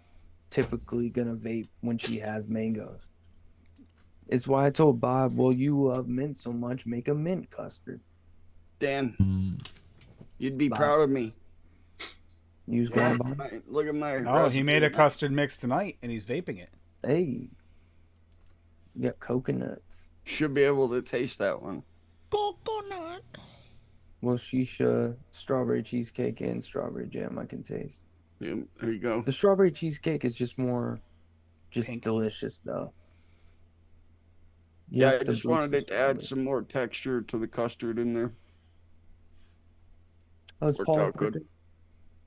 typically gonna vape when she has mangoes. It's why I told Bob, well, you love mint so much, make a mint custard. Dan, Mm. you'd be Bye. proud of me. Use guanabana. Look at my. Oh, he made a recipe. custard mix tonight, and he's vaping it. Hey, you got coconuts. Should be able to taste that one. Well, shisha, strawberry cheesecake, and strawberry jam I can taste. Yeah, there you go. The strawberry cheesecake is just Pink. delicious though. You Yeah, have I to just boost wanted the it to add strawberry. some more texture to the custard in there. Oh, it's Worked Paul's out good. birthday.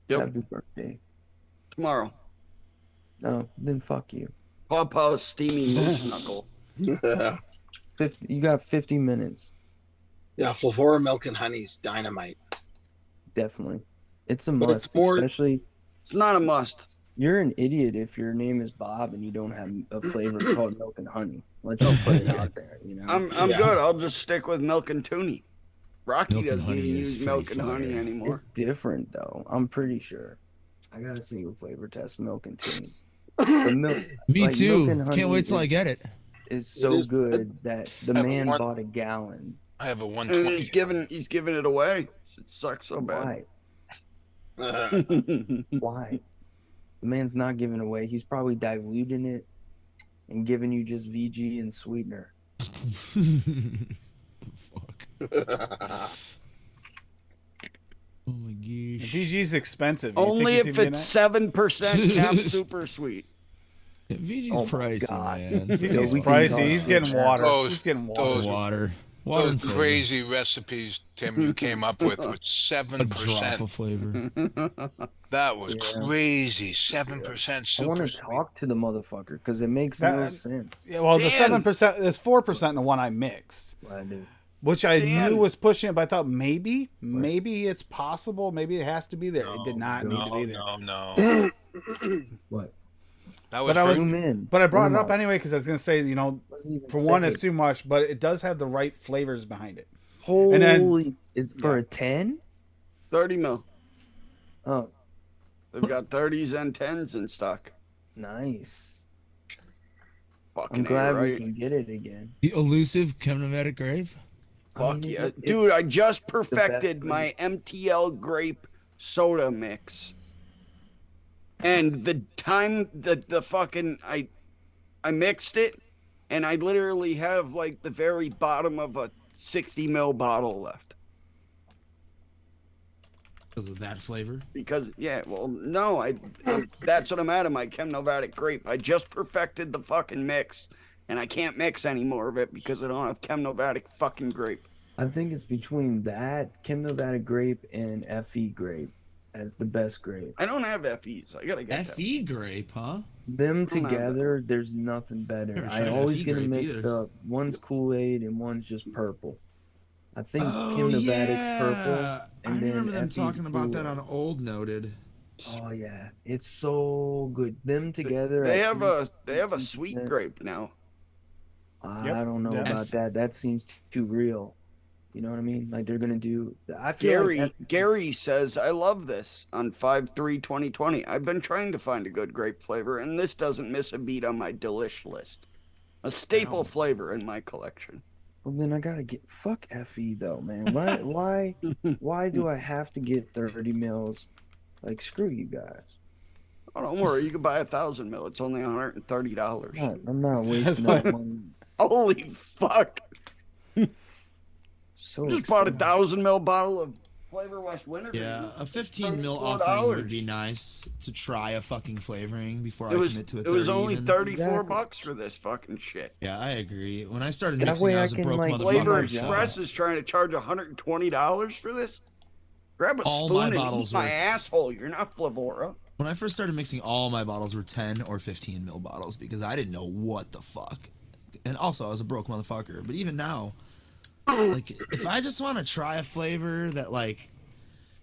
Yep. Happy birthday. Tomorrow. No, then fuck you. Pawpaw's steamy moose knuckle. Yeah, 50. You got 50 minutes. Flavora Milk and Honey's dynamite. Definitely. It's a But it's must, more- especially It's not a must. you're an idiot if your name is Bob and you don't have a flavor called milk and honey. Let's just put it out there, you know. I'm Yeah. good. I'll just stick with milk and toonie. Rocky Milk and doesn't honey even is use milk pretty and honey fire. anymore. It's different though. I'm pretty sure. I got a single flavor test milk and toonie. But milk, Me like, too. milk and honey Can't wait till I is- get it. is so is good that the I have man one- bought a gallon. I have a And 120. he's giving it away. It sucks so bad. Why? Why? The man's not giving away. He's probably diluting it and giving you just VG and sweetener. Fuck. Oh my gosh. VG's expensive. You Only think if he's even it's 7% cap super sweet. VG's Oh my pricey, God. man. VG's Yeah, we can pricey. talk He's getting about water. those- He's getting water. those- Water. Water Those and flavor. crazy recipes, Tim, you came up with A drop 7%. of flavor. That was Yeah. crazy. 7% I super want to sweet. talk to the motherfucker because it makes no That- sense. Yeah, well, the Dan. 7%, there's 4% in the one I mixed, What I do. which I Dan. knew was pushing it, but I thought maybe it's possible. Maybe it has to be there. It did not need to No, be there. no. What? That was But I was- Zoom in. But I brought it Zoom up out. anyway because I was going to say, Wasn't even for one, say it's it. too much, but it does have the right flavors behind it. Holy, and then- is for a 10? 30 mil. Oh, They've got 30s and 10s in stock. nice. Fucking I'm glad right. we can get it again. The elusive Chemnomatic Grave. Fuck yeah. it's- Dude, I it's just best perfected my MTL grape soda mix. And the time that the fucking I mixed it, and I literally have like the very bottom of a 60 mil bottle left. Because of that flavor. Because no, that's what I'm at in my Chemnovatic grape. I just perfected the fucking mix, and I can't mix any more of it because I don't have Chemnovatic fucking grape. I think it's between that, Chemnovatic grape, and FE grape as the best grape. I don't have FEs. I gotta get that. FE grape, huh? Them don't have together, there's nothing better. Never I tried always FE get them grape mixed either. up. One's Kool-Aid and one's just purple. I think Oh, Chemnovatic's purple. yeah. and I then remember them FE's talking about that Kool-Aid. on Old Noted. Oh yeah, it's so good. Them together. They at have a sweet 3%. grape now. I Yep, don't know yeah. about that. That seems too real. You know what I mean? Like they're gonna do. I feel like Gary says, I love this on 5/3/2020. I've been trying to find a good grape flavor, and this doesn't miss a beat on my delish list. A staple flavor in my collection. Well, then I gotta get fuck Fe though, man. Why do I have to get 30 mils? Like screw you guys. Oh, don't worry, you can buy 1,000 mil. It's only $130. I'm not wasting That's that money. Holy fuck! So Just bought a expensive. 1,000 mil bottle of Flavor West Wintergreen. Yeah, a 15 mil $34. offering would be nice to try a fucking flavoring before It I was commit to a it 30 was only even. 34 Exactly. bucks for this fucking shit. Yeah, I agree. When I started That mixing, way I I was a can, broke like, motherfucker. Flavor Fucker, Express is trying to charge $120 for this. Grab a All spoon my and bottles eat my were- asshole. You're not Flavora. When I first started mixing, all my bottles were 10 or 15 mil bottles because I didn't know what the fuck. And also, I was a broke motherfucker. But even now, like, if I just want to try a flavor that, like,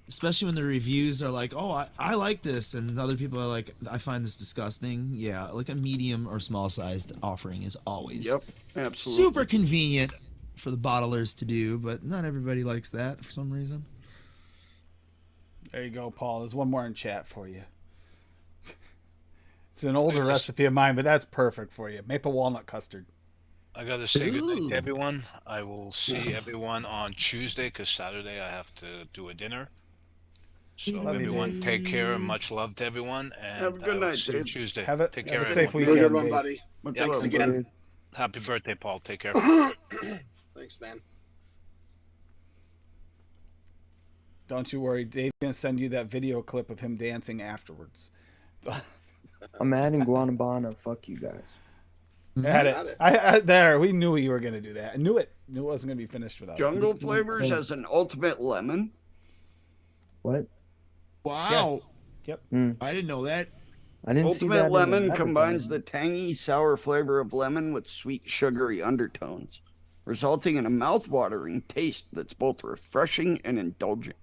especially when the reviews are like, oh, I like this, and other people are like, I find this disgusting. Yeah, like a medium or small sized offering is always Yep, absolutely. super convenient for the bottlers to do, but not everybody likes that for some reason. There you go, Paul. There's one more in chat for you. It's an older recipe of mine, but that's perfect for you. Maple walnut custard. I gotta say goodnight Ooh. to everyone. I will see everyone on Tuesday because Saturday I have to do a dinner. So Love you, everyone, Dave. take care and much love to everyone. And Have a good I will night, see you Dave. Tuesday. Have a take care, safe everyone. Have a good weekend, one, Dave. buddy. Much Thanks love. again. Happy birthday, Paul. Take care. Thanks, man. Don't you worry. Dave's going to send you that video clip of him dancing afterwards. I'm adding Guanabana. Fuck you guys. Had it. Got it. There, we knew you were going to do that. I knew it. Knew it wasn't going to be finished without it. Jungle Flavors has an ultimate lemon. What? Wow. Yep. I didn't know that. I didn't see that. Ultimate Lemon in combines advertising. the tangy, sour flavor of lemon with sweet, sugary undertones, resulting in a mouth-watering taste that's both refreshing and indulgent.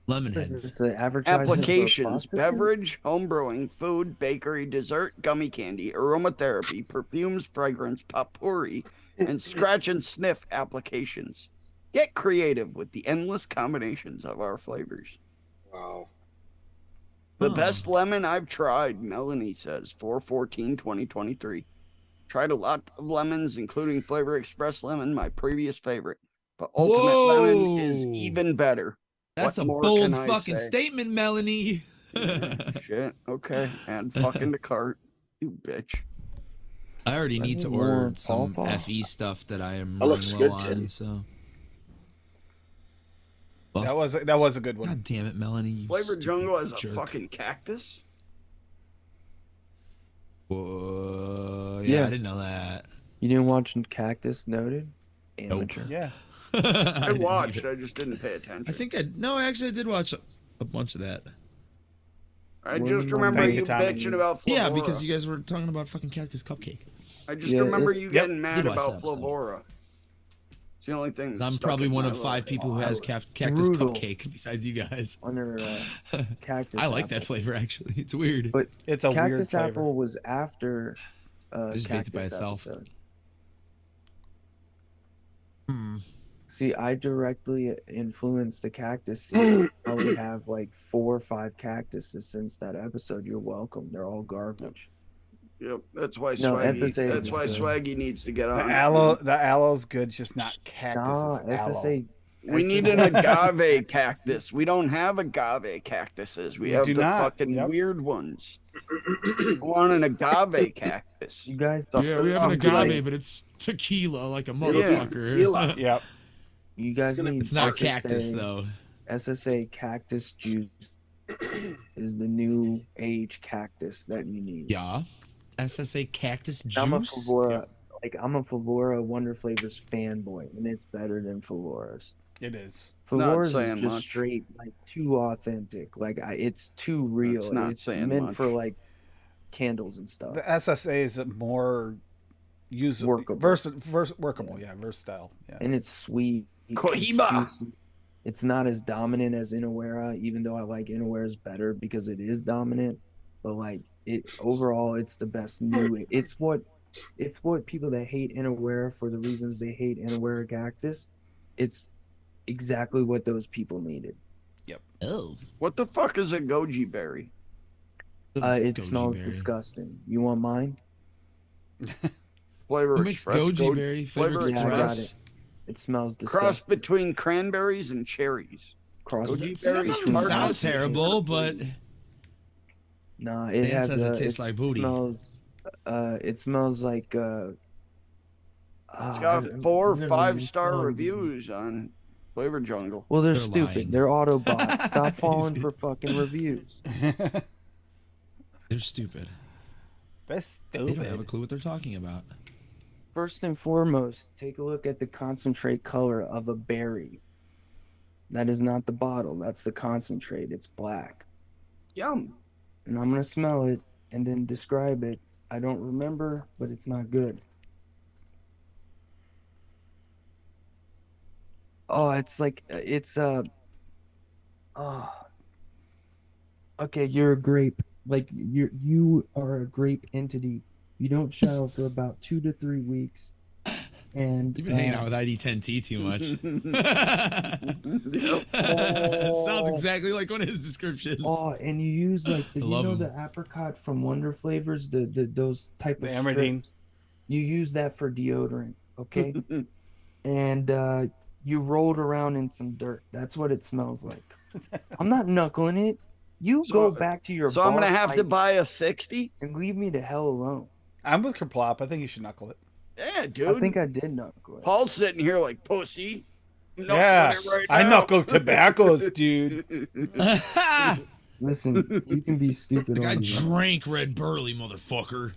Is Lemonheads. this an advertisement for a Applications: prostitute? beverage, homebrewing, food, bakery, dessert, gummy candy, aromatherapy, perfumes, fragrance, potpourri, and scratch and sniff applications. Get creative with the endless combinations of our flavors. Wow. The best lemon I've tried, Melanie says, 4/14/2023. Tried a lot of lemons, including Flavor Express Lemon, my previous favorite. But Ultimate Lemon is Whoa. even better. That's What a more bold can I fucking say? statement, Melanie. Shit. Okay. Add fucking the cart. You bitch. I already need to More order some pawpaw. FE stuff that I am That looks running low good, on. Tim. So, That was a good one. God damn it, Melanie! You Flavor stupid Jungle has a jerk. fucking cactus. Whoa, Yeah. I didn't know that. You didn't watch Cactus Noted? Amateur. Yeah. I I didn't watched. either. I just didn't pay attention. Actually, I did watch a bunch of that. I What just do you remember Thank you you, Tommy. bitching about Flavora. Yeah, because you guys were talking about fucking Cactus Cupcake. I just Yeah, remember it's- you Yep. getting mad Did watch about that episode. Flavora. It's the only thing. 'Cause that's I'm stuck probably in one my of little 5 people who has head. Cactus Brutal. Cupcake besides you guys. Under Cactus I like that Apple. flavor actually. It's weird. But It's a weird Cactus flavor. Apple was after Just baked it by Cactus itself. episode. Hmm. See, I directly influenced the cactus scene. I would have like 4 or 5 cactuses since that episode. You're welcome. They're all garbage. Yep, that's why No, Swaggy. SSA That's is why good. Swaggy needs to get The on. aloe's good, just not cactus. Nah, It's aloe. SSA. We need an agave cactus. We don't have agave cactuses. We We have do the not. fucking Yep. weird ones. I want an agave cactus. You guys, The Yeah, we have an fuck, like- agave, but it's tequila like a Yeah. motherfucker. Tequila. Yep. you guys need. It's not SSA. cactus though. SSA cactus juice is the new age cactus that you need. Yeah. SSA cactus juice. I'm a Favora, I'm a Favora Wonder Flavors fanboy, and it's better than Favora's. It is. Not Favora's is saying just much. straight, like too authentic. Like it's too real. not It's saying meant much. for like candles and stuff. The SSA is more usable, Workable. workable. Yeah, versatile. Yeah. And it's sweet. It's Cohiba. juicy. It's not as dominant as Inawera, even though I like Inawera's better because it is dominant. But like it overall, it's the best new. It's what people that hate Inawera for the reasons they hate Inawera cactus. It's exactly what those people needed. Oh. What the fuck is a goji berry? It Goji smells berry. disgusting. You want mine? Flavor Who makes Express. goji berry? Flavor Flavor Yeah, I got Express. it. It smells Cross disgusting. between cranberries and cherries. Cross goji See, that berry doesn't tart. sound terrible, but Nah, it Dan has says it a, tastes like booty. It smells like It's got 4 5-star reviews on Flavor Jungle. Well, they're They're stupid. lying. They're Autobots. Stop falling Easy. for fucking reviews. they're stupid. That's They don't have a stupid. clue what they're talking about. First and foremost, take a look at the concentrate color of a berry. That is not the bottle. That's the concentrate. It's black. Yum. And I'm gonna smell it and then describe it. I don't remember, but it's not good. Oh, it's like oh. Okay, you're a grape. Like you are a grape entity. You don't shower for about 2 to 3 weeks. And You've been hanging out with ID10T too much. Sounds exactly like one of his descriptions. Oh, and you use like I love 'em. the apricot from Wonder Flavors, the those type The of Amardine. strips. You use that for deodorant, okay? And you rolled around in some dirt. That's what it smells like. I'm not knuckling it. You go back to your So I'm bar gonna have to fight buy a 60. and leave me the hell alone. I'm with Kerplop. I think you should knuckle it. Yeah, dude. I think I did knuckle it. Paul's sitting here like pussy. Yeah, it right I now. knuckle tobaccos, dude. Listen, you can be stupid. Like I all you want. drank red burley, motherfucker.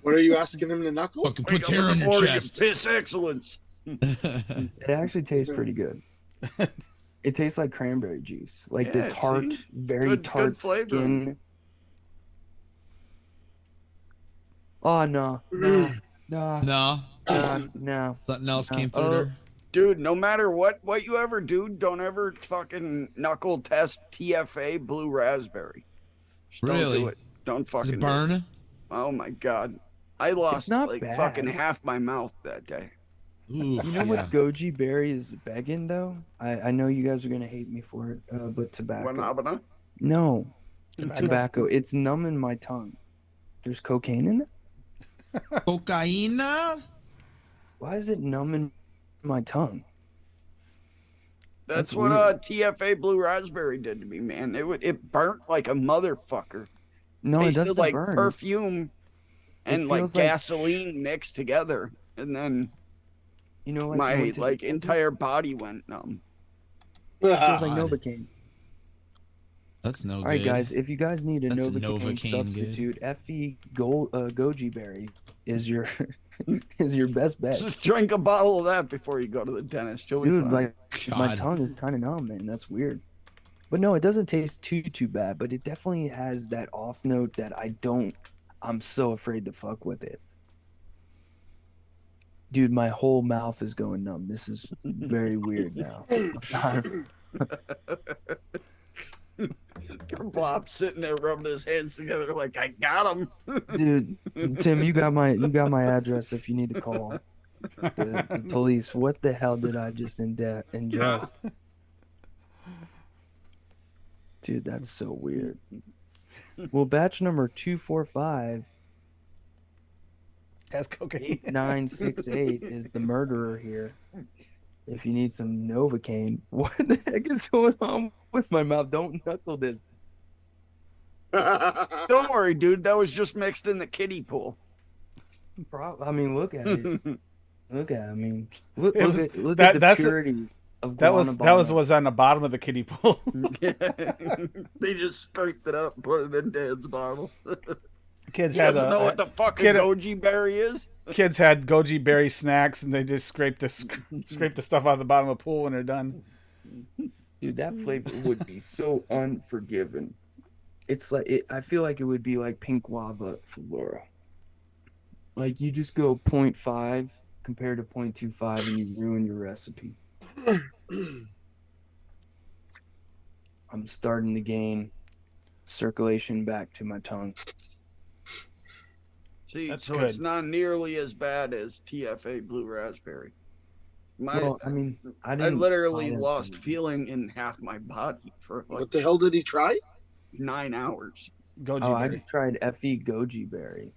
What are you asking him to knuckle? Fucking Wake puts up in hair the on your morning and chest. piss excellence. It actually tastes pretty good. It tastes like cranberry juice, like Yeah, the tart, see? very Good tart flavor. skin. Oh no, no, no, No, no. something else came through Oh, there. Dude, no matter what you ever do, don't ever fucking knuckle test TFA blue raspberry. Just don't Really? do it. Don't Does fucking it do burn? Oh my god. I lost not like bad. fucking half my mouth that day. Ooh, You know what goji berry is begging though? I know you guys are gonna hate me for it, but tobacco. Phenomena? No, Tobacco? tobacco. It's numbing my tongue. There's cocaine in it. Cocaina? Why is it numbing my tongue? That's That's what weird. TFA blue raspberry did to me, man. It burnt like a motherfucker. No, it Tasted doesn't like burn. perfume and like feels like- gasoline mixed together, and then You know, like you my went to the like dentist? entire body went numb. It feels like God. Novocaine. That's no All good. right, guys, if you guys need a That's a Novocaine Novocaine substitute, goji berry is your is your best bet. Just drink a bottle of that before you go to the dentist. You'll be Dude, fine. like my God. tongue is kind of numb, man. That's weird. But no, it doesn't taste too bad. But it definitely has that off note that I'm so afraid to fuck with it. Dude, my whole mouth is going numb. This is very weird now. Bob sitting there rubbing his hands together like I got him. Dude, Tim, you got my address if you need to call the police. What the hell did I just ingest? Dude, that's so weird. Well, batch number 245 Has cocaine. 8968 is the murderer here. If you need some Novocaine, what the heck is going on with my mouth? Don't knuckle this. Don't worry, dude. That was just mixed in the kiddie pool. I mean, look at it. Look at it. I mean, look It was- at the that's- purity of That was guanabana. was on the bottom of the kiddie pool. They just scraped it up and put it in Dad's bottle. Kids He had doesn't know what the fuck a kid- goji berry is. kids had goji berry snacks, and they just scrape the stuff out of the bottom of the pool when they're done. Dude, that flavor would be so unforgiving. It's like I feel like it would be like pink guava flora. Like you just go 0.5 compared to 0.25 and you ruin your recipe. I'm starting to gain circulation back to my tongue. See, That's so it's good. not nearly as bad as TFA blue raspberry. My, Well, I mean, I I didn't. literally try it. lost feeling in half my body for like What the hell did he try? 9 hours. Goji Oh, I berry. tried Fe Goji Berry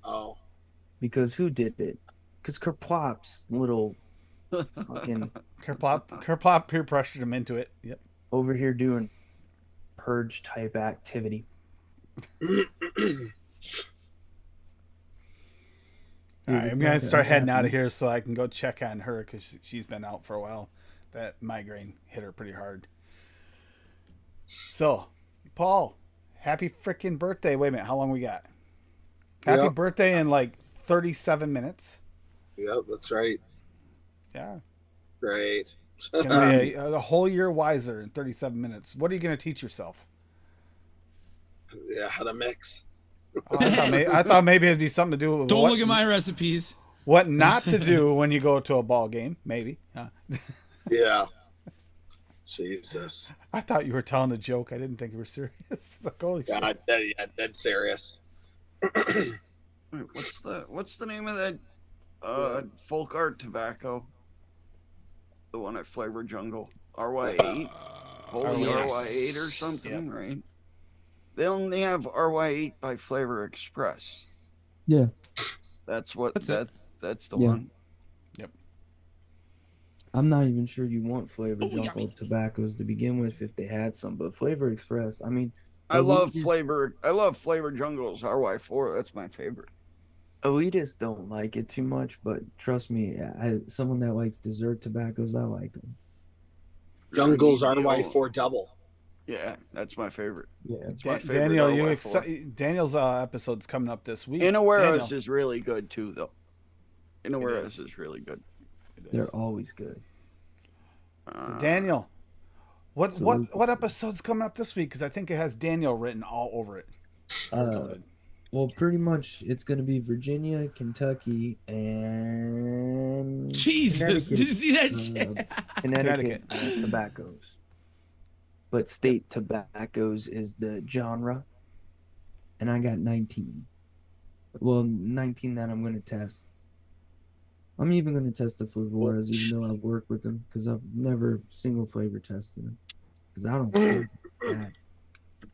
Oh, because who did it? Because Kerplop's little fucking Kerplop peer pressured him into it. Yep. over here doing purge type activity. All right, I'm it's gonna not start that heading out happy. of here so I can go check on her because she's been out for a while. That migraine hit her pretty hard. So, Paul, happy freaking birthday! Wait a minute, how long we got? Happy Yep. birthday in like 37 minutes. yep, that's right. Yeah, Great. it's gonna be a whole year wiser in 37 minutes. What are you gonna teach yourself? Yeah, how to mix. Oh, I thought maybe it'd be something to do with Don't what, look at my recipes. what not to do when you go to a ball game. Maybe. Yeah. Jesus. I thought you were telling a joke. I didn't think you were serious. It's like, holy shit. God, that's serious. Wait, what's the name of that folk art tobacco? The one at Flavor Jungle. RY8? Holy yes. RY8 or something, right? They only have RY8 by Flavor Express. Yeah. That's what That's it. that's the Yeah. one. I'm not even sure you want Flavor Jungle tobaccos to begin with if they had some, but Flavor Express, I mean, I But love we- Flavor Jungle's RY4. That's my favorite. Elitists don't like it too much, but trust me, someone that likes dessert tobaccos, I like them. Jungle's RY4 double. Yeah, that's my favorite. Yeah. It's my favorite. Daniel, you RY4. excited? Daniel's episode's coming up this week. Inawaras Daniel. is really good too, though. Inawaras is. is really good. It They're is. always good. So Daniel, what Salute. what episode's coming up this week? Because I think it has Daniel written all over it. Well, pretty much it's going to be Virginia, Kentucky, and Jesus, did you see that shit? Connecticut tobaccos. But state tobaccos is the genre, and I got 19. Well, 19 that I'm going to test. I'm even going to test the flavoras, even though I've worked with them, because I've never single flavor tested them. Because I don't care that.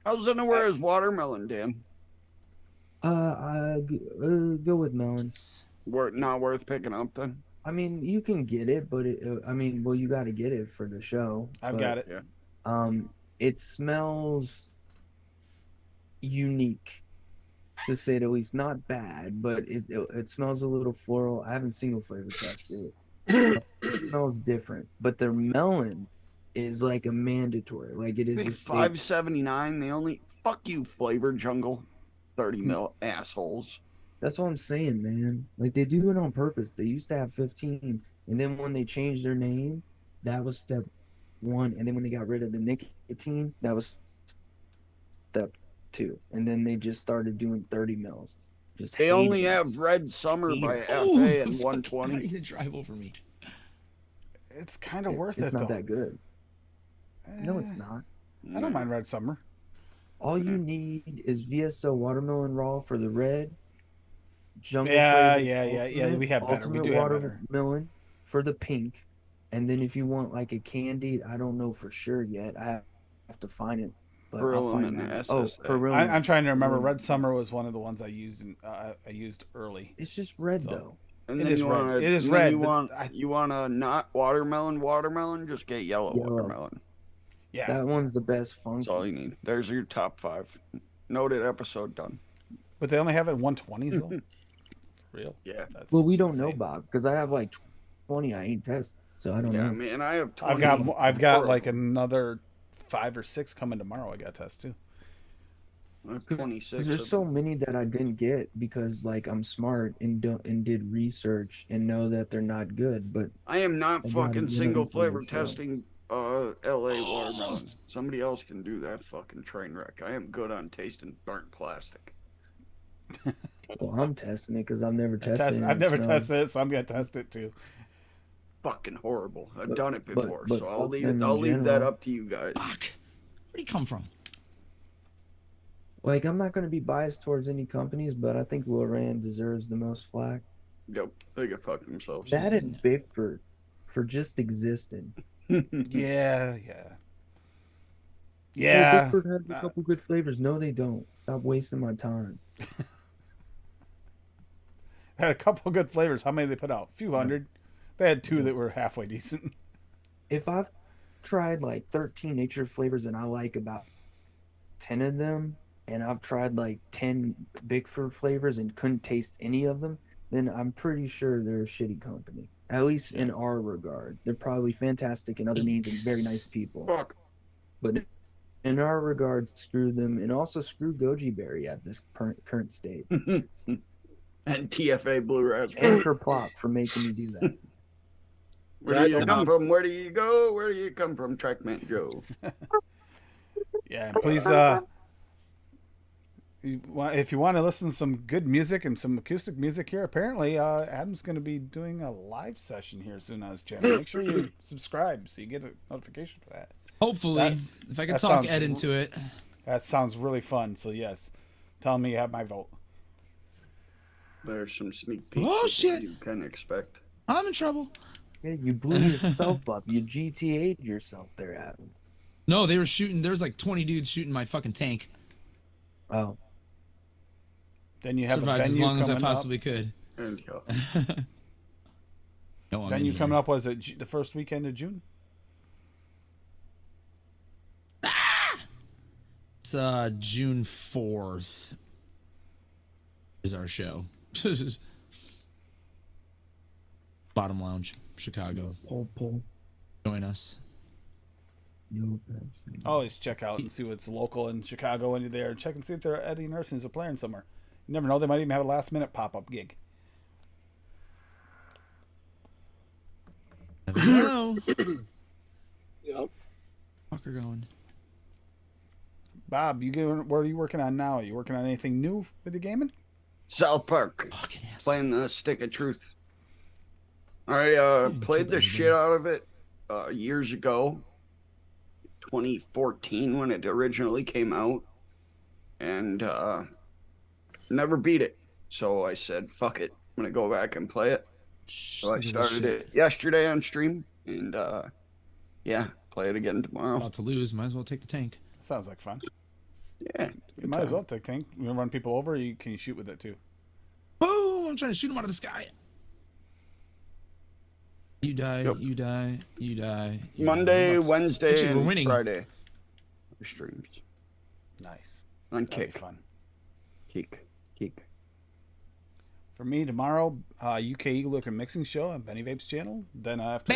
How's Inawaras watermelon, Dan? Go with melon. Not worth picking up then. I mean, you can get it, but well, you got to get it for the show. I've got it. Yeah. It smells unique, to say the least. Not bad, but it smells a little floral. I haven't single flavor tested it. It smells different, but the melon is like a mandatory. Like it is It's a $5.79. They only fuck you, Flavor Jungle, 30 mil assholes. That's what I'm saying, man. Like they do it on purpose. They used to have 15, and then when they changed their name, that was step 1, and then when they got rid of the nicotine, that was step 2, and then they just started doing 30 mils. Just They only haters. have Red Summer by Haters. FA and How are 120. you gonna drive over me? It's kind of worth it. It's not though. that good. No, it's not. I don't mind Red Summer. All you need is VSO watermelon raw for the red. Jungle Yeah, flavor yeah. ultimate, We have better. We ultimate do have better. watermelon for the pink, and then if you want like a candied, I don't know for sure yet. I have to find it, but I'll Berlin find and that. SSA. Perlin. I'm trying to remember. Perlin. Red Summer was one of the ones I used. I used early. It's just red So, though. And It then is you red. want It is red, You but want I- you want a not watermelon? Just get yellow Yellow. watermelon. Yeah. That one's the best funky. That's all you need. There's your top 5. Noted episode done. But they only have it in 120s though. Real? Yeah. That's Well, we don't know, insane. Bob, because I have like 20 I ain't tested, so I don't Yeah, know. man, I have 20. I've got Four like of them. another 5 or 6 coming tomorrow. I got to test too. I have 26. Because there's of so them. many that I didn't get because like I'm smart and did research and know that they're not good. But I am not I gotta fucking get single them for the flavor show. testing LA watermelon. Almost. Somebody else can do that fucking train wreck. I am good on tasting burnt plastic. well, I'm testing it because I've never tested it. I've never so- tested it, so I'm gonna test it too. Fucking horrible. I've But- done it but- before, but so I'll fuck leave them it. in I'll leave that general. up to you guys. Fuck. Where'd he come from? Like I'm not going to be biased towards any companies, but I think Will Rand deserves the most flack. Yep, they can fuck themselves. That and Bigford for just existing. Yeah. Oh, Yeah. Bigford had a couple good flavors. No, they don't. Stop wasting my time. Had a couple good flavors. How many did they put out? A few hundred. They had 2 that were halfway decent. If I've tried like 13 nature flavors and I like about 10 of them, and I've tried like 10 Bigford flavors and couldn't taste any of them, then I'm pretty sure they're a shitty company. At least in our regard. They're probably fantastic in other means and very nice people. Fuck. But in our regard, screw them. And also screw Goji Berry at this current state. And TFA Blue Raspberry. Anchor Plop for making me do that. Where do you come from? Where do you go? Where do you come from, Trackman Joe? Yeah. Please, if you want to listen to some good music and some acoustic music here, apparently Adam's going to be doing a live session here soon on his channel. Make sure you subscribe so you get a notification for that. Hopefully, if I can that talk sounds- Ed into it. That sounds really fun. So yes, tell me you have my vote. There's some sneak peeks. Oh, of what shit. You can expect. I'm in trouble. Yeah, you blew yourself up. You GTA'd yourself there, Adam. No, they were shooting. There was like 20 dudes shooting my fucking tank. Oh. Then you have Survived a as venue long as I coming possibly could. And yeah. No, up. I'm Venue in coming here. up was it the first weekend of June? It's June 4th is our show. Bottom Lounge, Chicago. Pull. Join us. Always check out and see what's local in Chicago when you're there. Check and see if there are Eddie Nursings are playing somewhere. You never know; they might even have a last-minute pop-up gig. Never know. Yep. Fucker going. Bob, what are you working on now? Are you working on anything new with the gaming? South Park. Fucking ass. Playing the Stick of Truth. I played the shit out of it years ago. 2014 when it originally came out. And never beat it. So I said, fuck it. I'm going to go back and play it. So I started it yesterday on stream. And yeah, play it again tomorrow. About to lose. Might as well take the tank. Sounds like fun. Yeah. You might as well take tank. You run people over. Can you shoot with it too? Boom! I'm trying to shoot him out of the sky. You die. Yep. You die. You die. You Monday, die. Wednesday, Actually, we're and winning. Friday. Streams. Nice. On That'll be Kick. fun. Kick. For me tomorrow, UK Eagle Look and Mixing Show on Benny Vape's channel. Then after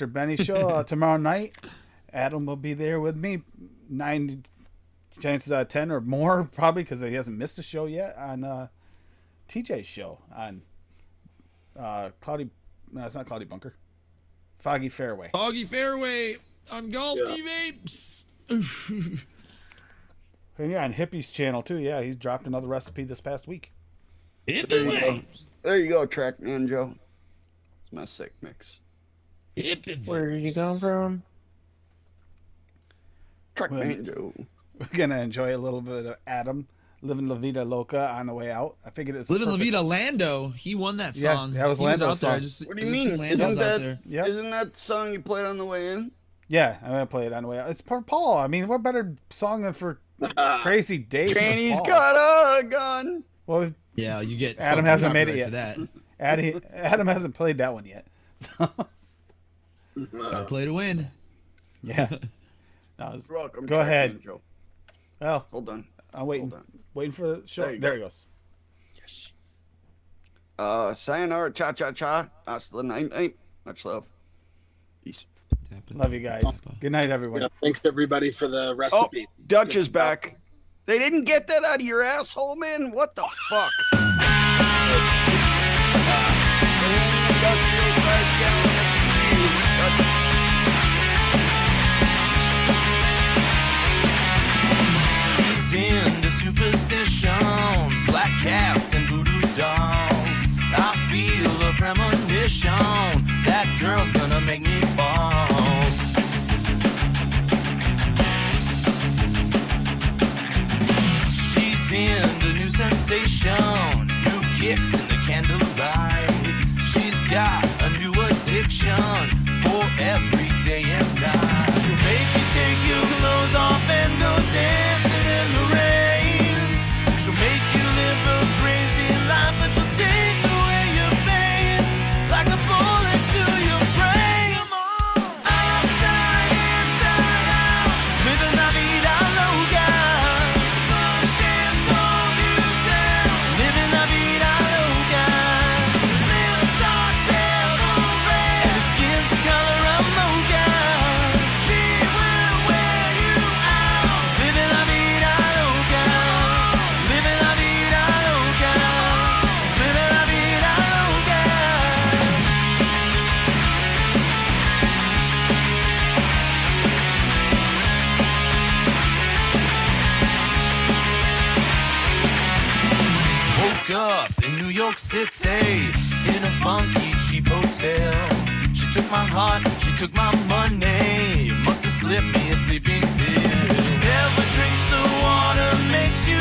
Benny's show tomorrow night, Adam will be there with me. 9 chances out of 10 or more, probably, because he hasn't missed a show yet on TJ's show on Cloudy. No, it's not Cloudy Bunker. Foggy Fairway. Foggy Fairway on Golf Vapes. And yeah, on Hippie's channel too. Yeah, he's dropped another recipe this past week. There you go, Trackman Joe. It's my sick mix. Where did you come from? Trackman Joe. We're gonna enjoy a little bit of Adam living La Vida Loca on the way out. I figured it was Living La perfect. Vida Lando. He won that Yeah, song. that was He Lando's out there. song. Just, What do you I just see mean? Lando's Isn't out that, there. Yep. isn't that the song you played on the way in? Yeah, I'm gonna play it on the way out. It's for Paul. I mean, what better song than for Crazy Dave? than Cheney's Paul? got a gun. Well, Yeah, you get Adam fucking hasn't made it copyright yet. for that. Adam hasn't played that one yet. So Gotta play to win. yeah. No, it's- You're welcome. Go Trackman ahead. Joe. well, Hold on. I'm waiting. Hold on. Waiting for the show. There you There go. he goes. Yes. Sayonara, cha cha cha. Hasta la night. Much love. Peace. Love you guys. Good night, everyone. Yeah, thanks everybody for the Oh, recipe. Dutch is back. They didn't get that out of your asshole, man. What the fuck? She's into superstitions, black cats and voodoo dolls. I feel a premonition, that girl's gonna make me fall. She's into new sensation, new kicks in the candlelight. She's got a new addiction for every day and night. She'll make you take your clothes off and go dancing in the rain. She'll make you live a crazy life, but she'll take away your pain like a bullet to your brain. Outside, inside out. She's living la vida loca. She'll push and pull you down. Living la vida loca. Lips are devil red, and her skin's the color of mocha. She will wear you out. She's living la vida loca. Living la vida loca. She's living la vida loca. Woke up in New York City in a funky cheap hotel. She took my heart, she took my money. Must have slipped me a sleeping pill. She never drinks the water, makes you